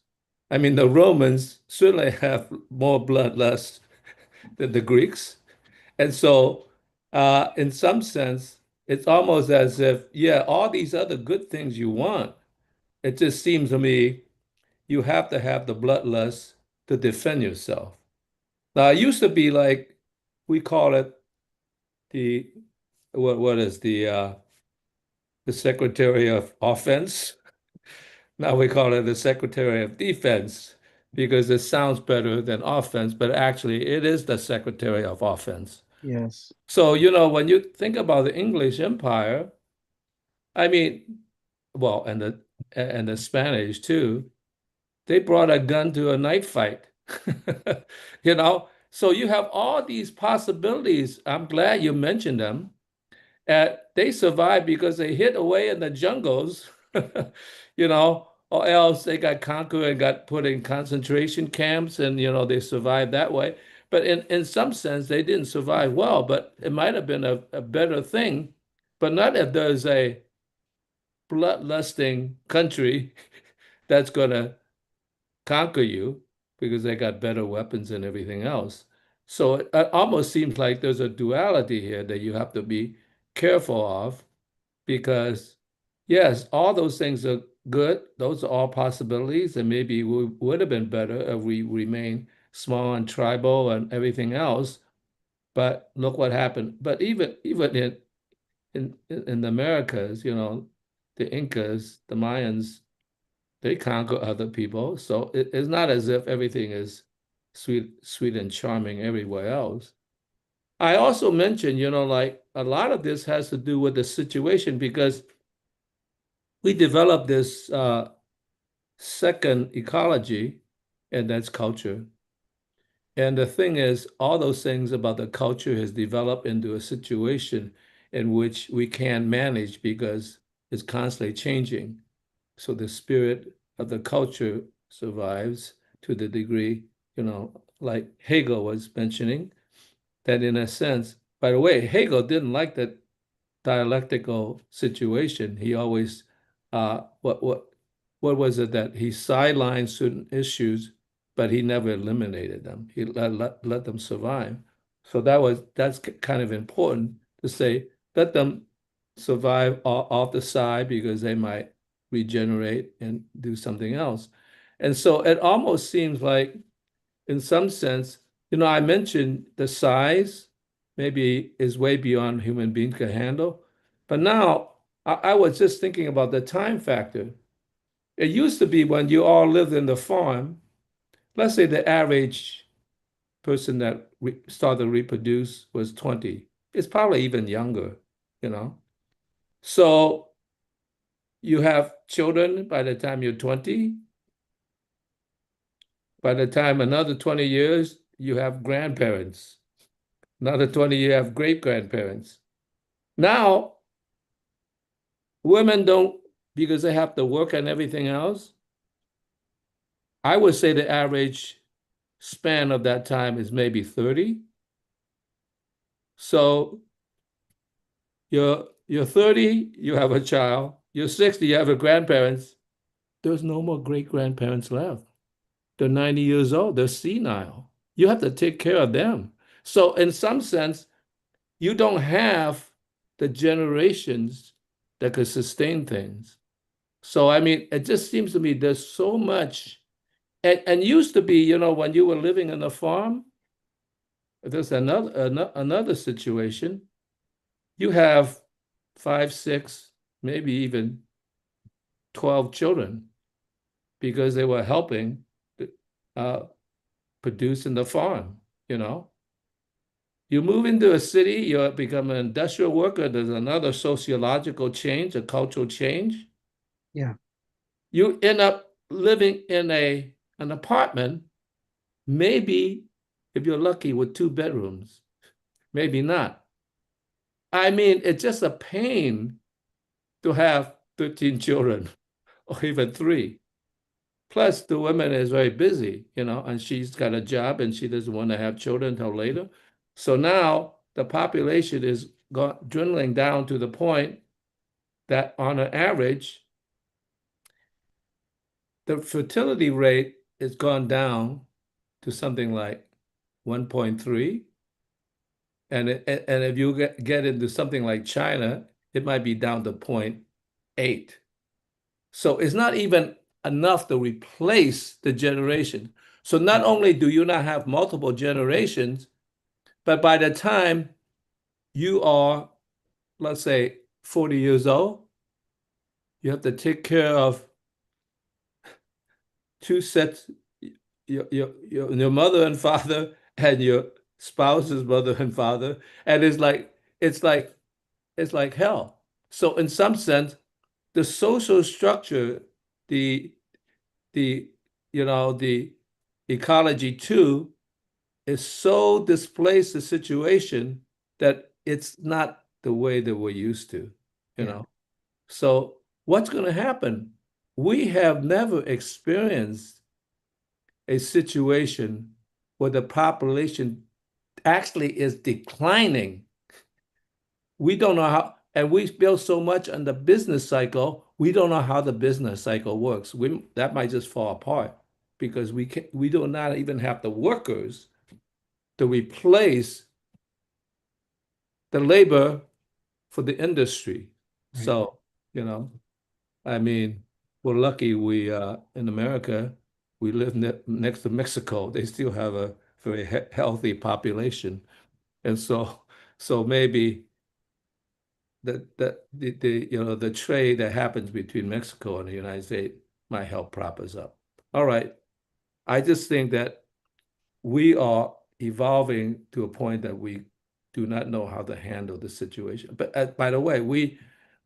I mean, the Romans certainly have more bloodlust the Greeks. And so, in some sense, it's almost as if, yeah, all these other good things you want, it just seems to me you have to have the bloodlust to defend yourself. Now, it used to be like, we call it the, what is the Secretary of Offense? Now we call it the Secretary of Defense because it sounds better than offense, but actually it is the Secretary of Offense. Yes. So, when you think about the English Empire, I mean, well, and the Spanish too, they brought a gun to a knife fight. So you have all these possibilities. I'm glad you mentioned them. They survived because they hid away in the jungles, or else they got conquered and got put in concentration camps, and they survived that way. But in some sense, they didn't survive well, but it might have been a better thing, but not if there's a bloodlusting country that's going to conquer you because they got better weapons and everything else. So it almost seems like there's a duality here that you have to be careful of because, yes, all those things are good. Those are all possibilities, and maybe we would have been better if we remained small and tribal and everything else. But look what happened. But even in the Americas, the Incas, the Mayans, they conquer other people. So it's not as if everything is sweet and charming everywhere else. I also mentioned, like a lot of this has to do with the situation because we developed this second ecology, and that's culture. And the thing is, all those things about the culture has developed into a situation in which we can't manage because it's constantly changing. So the spirit of the culture survives to the degree, like Hegel was mentioning, that in a sense, by the way, Hegel didn't like that dialectical situation. He always, what was it that he sidelined certain issues, but he never eliminated them. He let them survive. So that's kind of important to say, let them survive off the side because they might regenerate and do something else. And so it almost seems like, in some sense, I mentioned the size maybe is way beyond human beings can handle. But now I was just thinking about the time factor. It used to be when you all lived in the farm, let's say the average person that started to reproduce was 20. It's probably even younger. So you have children by the time you're 20. By the time another 20 years, you have grandparents. Another 20 years, you have great-grandparents. Now, women don't, because they have to work and everything else. I would say the average span of that time is maybe 30. So you're 30, you have a child. You're 60, you have a grandparents. There's no more great-grandparents left. They're 90 years old. They're senile. You have to take care of them. So in some sense, you don't have the generations that could sustain things. So, I mean, it just seems to me there's so much. And used to be, when you were living in a farm, there's another situation. You have 5, 6, maybe even 12 children because they were helping produce in the farm. You move into a city, you become an industrial worker, there's another sociological change, a cultural change. Yeah. You end up living in an apartment, maybe if you're lucky with 2 bedrooms, maybe not. I mean, it's just a pain to have 13 children or even 3. Plus, the woman is very busy, and she's got a job and she doesn't want to have children until later. So now the population is dwindling down to the point that on an average, the fertility rate has gone down to something like 1.3. And if you get into something like China, it might be down to 0.8. So it's not even enough to replace the generation. So not only do you not have multiple generations, but by the time you are, let's say, 40 years old, you have to take care of two sets, your mother and father and your spouse's mother and father, and it's like hell. So in some sense, the social structure, the the the ecology too, is so displaced the situation that it's not the way that we're used to, you know. So what's going to happen? We have never experienced a situation where the population actually is declining. We don't know how, and we build so much on the business cycle, we don't know how the business cycle works. That might just fall apart because we do not even have the workers to replace the labor for the industry. Right. So, I mean, we're lucky in America, we live next to Mexico. They still have a very healthy population. And so maybe the trade that happens between Mexico and the United States might help prop us up. All right. I just think that we are evolving to a point that we do not know how to handle the situation. But by the way,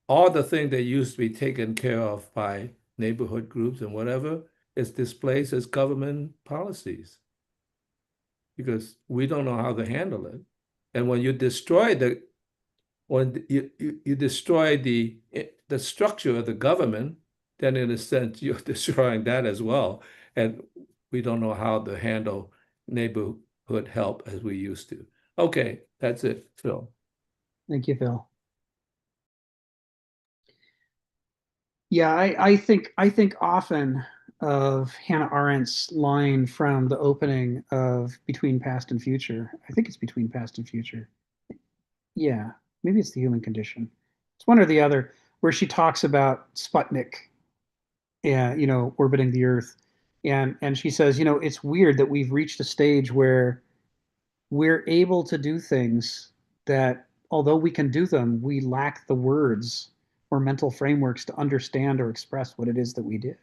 all the things that used to be taken care of by neighborhood groups and whatever is displaced as government policies because we don't know how to handle it. And when you destroy you destroy the structure of the government, then in a sense you're destroying that as well. And we don't know how to handle neighborhood help as we used to. Okay, that's it, Phil. Thank you, Phil. Yeah, I think often of Hannah Arendt's line from the opening of Between Past and Future. I think it's Between Past and Future. Yeah, maybe it's The Human Condition. It's one or the other, where she talks about Sputnik, orbiting the Earth, and she says, it's weird that we've reached a stage where we're able to do things that, although we can do them, we lack the words or mental frameworks to understand or express what it is that we did.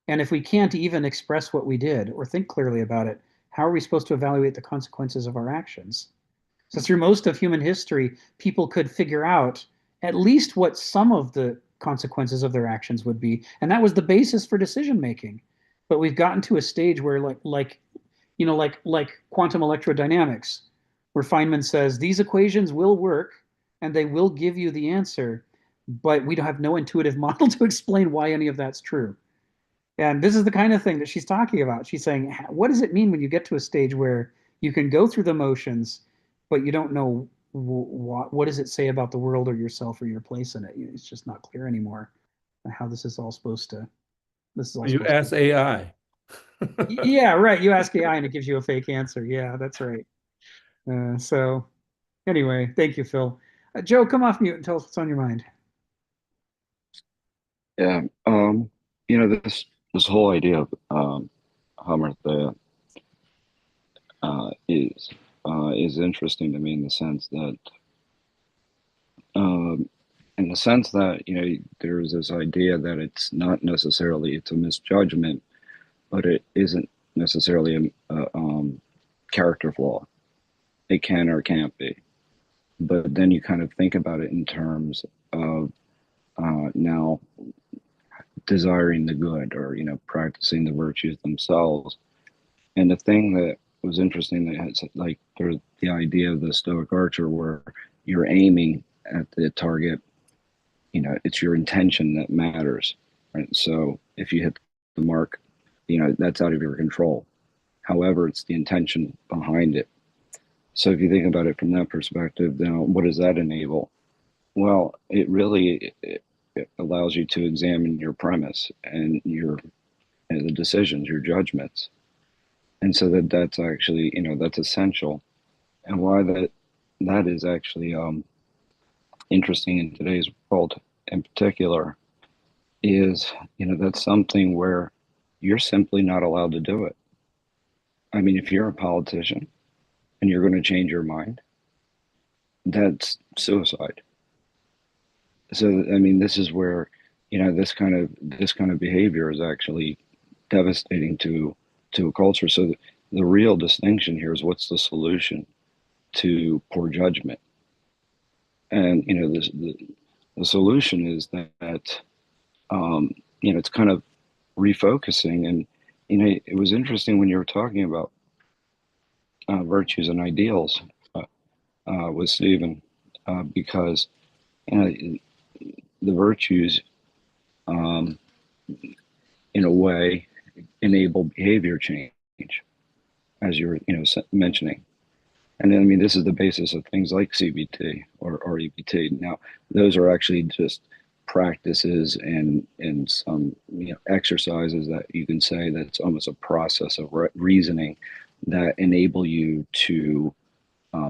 And if we can't even express what we did or think clearly about it, how are we supposed to evaluate the consequences of our actions? So through most of human history, people could figure out at least what some of the consequences of their actions would be, and that was the basis for decision making. But we've gotten to a stage where, like quantum electrodynamics, where Feynman says these equations will work and they will give you the answer, but we don't have no intuitive model to explain why any of that's true. And this is the kind of thing that she's talking about. She's saying, what does it mean when you get to a stage where you can go through the motions, but you don't know what does it say about the world or yourself or your place in it? It's just not clear anymore how this is all supposed to. You ask AI. Yeah, right. You ask AI and it gives you a fake answer. Yeah, that's right. So anyway, thank you, Phil. Joe, come off mute and tell us what's on your mind. Yeah, this whole idea of hamartia is interesting to me in the sense that there's this idea that it's a misjudgment, but it isn't necessarily a character flaw. It can or can't be. But then you kind of think about it in terms of now desiring the good or, practicing the virtues themselves. And the thing that was interesting that has there's the idea of the Stoic archer where you're aiming at the target, it's your intention that matters, right? So if you hit the mark, that's out of your control. However, it's the intention behind it. So if you think about it from that perspective, now what does that enable? Well, it really it allows you to examine your premise and the decisions, your judgments. And so that's actually, that's essential. And why that is actually interesting in today's world in particular is, that's something where you're simply not allowed to do it. I mean, if you're a politician and you're going to change your mind, that's suicide. So, I mean, this is where, this kind of behavior is actually devastating to a culture. So the real distinction here is, what's the solution to poor judgment? And the solution is that it's kind of refocusing. And it was interesting when you were talking about virtues and ideals with Stephen, because the virtues, in a way, enable behavior change, as you're mentioning. And then, I mean, this is the basis of things like CBT or EBT. Now, those are actually just practices and some exercises that you can say that's almost a process of reasoning that enable you to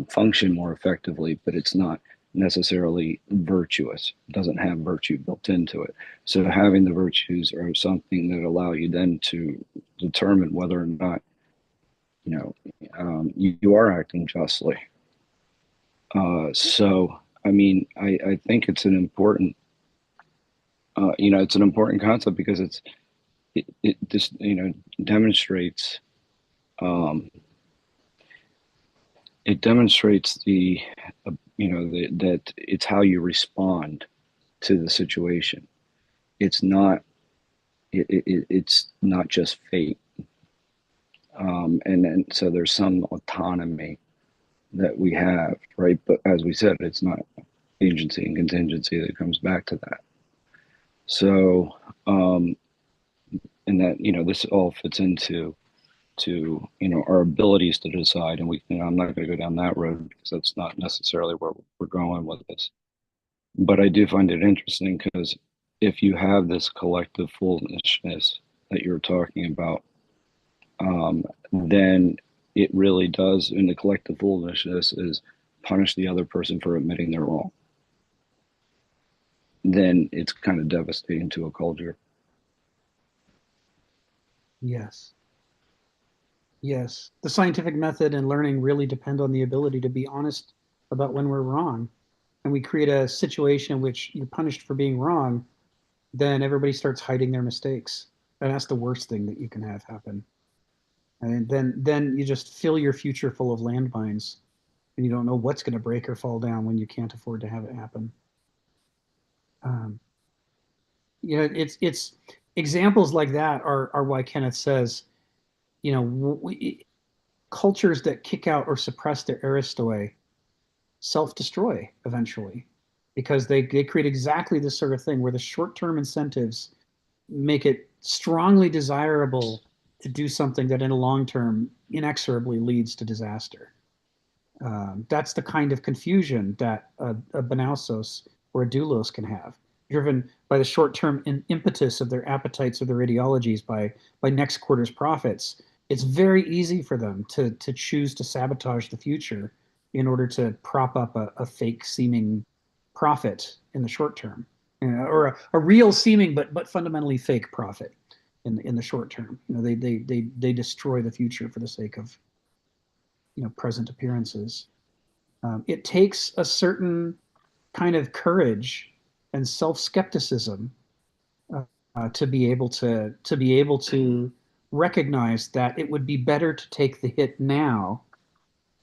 function more effectively, but it's not necessarily virtuous. It doesn't have virtue built into it. So having the virtues are something that allow you then to determine whether or not you are acting justly. So, I mean, I think it's an important, it's an important concept, because it just, demonstrates, it demonstrates that it's how you respond to the situation. It's not, it's not just fate. And so there's some autonomy that we have, right? But as we said, it's not agency and contingency that comes back to that. So, and that, this all fits into our abilities to decide. And I'm not going to go down that road, because that's not necessarily where we're going with this. But I do find it interesting, because if you have this collective foolishness that you're talking about, then it really does, and the collective foolishness is punish the other person for admitting they're wrong. Then it's kind of devastating to a culture. Yes. Yes. The scientific method and learning really depend on the ability to be honest about when we're wrong. And we create a situation in which you're punished for being wrong, then everybody starts hiding their mistakes. And that's the worst thing that you can have happen. And then you just fill your future full of landmines, and you don't know what's going to break or fall down when you can't afford to have it happen. It's examples like that are why Kenneth says, cultures that kick out or suppress their aristoi self-destroy eventually, because they create exactly this sort of thing where the short-term incentives make it strongly desirable to do something that in the long term inexorably leads to disaster. That's the kind of confusion that a Benausos or a doulos can have, driven by the short-term impetus of their appetites or their ideologies, by next quarter's profits. It's very easy for them to choose to sabotage the future in order to prop up a fake seeming profit in the short term, or a real seeming but fundamentally fake profit in the short term. They destroy the future for the sake of present appearances. It takes a certain kind of courage and self-skepticism to be able to recognize that it would be better to take the hit now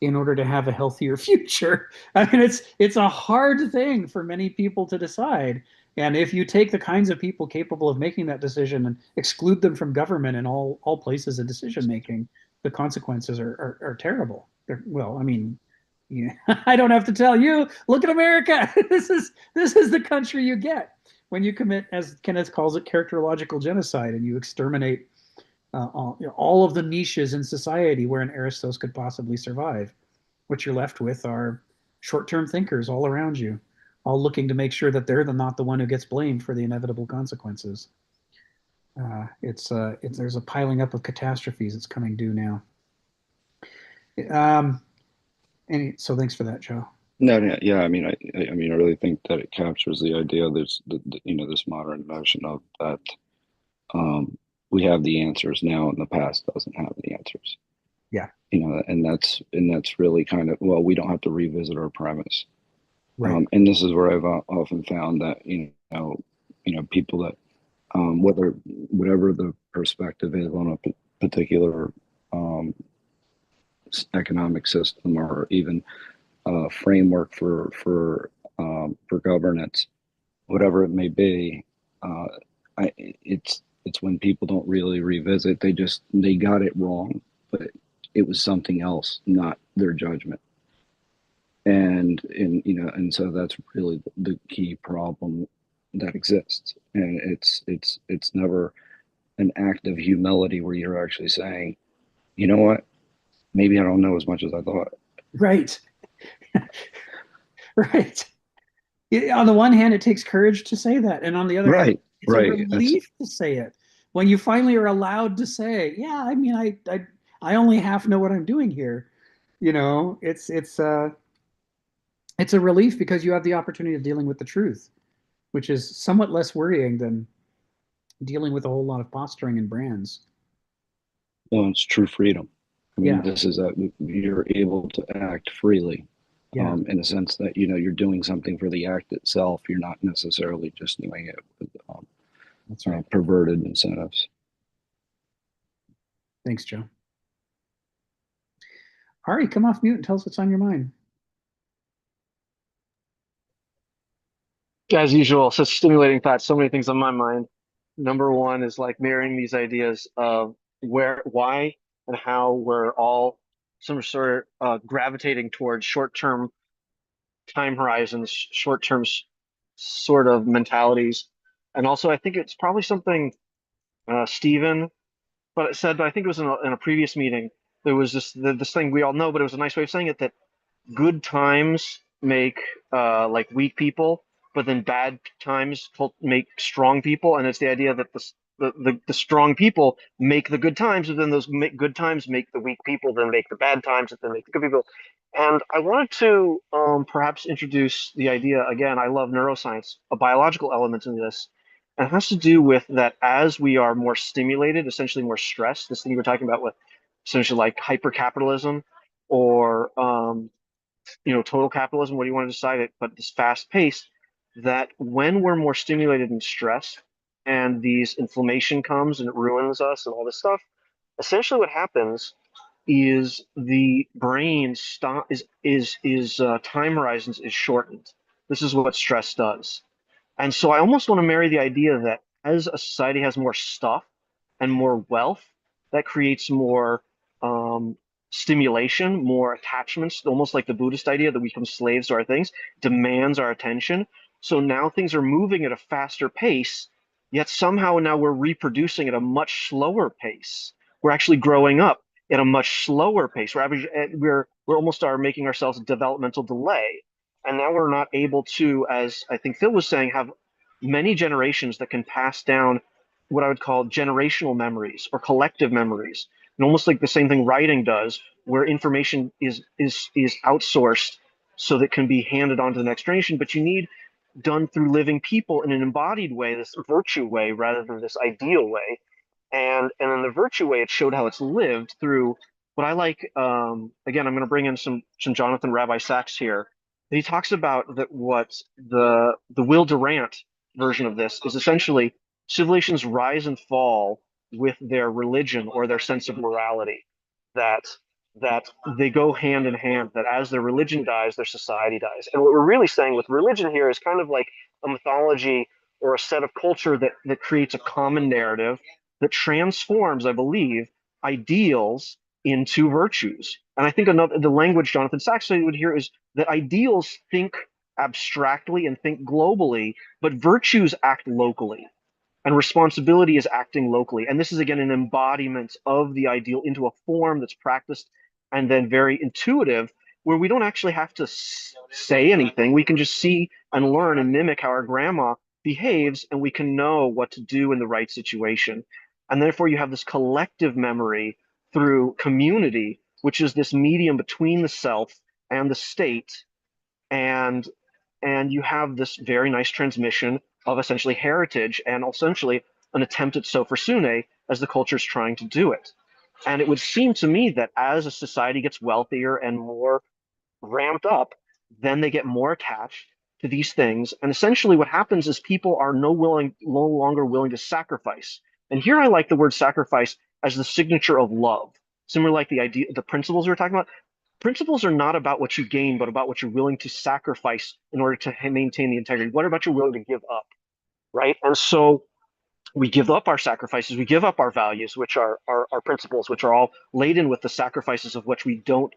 in order to have a healthier future. I mean, it's a hard thing for many people to decide. And if you take the kinds of people capable of making that decision and exclude them from government and all places of decision making, the consequences are terrible. Well, I mean, yeah, I don't have to tell you. Look at America. This is the country you get when you commit, as Kenneth calls it, characterological genocide, and you exterminate all of the niches in society where an Aristos could possibly survive. What you're left with are short-term thinkers all around you, all looking to make sure that they're not the one who gets blamed for the inevitable consequences. There's a piling up of catastrophes that's coming due now. So thanks for that, Joe. No, yeah. I mean, I really think that it captures the idea. There's this modern notion of that we have the answers now, and the past doesn't have the answers. Yeah. And that's really kind of, well, we don't have to revisit our premise. Right. And this is where I've often found that people that whatever the perspective is on a particular economic system, or even framework for governance, whatever it may be, it's when people don't really revisit, they got it wrong, but it was something else, not their judgment. And so that's really the key problem that exists. And it's never an act of humility where you're actually saying, you know what, maybe I don't know as much as I thought. Right. Right. On the one hand, it takes courage to say that, and on the other hand, it's a relief to say it when you finally are allowed to say, yeah, I mean, I only half know what I'm doing here. It's a relief because you have the opportunity of dealing with the truth, which is somewhat less worrying than dealing with a whole lot of posturing and brands. Well, it's true freedom. I mean, Yeah. this is that you're able to act freely, Yeah. in a sense that you're doing something for the act itself. You're not necessarily just doing it with That's right. Perverted incentives. Thanks, Joe. Ari, come off mute and tell us what's on your mind. As usual, such stimulating thoughts, so many things on my mind. Number one is like mirroring these ideas of why, and how we're all some sort of gravitating towards short-term time horizons, short-term sort of mentalities. And also, I think it's probably something Stephen said, but I think it was in a previous meeting. There was this thing we all know, but it was a nice way of saying it, that good times make like weak people, but then bad times make strong people. And it's the idea that the strong people make the good times, and then those good times make the weak people, then make the bad times, and then make the good people. And I wanted to perhaps introduce the idea again. I love neuroscience, a biological element in this. And it has to do with that as we are more stimulated, essentially more stressed, this thing you were talking about with essentially like hyper-capitalism or total capitalism, what do you want to decide it, but this fast pace, that when we're more stimulated and stressed and these inflammation comes and it ruins us and all this stuff, essentially what happens is the brain time horizons is shortened. This is what stress does. And so I almost want to marry the idea that as a society has more stuff and more wealth, that creates more stimulation, more attachments, almost like the Buddhist idea that we become slaves to our things, demands our attention. So now things are moving at a faster pace, yet somehow now we're reproducing at a much slower pace. We're actually growing up at a much slower pace. We're almost are making ourselves a developmental delay. And now we're not able to, as I think Phil was saying, have many generations that can pass down what I would call generational memories or collective memories. And almost like the same thing writing does, where information is outsourced so that it can be handed on to the next generation, but you need done through living people in an embodied way, this virtue way, rather than this ideal way. And in the virtue way, it showed how it's lived through what I like. Again, I'm going to bring in some Jonathan Rabbi Sachs here. He talks about that what the Will Durant version of this is essentially civilizations rise and fall with their religion or their sense of morality. That they go hand in hand. That as their religion dies, their society dies. And what we're really saying with religion here is kind of like a mythology or a set of culture that creates a common narrative that transforms, I believe, ideals into virtues. And I think the language Jonathan Sachs would hear is that ideals think abstractly and think globally, but virtues act locally. And responsibility is acting locally. And this is, again, an embodiment of the ideal into a form that's practiced and then very intuitive, where we don't actually have to say anything. We can just see and learn and mimic how our grandma behaves, and we can know what to do in the right situation. And therefore, you have this collective memory through community which is this medium between the self and the state, and you have this very nice transmission of essentially heritage and essentially an attempt at sofer sune as the culture is trying to do it. And it would seem to me that as a society gets wealthier and more ramped up, then they get more attached to these things. And essentially what happens is people are no longer willing to sacrifice. And here I like the word sacrifice as the signature of love. Similar like the idea, the principles we were talking about. Principles are not about what you gain, but about what you're willing to sacrifice in order to maintain the integrity. What about you're willing to give up, right? And so we give up our sacrifices, we give up our values, which are our principles, which are all laden with the sacrifices of which we do.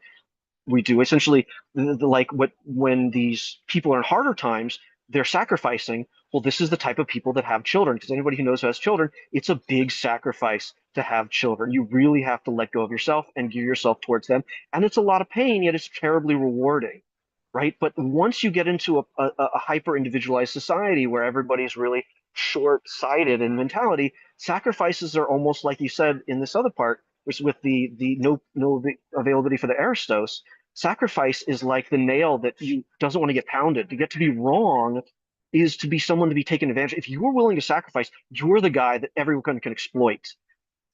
Essentially, like when these people are in harder times, they're sacrificing. Well, this is the type of people that have children, because anybody who knows who has children, it's a big sacrifice to have children. You really have to let go of yourself and give yourself towards them. And it's a lot of pain, yet it's terribly rewarding, right? But once you get into a hyper individualized society where everybody's really short-sighted in mentality, sacrifices are almost like you said in this other part, which with the no availability for the aristos. Sacrifice is like the nail that doesn't want to get pounded. To get to be wrong is to be someone to be taken advantage of. If you are willing to sacrifice, you're the guy that everyone can exploit,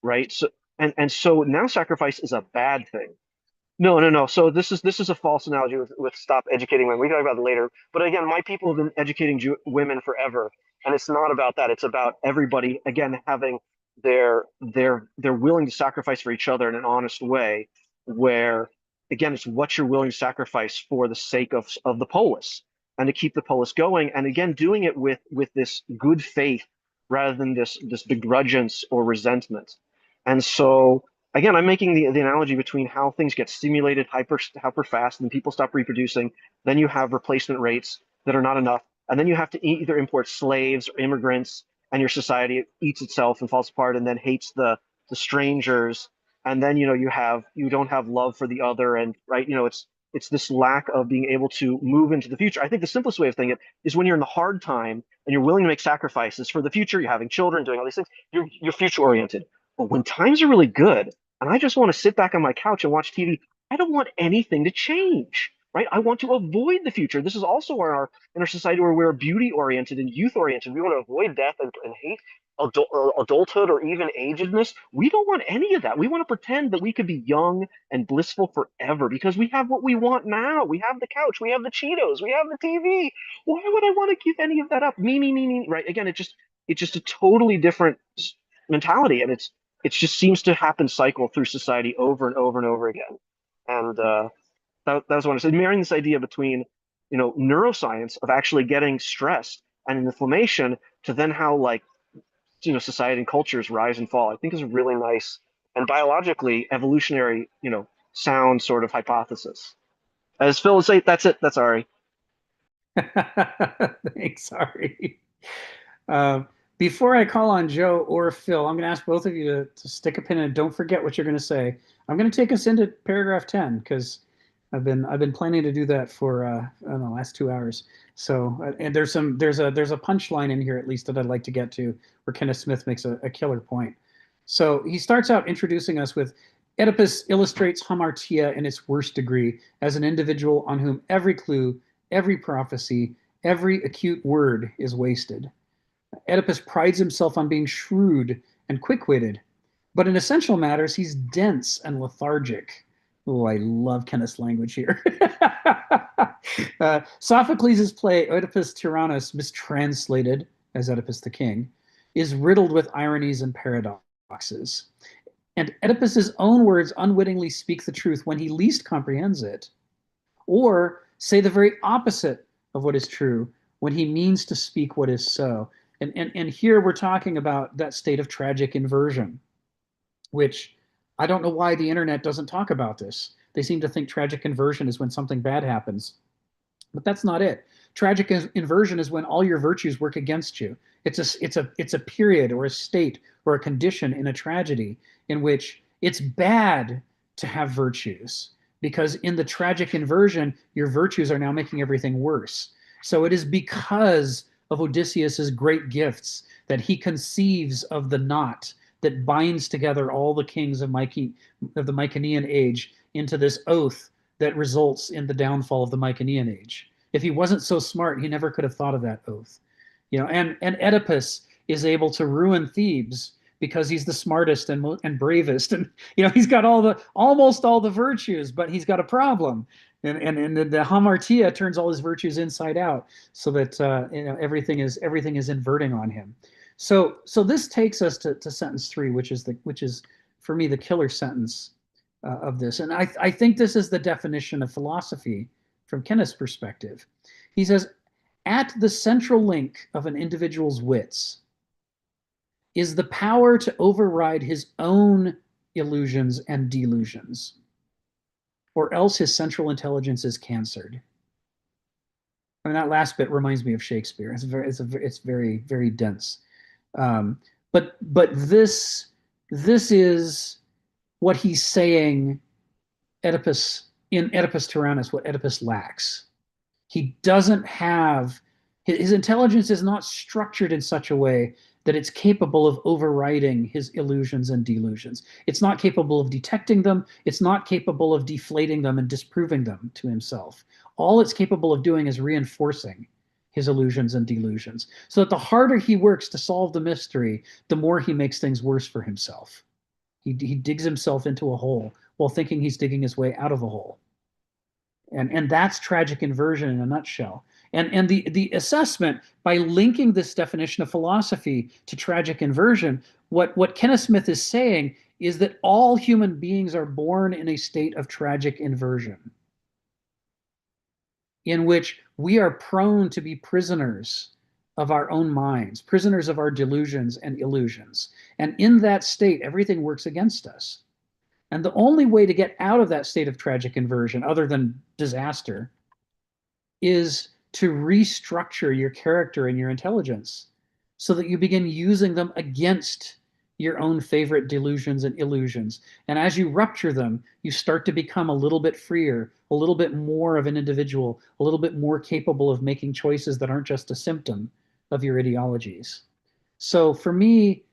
right? So and so now sacrifice is a bad thing. No. So this is a false analogy with stop educating women. We can talk about it later. But again, my people have been educating women forever, and it's not about that. It's about everybody again having they're willing to sacrifice for each other in an honest way, where again it's what you're willing to sacrifice for the sake of the polis and to keep the polis going, and again doing it with this good faith rather than this begrudgance or resentment. And so again, I'm making the analogy between how things get stimulated hyper fast, and then people stop reproducing. Then you have replacement rates that are not enough, and then you have to either import slaves or immigrants, and your society eats itself and falls apart, and then hates the strangers, and then you don't have love for the other, and right, it's this lack of being able to move into the future. I think the simplest way of thinking it is when you're in the hard time and you're willing to make sacrifices for the future. You're having children, doing all these things. You're future oriented. But when times are really good, and I just want to sit back on my couch and watch TV, I don't want anything to change, right? I want to avoid the future. This is also in our society where we're beauty oriented and youth oriented. We want to avoid death and hate adulthood or even agedness. We don't want any of that. We want to pretend that we could be young and blissful forever because we have what we want now. We have the couch, we have the Cheetos, we have the TV. Why would I want to give any of that up? Me, right? Again, it's just a totally different mentality, and it just seems to cycle through society over and over and over again. And that was what I said, marrying this idea between, neuroscience of actually getting stressed and inflammation to then how society and cultures rise and fall, I think is a really nice and biologically evolutionary, sound sort of hypothesis. As Phil would say, that's it. That's Ari. Thanks, Ari. Before I call on Joe or Phil, I'm going to ask both of you to stick a pin in it. Don't forget what you're going to say. I'm going to take us into paragraph 10 because I've been planning to do that for the last 2 hours. So and there's a punchline in here at least that I'd like to get to where Kenneth Smith makes a killer point. So he starts out introducing us with Oedipus illustrates hamartia in its worst degree as an individual on whom every clue, every prophecy, every acute word is wasted. Oedipus prides himself on being shrewd and quick-witted, but in essential matters, he's dense and lethargic. Oh, I love Kenneth's language here. Sophocles' play Oedipus Tyrannus, mistranslated as Oedipus the King, is riddled with ironies and paradoxes. And Oedipus's own words unwittingly speak the truth when he least comprehends it, or say the very opposite of what is true when he means to speak what is so. And here we're talking about that state of tragic inversion, which I don't know why the internet doesn't talk about this. They seem to think tragic inversion is when something bad happens, but that's not it. Tragic inversion is when all your virtues work against you. It's a period or a state or a condition in a tragedy in which it's bad to have virtues, because in the tragic inversion, your virtues are now making everything worse. So it is because of Odysseus's great gifts that he conceives of the knot that binds together all the kings of the Mycenaean age into this oath that results in the downfall of the Mycenaean age. If he wasn't so smart, he never could have thought of that oath. And Oedipus is able to ruin Thebes because he's the smartest and bravest, and he's got almost all the virtues, but he's got a problem. And the hamartia turns all his virtues inside out, so that everything is inverting on him. So this takes us to sentence 3, which is for me the killer sentence of this. And I think this is the definition of philosophy from Kenneth's perspective. He says, at the central link of an individual's wits is the power to override his own illusions and delusions, or else his central intelligence is cancered. I mean, that last bit reminds me of Shakespeare. It's very, very dense. But this is what he's saying Oedipus, in Oedipus Tyrannus, what Oedipus lacks. He doesn't have, his intelligence is not structured in such a way that it's capable of overriding his illusions and delusions. It's not capable of detecting them. It's not capable of deflating them and disproving them to himself. All it's capable of doing is reinforcing his illusions and delusions, so that the harder he works to solve the mystery, the more he makes things worse for himself. He digs himself into a hole while thinking he's digging his way out of a hole. And that's tragic inversion in a nutshell. And the assessment, by linking this definition of philosophy to tragic inversion, what Kenneth Smith is saying is that all human beings are born in a state of tragic inversion, in which we are prone to be prisoners of our own minds, prisoners of our delusions and illusions. And in that state, everything works against us. And the only way to get out of that state of tragic inversion, other than disaster, is to restructure your character and your intelligence so that you begin using them against your own favorite delusions and illusions. And as you rupture them, you start to become a little bit freer, a little bit more of an individual, a little bit more capable of making choices that aren't just a symptom of your ideologies. So for me,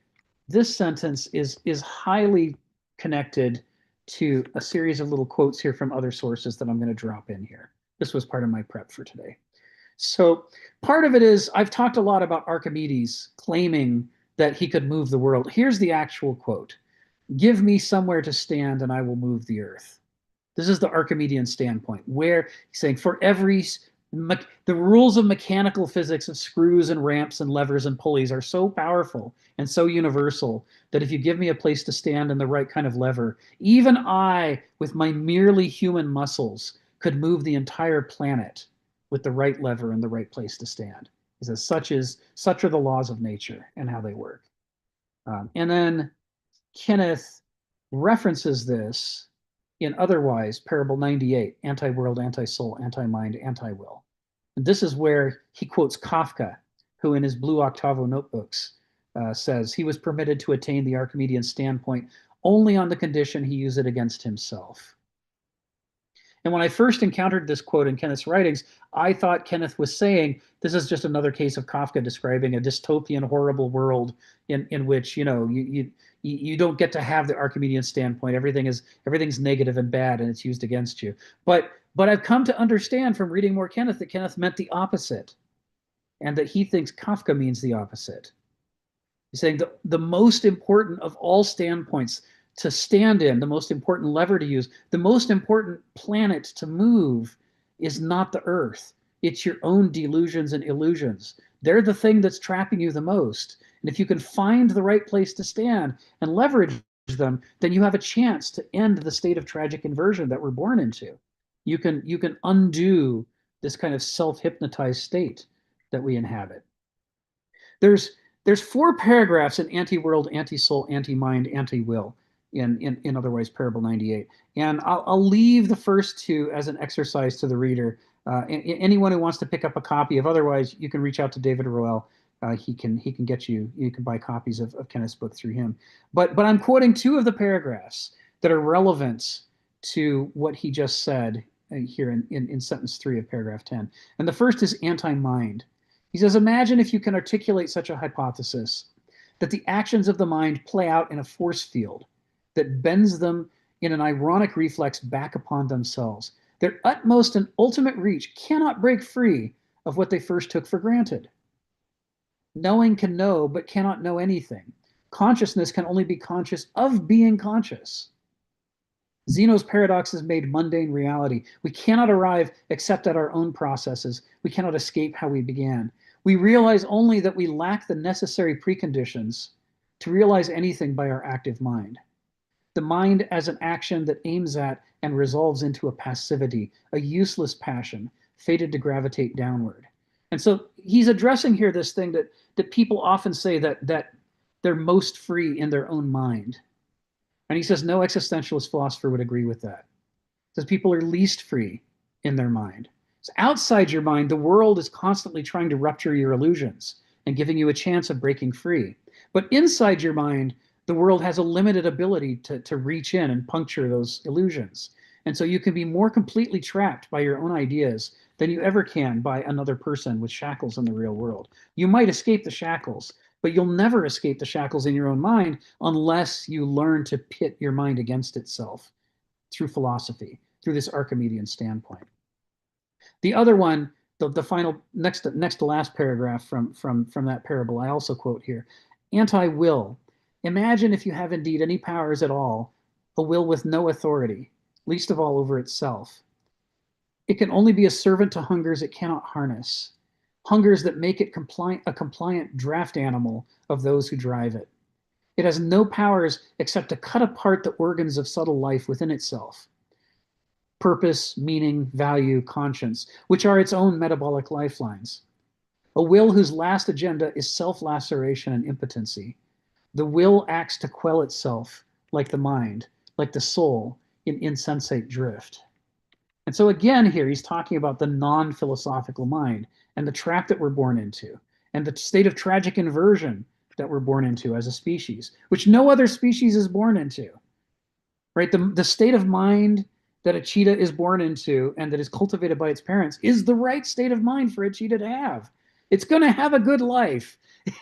this sentence is highly connected to a series of little quotes here from other sources that I'm going to drop in here. This was part of my prep for today. So part of it is, I've talked a lot about Archimedes claiming that he could move the world. Here's the actual quote: "Give me somewhere to stand and I will move the earth." This is the Archimedean standpoint, where he's saying for every, the rules of mechanical physics of screws and ramps and levers and pulleys are so powerful and so universal that if you give me a place to stand and the right kind of lever, even I, with my merely human muscles, could move the entire planet with the right lever and the right place to stand. He says, such are the laws of nature and how they work. And then Kenneth references this in otherwise Parable 98, anti-world, anti-soul, anti-mind, anti-will. And this is where he quotes Kafka, who in his Blue Octavo notebooks says he was permitted to attain the Archimedean standpoint only on the condition he use it against himself. And when I first encountered this quote in Kenneth's writings, I thought Kenneth was saying this is just another case of Kafka describing a dystopian, horrible world in which you don't get to have the Archimedean standpoint. Everything's negative and bad, and it's used against you. But I've come to understand from reading more Kenneth that Kenneth meant the opposite, and that he thinks Kafka means the opposite. He's saying the most important of all standpoints to stand in, the most important lever to use, the most important planet to move is not the earth. It's your own delusions and illusions. They're the thing that's trapping you the most. And if you can find the right place to stand and leverage them, then you have a chance to end the state of tragic inversion that we're born into. You can undo this kind of self-hypnotized state that we inhabit. There's 4 paragraphs in Anti-World, Anti-Soul, Anti-Mind, Anti-Will in otherwise Parable 98. And I'll leave the first 2 as an exercise to the reader. Anyone who wants to pick up a copy of, otherwise you can reach out to David Roel. He can get you can buy copies of Kenneth's book through him. But I'm quoting 2 of the paragraphs that are relevant to what he just said here in sentence 3 of paragraph 10. And the first is anti-mind. He says, imagine if you can articulate such a hypothesis, that the actions of the mind play out in a force field that bends them in an ironic reflex back upon themselves. Their utmost and ultimate reach cannot break free of what they first took for granted. Knowing can know, but cannot know anything. Consciousness can only be conscious of being conscious. Zeno's paradox is made mundane reality. We cannot arrive except at our own processes. We cannot escape how we began. We realize only that we lack the necessary preconditions to realize anything by our active mind. The mind as an action that aims at and resolves into a passivity, a useless passion, fated to gravitate downward. And so he's addressing here this thing that people often say that they're most free in their own mind. And he says no existentialist philosopher would agree with that. He says people are least free in their mind. So outside your mind, the world is constantly trying to rupture your illusions and giving you a chance of breaking free. But inside your mind, the world has a limited ability to reach in and puncture those illusions. And so you can be more completely trapped by your own ideas than you ever can by another person with shackles in the real world. You might escape the shackles, but you'll never escape the shackles in your own mind unless you learn to pit your mind against itself through philosophy, through this Archimedean standpoint. The other one, the final next to last paragraph from that parable, I also quote here: anti-will. Imagine if you have indeed any powers at all, a will with no authority, least of all over itself. It can only be a servant to hungers it cannot harness, hungers that make it a compliant draft animal of those who drive it. It has no powers except to cut apart the organs of subtle life within itself. Purpose, meaning, value, conscience, which are its own metabolic lifelines. A will whose last agenda is self-laceration and impotency. The will acts to quell itself, like the mind, like the soul, in insensate drift. And so again here, he's talking about the non-philosophical mind and the trap that we're born into, and the state of tragic inversion that we're born into as a species, which no other species is born into, right? The state of mind that a cheetah is born into and that is cultivated by its parents is the right state of mind for a cheetah to have. It's going to have a good life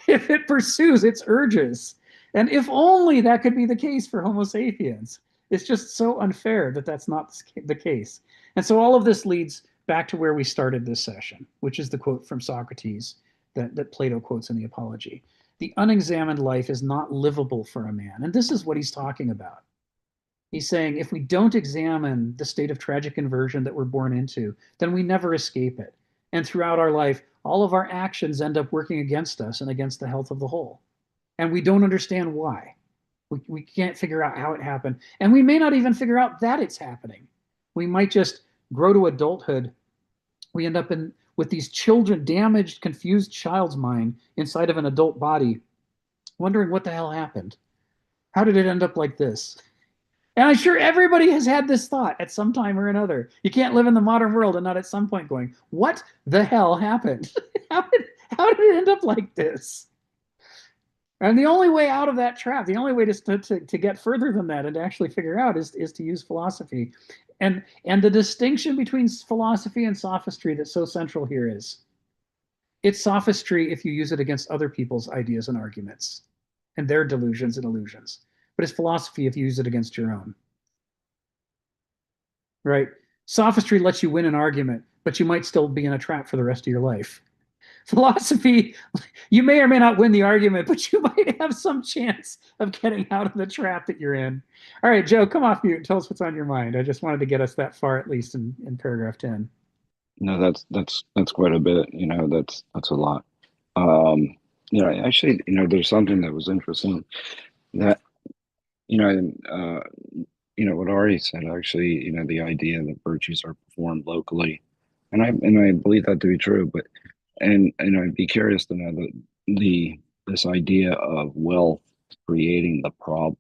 if it pursues its urges. And if only that could be the case for Homo sapiens. It's just so unfair that that's not the case. And so all of this leads back to where we started this session, which is the quote from Socrates that Plato quotes in the Apology. The unexamined life is not livable for a man. And this is what he's talking about. He's saying if we don't examine the state of tragic inversion that we're born into, then we never escape it. And throughout our life, all of our actions end up working against us and against the health of the whole. And we don't understand why. We can't figure out how it happened. And we may not even figure out that it's happening. We might just grow to adulthood. We end up with these children, damaged, confused child's mind inside of an adult body, wondering what the hell happened. How did it end up like this? And I'm sure everybody has had this thought at some time or another. You can't live in the modern world and not at some point going, what the hell happened? How did it end up like this? And the only way out of that trap, the only way to get further than that and to actually figure out is to use philosophy. And the distinction between philosophy and sophistry that's so central here is it's sophistry if you use it against other people's ideas and arguments and their delusions and illusions. But it's philosophy if you use it against your own. Right? Sophistry lets you win an argument, but you might still be in a trap for the rest of your life. Philosophy, you may or may not win the argument, but you might have some chance of getting out of the trap that you're in. All right, Joe, come off mute and tell us what's on your mind. I just wanted to get us that far, at least in paragraph 10. No, that's quite a bit. That's a lot. Actually, there's something that was interesting that, what Ari said, actually, the idea that virtues are performed locally, and I believe that to be true. But I'd be curious to know this idea of wealth creating the problem,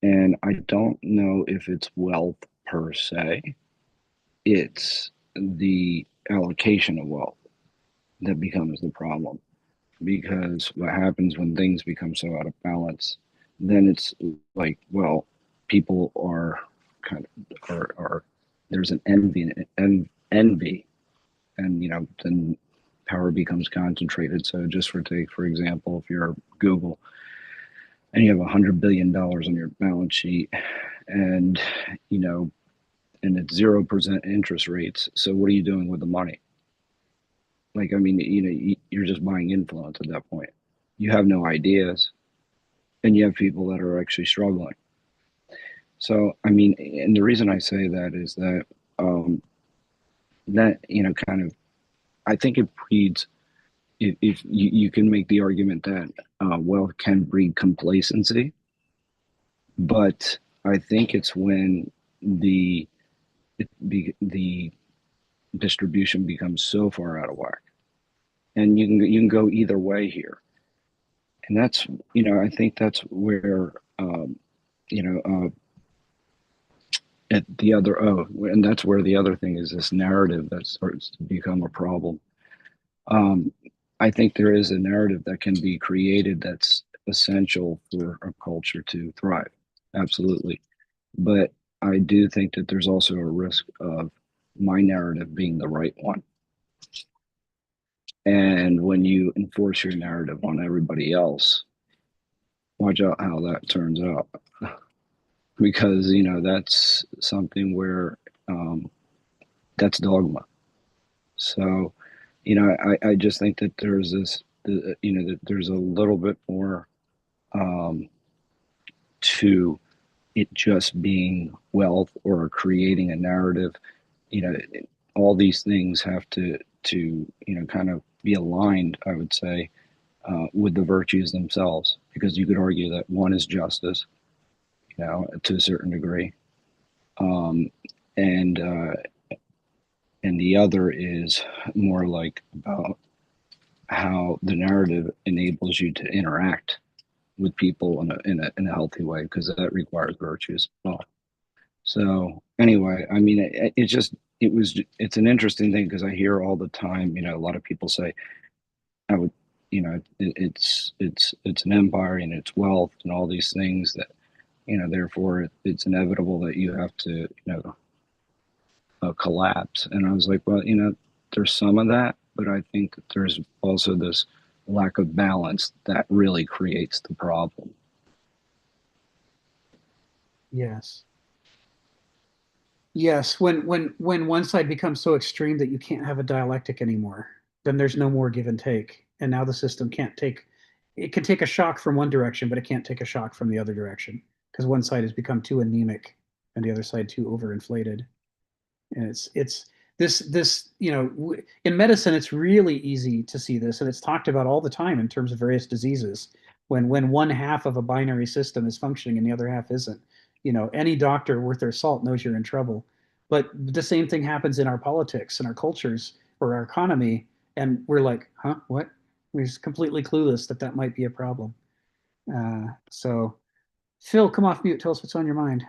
and I don't know if it's wealth per se. It's the allocation of wealth that becomes the problem, because what happens when things become so out of balance, then it's like, well, people are there's an envy, and then power becomes concentrated. So just for example, if you're Google and you have $100 billion on your balance sheet, and you know, and it's 0% interest rates. So what are you doing with the money? Like, I mean, you know, you're just buying influence at that point. You have no ideas, and you have people that are actually struggling. So, I mean, and the reason I say that is that that, you know, kind of, I think it breeds. If you can make the argument that wealth can breed complacency, but I think it's when the the distribution becomes so far out of whack, and you can go either way here, and that's, you know, I think that's where you know at the other and that's where the other thing is, this narrative that starts to become a problem. I think there is a narrative that can be created that's essential for a culture to thrive, absolutely, but I do think that there's also a risk of my narrative being the right one. And when you enforce your narrative on everybody else, watch out how that turns out. Because, you know, that's something where that's dogma. So, you know, I just think that there's this, you know, that there's a little bit more to it just being wealth or creating a narrative. You know, all these things have to you know, kind of be aligned, I would say, with the virtues themselves, because you could argue that one is justice, you know, to a certain degree, and the other is more like about how the narrative enables you to interact with people in a healthy way, because that requires virtues as well. So anyway, I mean, it's an interesting thing, because I hear all the time, you know, a lot of people say, I would, you know, it's an empire and it's wealth and all these things that, you know, therefore it's inevitable that you have to, you know, collapse. And I was like, well, you know, there's some of that, but I think that there's also this lack of balance that really creates the problem. Yes. Yes, when one side becomes so extreme that you can't have a dialectic anymore, then there's no more give and take. And now the system can't take, it can take a shock from one direction, but it can't take a shock from the other direction, because one side has become too anemic and the other side too overinflated. And it's this, you know, in medicine it's really easy to see this, and it's talked about all the time in terms of various diseases. When one half of a binary system is functioning and the other half isn't, you know, any doctor worth their salt knows you're in trouble. But the same thing happens in our politics and our cultures or our economy, and we're like, huh, what? We're just completely clueless that that might be a problem. So Phil, come off mute, tell us what's on your mind.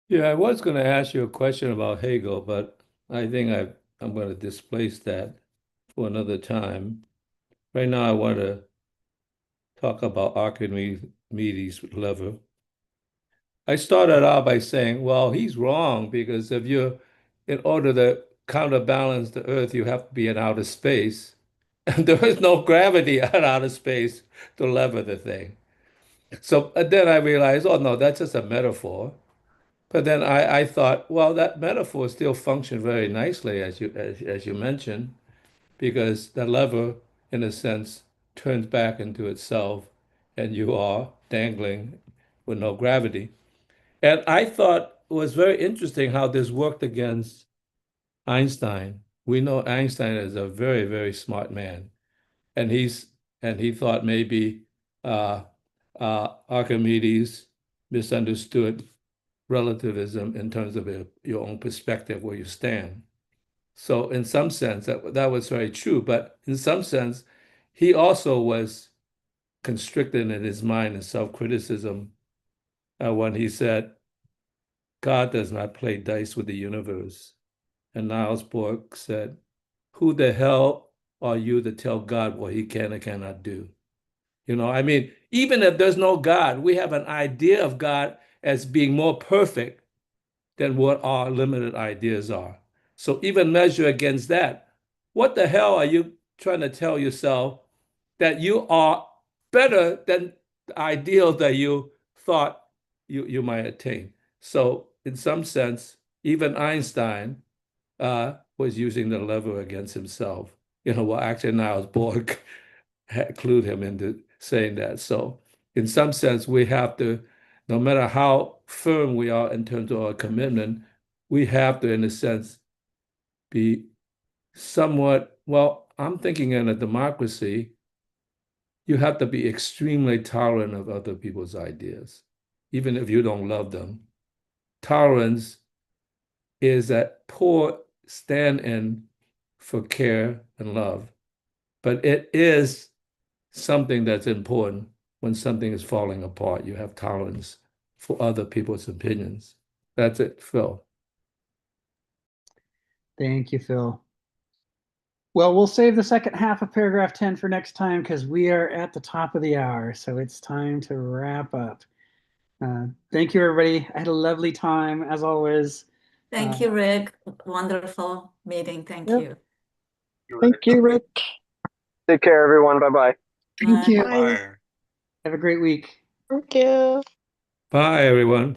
Yeah, I was going to ask you a question about Hegel, but I think I'm going to displace that for another time. Right now, I want to talk about Archimedes' lever. I started out by saying, well, he's wrong, because in order to counterbalance the Earth, you have to be in outer space. And there is no gravity at outer space to lever the thing. So then I realized, oh no, that's just a metaphor. But then I thought, well, that metaphor still functioned very nicely, as you mentioned, because the lever, in a sense, turns back into itself, and you are dangling with no gravity. And I thought it was very interesting how this worked against Einstein. We know Einstein is a very, very smart man, and he thought maybe uh, Archimedes misunderstood relativism in terms of your own perspective, where you stand. So in some sense, that was very true. But in some sense, he also was constricted in his mind in self-criticism when he said, God does not play dice with the universe. And Niels Bohr said, who the hell are you to tell God what he can and cannot do? You know, I mean, even if there's no God, we have an idea of God as being more perfect than what our limited ideas are. So even measure against that. What the hell are you trying to tell yourself that you are better than the ideal that you thought you might attain. So in some sense, even Einstein was using the lever against himself. Well, actually Niels Bohr clued him into saying that. So in some sense, we have to, no matter how firm we are in terms of our commitment, we have to, in a sense, be somewhat, well, I'm thinking in a democracy, you have to be extremely tolerant of other people's ideas, even if you don't love them. Tolerance is that poor stand-in for care and love, but it is something that's important when something is falling apart. You have tolerance for other people's opinions. That's it, Phil. Thank you, Phil. Well, we'll save the second half of paragraph 10 for next time because we are at the top of the hour. So it's time to wrap up. Thank you, everybody. I had a lovely time, as always. Thank you, Rick. Wonderful meeting. Thank you. Thank you, Rick. Take care, everyone. Bye-bye. Thank you. Bye. Have a great week. Thank you. Bye, everyone.